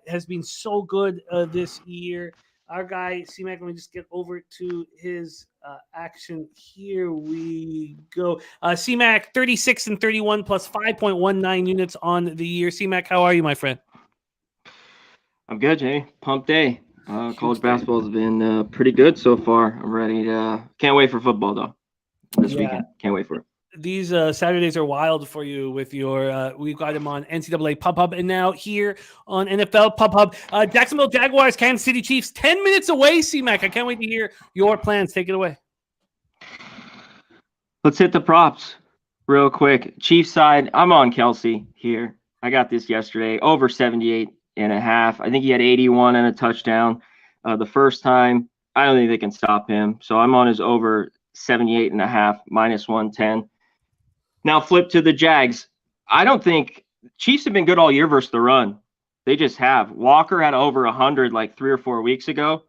has been so good this year. Our guy, CMAC, let me just get over to his action. Here we go. CMAC, 36 and 31 plus 5.19 units on the year. CMAC, how are you, my friend? I'm good, Jay. Pump day. College basketball has been pretty good so far. I'm ready to can't wait for football, though, this weekend. Can't wait for it. These Saturdays are wild for you with your we've got him on NCAA Pub Hub and now here on NFL Pub Hub. Jacksonville Jaguars, Kansas City Chiefs, 10 minutes away, CMAC. I can't wait to hear your plans. Take it away. Let's hit the props real quick. Chiefs side, I'm on Kelsey here. I got this yesterday, over 78.5. I think he had 81 and a touchdown the first time. I don't think they can stop him. So I'm on his over 78.5, minus 110. Now flip to the Jags. I don't think Chiefs have been good all year versus the run. They just have. Walker had over 100 like 3 or 4 weeks ago.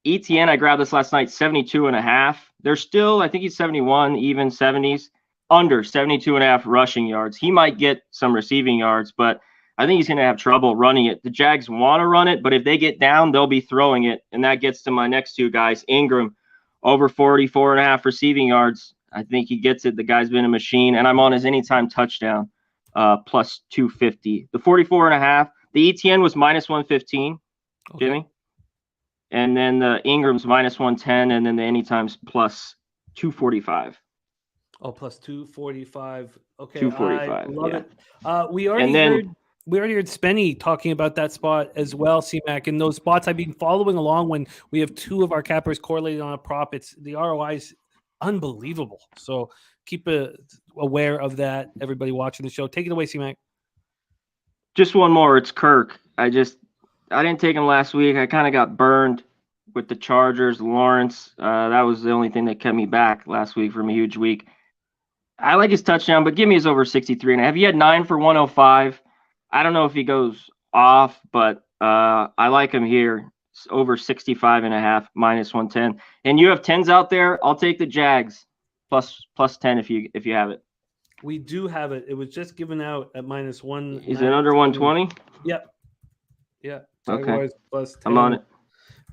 ETN, I grabbed this last night, 72.5. They're still, I think he's 71, even 70s, under 72.5 rushing yards. He might get some receiving yards, but I think he's going to have trouble running it. The Jags want to run it, but if they get down, they'll be throwing it. And that gets to my next two guys. Ingram, over 44.5 receiving yards. I think he gets it. The guy's been a machine, and I'm on his anytime touchdown, plus 250. The 44.5, the ETN was minus 115, okay. Jimmy. And then the Ingram's minus 110, and then the anytime's plus 245. Oh, plus 245. Okay, 245. I love yeah. it. We already heard Spenny talking about that spot as well, CMAC. And those spots I've been following along when we have two of our cappers correlated on a prop. It's the ROI is unbelievable. So keep aware of that, everybody watching the show. Take it away, CMAC. Just one more. It's Kirk. I didn't take him last week. I kind of got burned with the Chargers, Lawrence. That was the only thing that kept me back last week from a huge week. I like his touchdown, but give me his over 63.5. He had 9 for 105. I don't know if he goes off, but I like him here. It's over 65.5, minus 110. And you have 10s out there. I'll take the Jags plus 10 if you have it. We do have it. It was just given out at minus 1. Is it under 120? Yep. Yeah. Okay. Plus 10 I'm on it.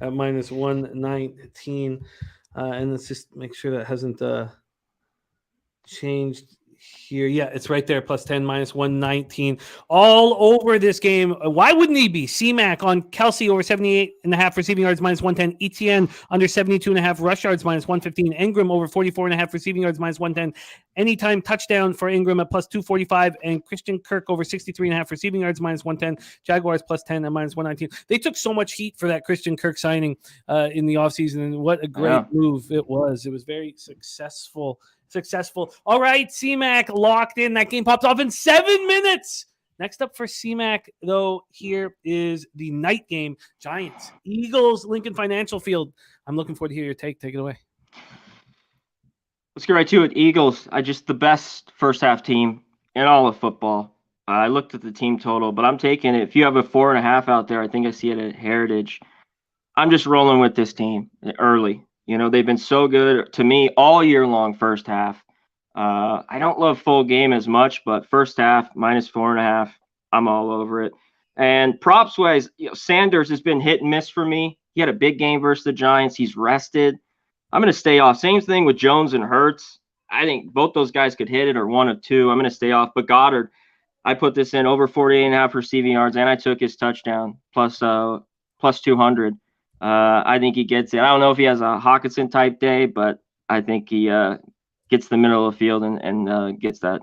At minus 119. And let's just make sure that hasn't changed here. Yeah, it's right there. Plus 10, minus 119. All over this game. Why wouldn't he be? CMAC on Kelsey over 78.5 receiving yards, minus 110. ETN under 72.5 rush yards, minus 115. Ingram over 44.5 receiving yards, minus 110. Anytime touchdown for Ingram at plus 245. And Christian Kirk over 63.5 receiving yards, minus 110. Jaguars plus 10 at minus 119. They took so much heat for that Christian Kirk signing in the offseason, and what a great move it was. It was very successful. All right, CMAC locked in. That game pops off in 7 minutes. Next up for CMAC, though, here is the night game. Giants, Eagles, Lincoln Financial Field. I'm looking forward to hear your take. Take it away. Let's get right to it. Eagles, the best first half team in all of football. I looked at the team total, but I'm taking it. If you have a 4.5 out there, I think I see it at Heritage. I'm just rolling with this team early. You know, they've been so good to me all year long, first half. I don't love full game as much, but first half, minus 4.5, I'm all over it. And props wise, Sanders has been hit and miss for me. He had a big game versus the Giants. He's rested. I'm going to stay off. Same thing with Jones and Hurts. I think both those guys could hit it or one of two. I'm going to stay off. But Goddard, I put this in over 48.5 receiving yards, and I took his touchdown plus 200. I think he gets it. I don't know if he has a Hawkinson type day, but I think he gets the middle of the field and gets that.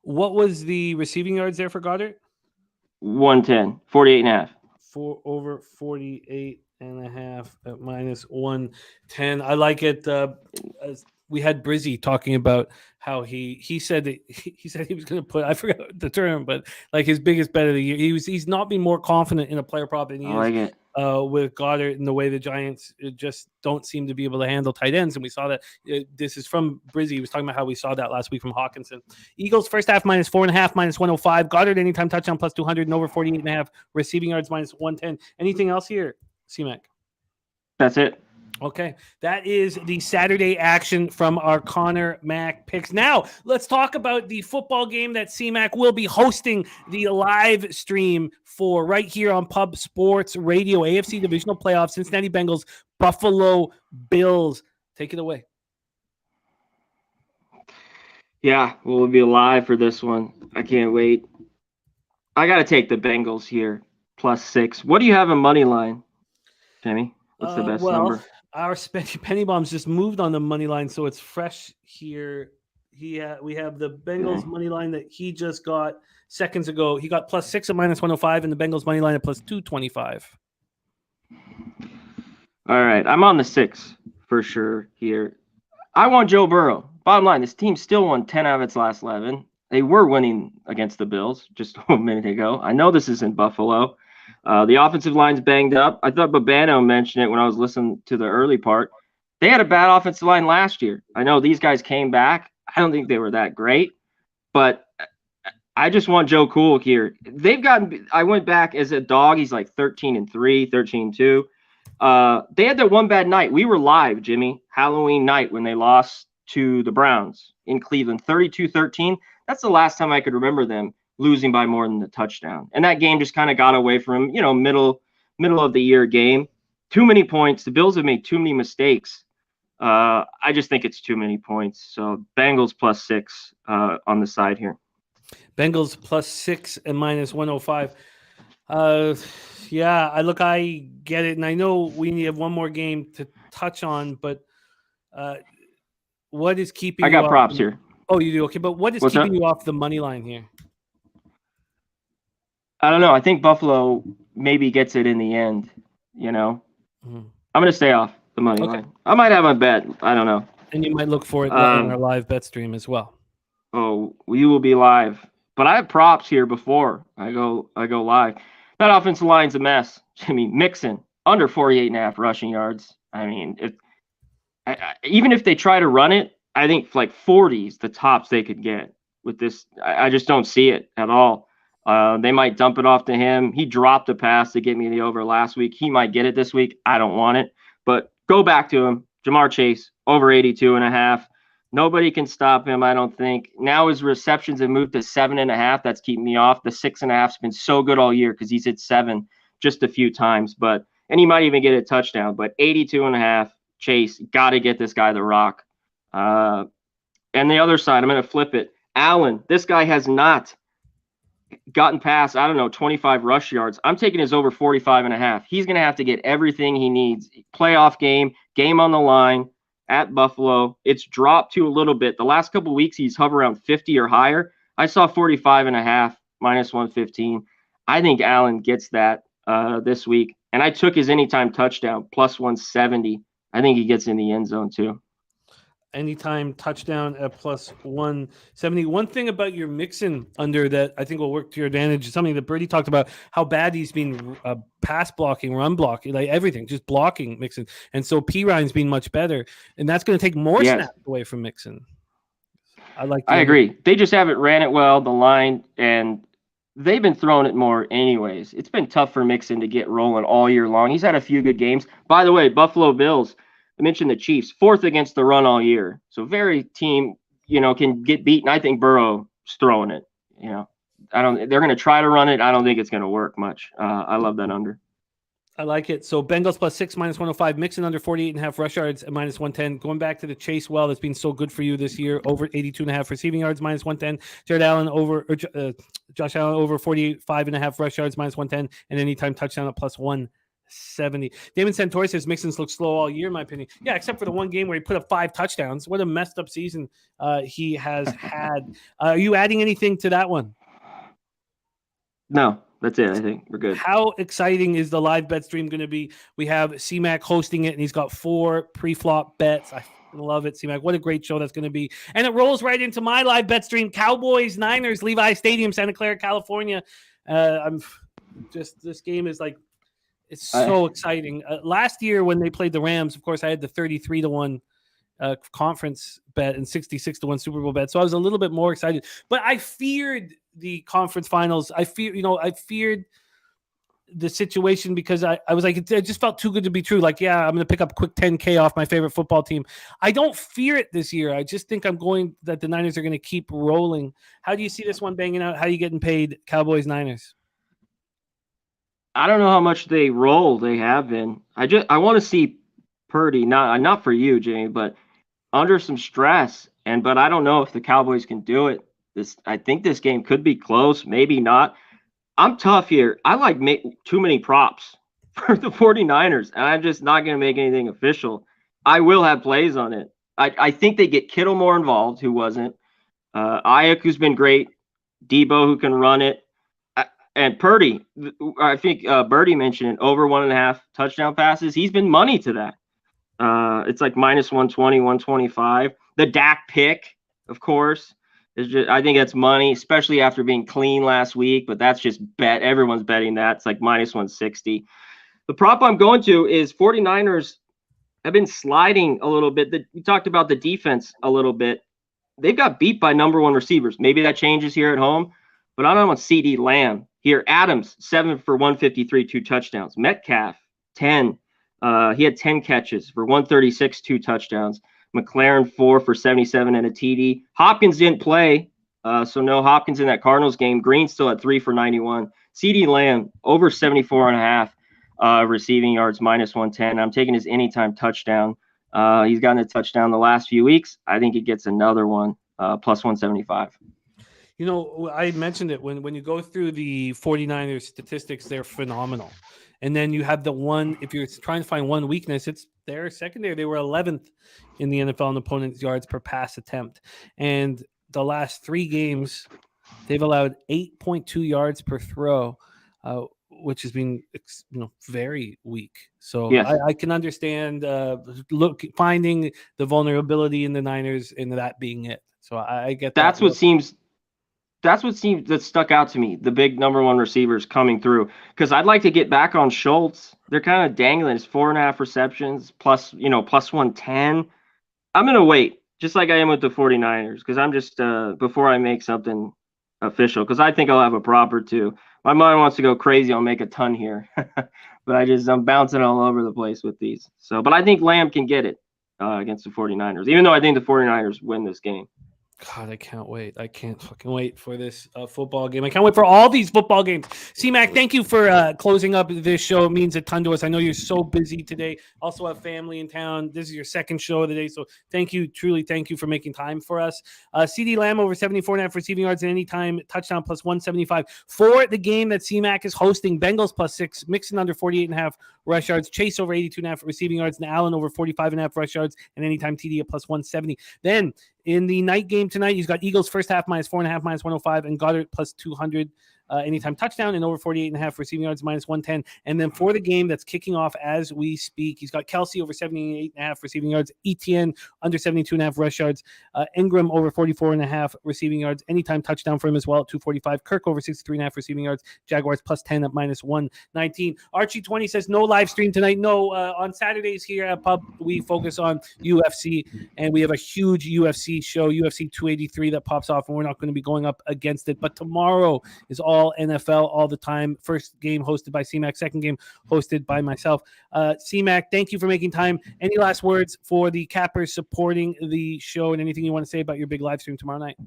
What was the receiving yards there for Goddard? 110, 48.5. Over 48.5 at minus 110. I like it. As we had Brizzy talking about how he said that he said he was going to put, I forgot the term, but like his biggest bet of the year. He's not been more confident in a player prop than he I like it. With Goddard and the way the Giants just don't seem to be able to handle tight ends. And we saw that. This is from Brizzy. He was talking about how we saw that last week from Hawkinson. Eagles first half minus 4.5, minus 105. Goddard anytime touchdown plus 200 and over 48.5. Receiving yards minus 110. Anything else here, C-Mac? That's it. Okay, that is the Saturday action from our Connor Mack picks. Now, let's talk about the football game that C-Mac will be hosting the live stream for right here on Pub Sports Radio. AFC Divisional Playoffs, Cincinnati Bengals, Buffalo Bills. Take it away. Yeah, we'll be live for this one. I can't wait. I got to take the Bengals here, +6. What do you have in money line, Jimmy? What's the best number? Our Penny Bombs just moved on the money line, so it's fresh here. We have the Bengals money line that he just got seconds ago. He got +6 at minus 105, and the Bengals money line at +225. All right, I'm on the 6 for sure here. I want Joe Burrow. Bottom line, this team still won 10 out of its last 11. They were winning against the Bills just a minute ago. I know this is in Buffalo. The offensive line's banged up. I thought Babano mentioned it when I was listening to the early part. They had a bad offensive line last year. I know these guys came back. I don't think they were that great, but I just want Joe Cool here. I went back as a dog. He's like 13-3, 13-2. They had that one bad night. We were live, Jimmy, Halloween night when they lost to the Browns in Cleveland, 32-13. That's the last time I could remember them losing by more than the touchdown. And that game just kind of got away from, middle of the year game. Too many points. The Bills have made too many mistakes. I just think it's too many points. So Bengals +6 on the side here. Bengals +6 and minus 105. I get it. And I know we have one more game to touch on, but what is keeping I got props here. Oh, you do? Okay. But what is keeping you off the money line here? I don't know. I think Buffalo maybe gets it in the end, I'm going to stay off the money line. I might have a bet. I don't know. And you might look for it on our live bet stream as well. Oh, we will be live. But I have props here before I go live. That offensive line's a mess. Jimmy Mixon, under 48.5 rushing yards. I mean, even if they try to run it, I think like 40 is the tops they could get with this. I just don't see it at all. They might dump it off to him. He dropped a pass to get me the over last week. He might get it this week. I don't want it. But go back to him. Jamar Chase, over 82.5. Nobody can stop him, I don't think. Now his receptions have moved to 7.5. That's keeping me off. The 6.5's been so good all year because he's hit 7 just a few times. And he might even get a touchdown. But 82.5, Chase, got to get this guy the rock. And the other side, I'm going to flip it. Allen, this guy has not gotten past, 25 rush yards. I'm taking his over 45.5. He's going to have to get everything he needs. Playoff game on the line at Buffalo. It's dropped to a little bit. The last couple of weeks, he's hovered around 50 or higher. I saw 45.5, minus 115. I think Allen gets that this week. And I took his anytime touchdown, plus 170. I think he gets in the end zone too. Anytime touchdown at plus 170. One thing about your Mixon under that I think will work to your advantage is something that Birdie talked about, how bad he's been pass blocking, run blocking, like everything, just blocking Mixon. And so P. Ryan's been much better. And that's going to take more snaps away from Mixon. I agree. They just haven't ran it well, the line, and they've been throwing it more anyways. It's been tough for Mixon to get rolling all year long. He's had a few good games. By the way, Buffalo Bills, I mentioned the Chiefs, 4th against the run all year. So very team, can get beaten. I think Burrow's throwing it. They're going to try to run it. I don't think it's going to work much. I love that under. I like it. So Bengals +6, minus 105. Mixon under 48.5 rush yards at minus 110. Going back to the Chase well, that's been so good for you this year. Over 82.5 receiving yards, minus 110. Josh Allen over 45.5 rush yards, minus 110. And anytime touchdown at plus 1 +70. Damon Santori says Mixon's looked slow all year, in my opinion. Yeah, except for the one game where he put up 5 touchdowns. What a messed up season he has had. Are you adding anything to that one? No, that's it. I think we're good. How exciting is the live bet stream going to be? We have CMAC hosting it, and he's got 4 pre-flop bets. I love it, CMAC. What a great show that's going to be. And it rolls right into my live bet stream. Cowboys, Niners, Levi Stadium, Santa Clara, California. This game is like, it's so exciting. Last year when they played the Rams, of course, I had the 33-1 conference bet and 66-1 Super Bowl bet. So I was a little bit more excited, but I feared the conference finals. I feared the situation because I was like, it just felt too good to be true. Like, yeah, I'm going to pick up a quick 10K off my favorite football team. I don't fear it this year. I just think that the Niners are going to keep rolling. How do you see this one banging out? How are you getting paid, Cowboys, Niners? I don't know how much they have been. I want to see Purdy, not for you, Jamie, but under some stress. But I don't know if the Cowboys can do it. I think this game could be close, maybe not. I'm tough here. I like too many props for the 49ers, and I'm just not going to make anything official. I will have plays on it. I think they get Kittle more involved, who wasn't. Ayuk, who's been great. Debo, who can run it. And Purdy, I think Birdie mentioned it, over 1.5 touchdown passes. He's been money to that. It's like -120, 125. The Dak pick, of course. I think that's money, especially after being clean last week, but that's just bet. Everyone's betting that. It's like -160. The prop I'm going to is 49ers have been sliding a little bit. We talked about the defense a little bit. They've got beat by #1 receivers. Maybe that changes here at home, but I don't want CeeDee Lamb. Here, Adams, 7 for 153, 2 touchdowns. Metcalf, 10. He had 10 catches for 136, 2 touchdowns. McLaren, 4 for 77 and a TD. Hopkins didn't play, so no Hopkins in that Cardinals game. Green still at 3 for 91. CeeDee Lamb, over 74.5 receiving yards, -110. I'm taking his anytime touchdown. He's gotten a touchdown the last few weeks. I think he gets another one, +175. You know, I mentioned it when you go through the 49ers statistics, they're phenomenal. And then you have the one, if you're trying to find one weakness, it's their secondary. They were 11th in the NFL in opponent's yards per pass attempt. And the last 3 games, they've allowed 8.2 yards per throw, which has been very weak. So yes. I can understand finding the vulnerability in the Niners and that being it. So I get that. That's what seems that stuck out to me, the big #1 receivers coming through. Because I'd like to get back on Schultz. They're kind of dangling. It's 4.5 receptions plus 110. I'm going to wait, just like I am with the 49ers, because I'm just before I make something official, because I think I'll have a prop or two. My mind wants to go crazy. I'll make a ton here. But I'm bouncing all over the place with these. But I think Lamb can get it against the 49ers, even though I think the 49ers win this game. God, I can't wait. I can't fucking wait for this football game. I can't wait for all these football games. C-Mac, thank you for closing up this show. It means a ton to us. I know you're so busy today. Also have family in town. This is your second show of the day. So thank you. Truly, thank you for making time for us. CeeDee Lamb over 74.5 receiving yards at any time. Touchdown +175 for the game that C-Mac is hosting. Bengals +6. Mixon under 48.5 rush yards. Chase over 82.5 receiving yards. And Allen over 45.5 rush yards. And anytime TD at +170. Then in the night game tonight, he's got Eagles first half -4.5, -105, and Goddard +200 anytime touchdown, and over 48.5 receiving yards, -110. And then for the game that's kicking off as we speak, he's got Kelsey over 78.5 receiving yards, ETN under 72.5 rush yards, Ingram over 44.5 receiving yards, anytime touchdown for him as well at 245. Kirk over 63.5 receiving yards, Jaguars +10 at -119. Archie 20 says no live stream tonight. No, on Saturdays here at Pub, we focus on UFC, and we have a huge UFC show, UFC 283, that pops off, and we're not going to be going up against it. But tomorrow is all NFL all the time. First game hosted by C-Mac, second game hosted by myself. C-Mac, thank you for making time. Any last words for the Cappers supporting the show, and anything you want to say about your big live stream tomorrow night?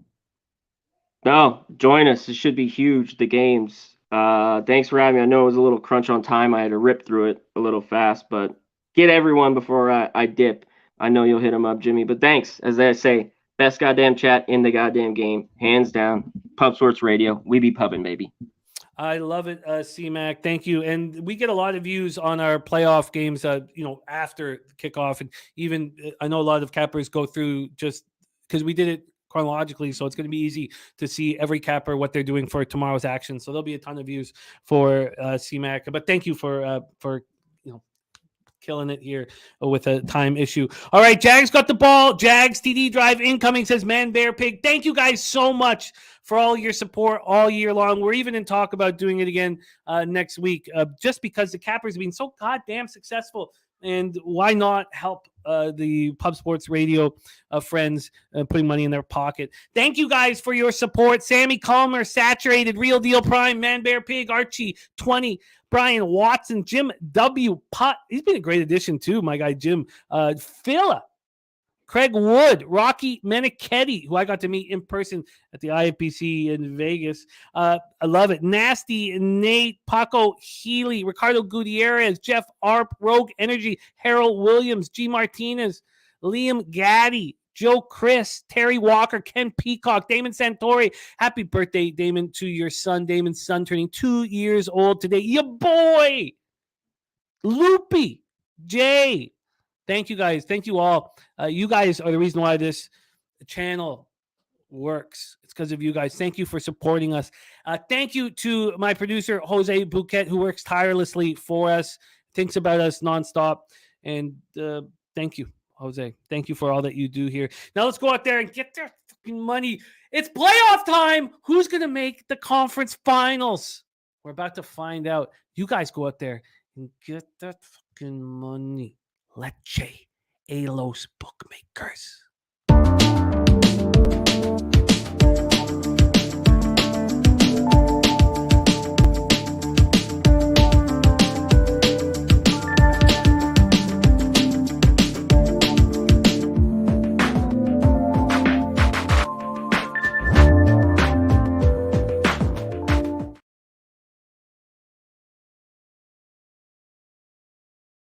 No, join us. It should be huge, the games. Thanks for having me. I know it was a little crunch on time. I had to rip through it a little fast, but get everyone before I dip. I know you'll hit them up, Jimmy. But thanks. As I say, best goddamn chat in the goddamn game. Hands down. Pub Sports Radio. We be pubbing, baby. I love it, CMAC. Thank you. And we get a lot of views on our playoff games, after kickoff. And even I know a lot of cappers go through just because we did it chronologically. So it's going to be easy to see every capper, what they're doing for tomorrow's action. So there'll be a ton of views for CMAC. But thank you for killing it here with a time issue. All right, Jags got the ball. Jags TD drive incoming, says Man Bear Pig. Thank you guys so much for all your support all year long. We're even in talk about doing it again next week, just because the Cappers have been so goddamn successful. And why not help the Pub Sports Radio friends putting money in their pocket? Thank you guys for your support. Sammy Calmer, Saturated, Real Deal Prime, Man Bear Pig, Archie 20, Brian Watson, Jim W. Putt. He's been a great addition too, my guy Jim. Phila, Craig Wood, Rocky Menichetti, who I got to meet in person at the IFPC in Vegas. I love it. Nasty, Nate, Paco Healy, Ricardo Gutierrez, Jeff Arp, Rogue Energy, Harold Williams, G. Martinez, Liam Gaddy, Joe Chris, Terry Walker, Ken Peacock, Damon Santori. Happy birthday, Damon, to your son. Damon's son turning 2 years old today. Your boy, Loopy, Jay. Thank you guys. Thank you all. You guys are the reason why this channel works. It's because of you guys. Thank you for supporting us. Thank you to my producer, Jose Bouquet, who works tirelessly for us, thinks about us nonstop. And thank you, Jose. Thank you for all that you do here. Now let's go out there and get their fucking money. It's playoff time. Who's going to make the conference finals? We're about to find out. You guys go out there and get that fucking money. Leche a los bookmakers.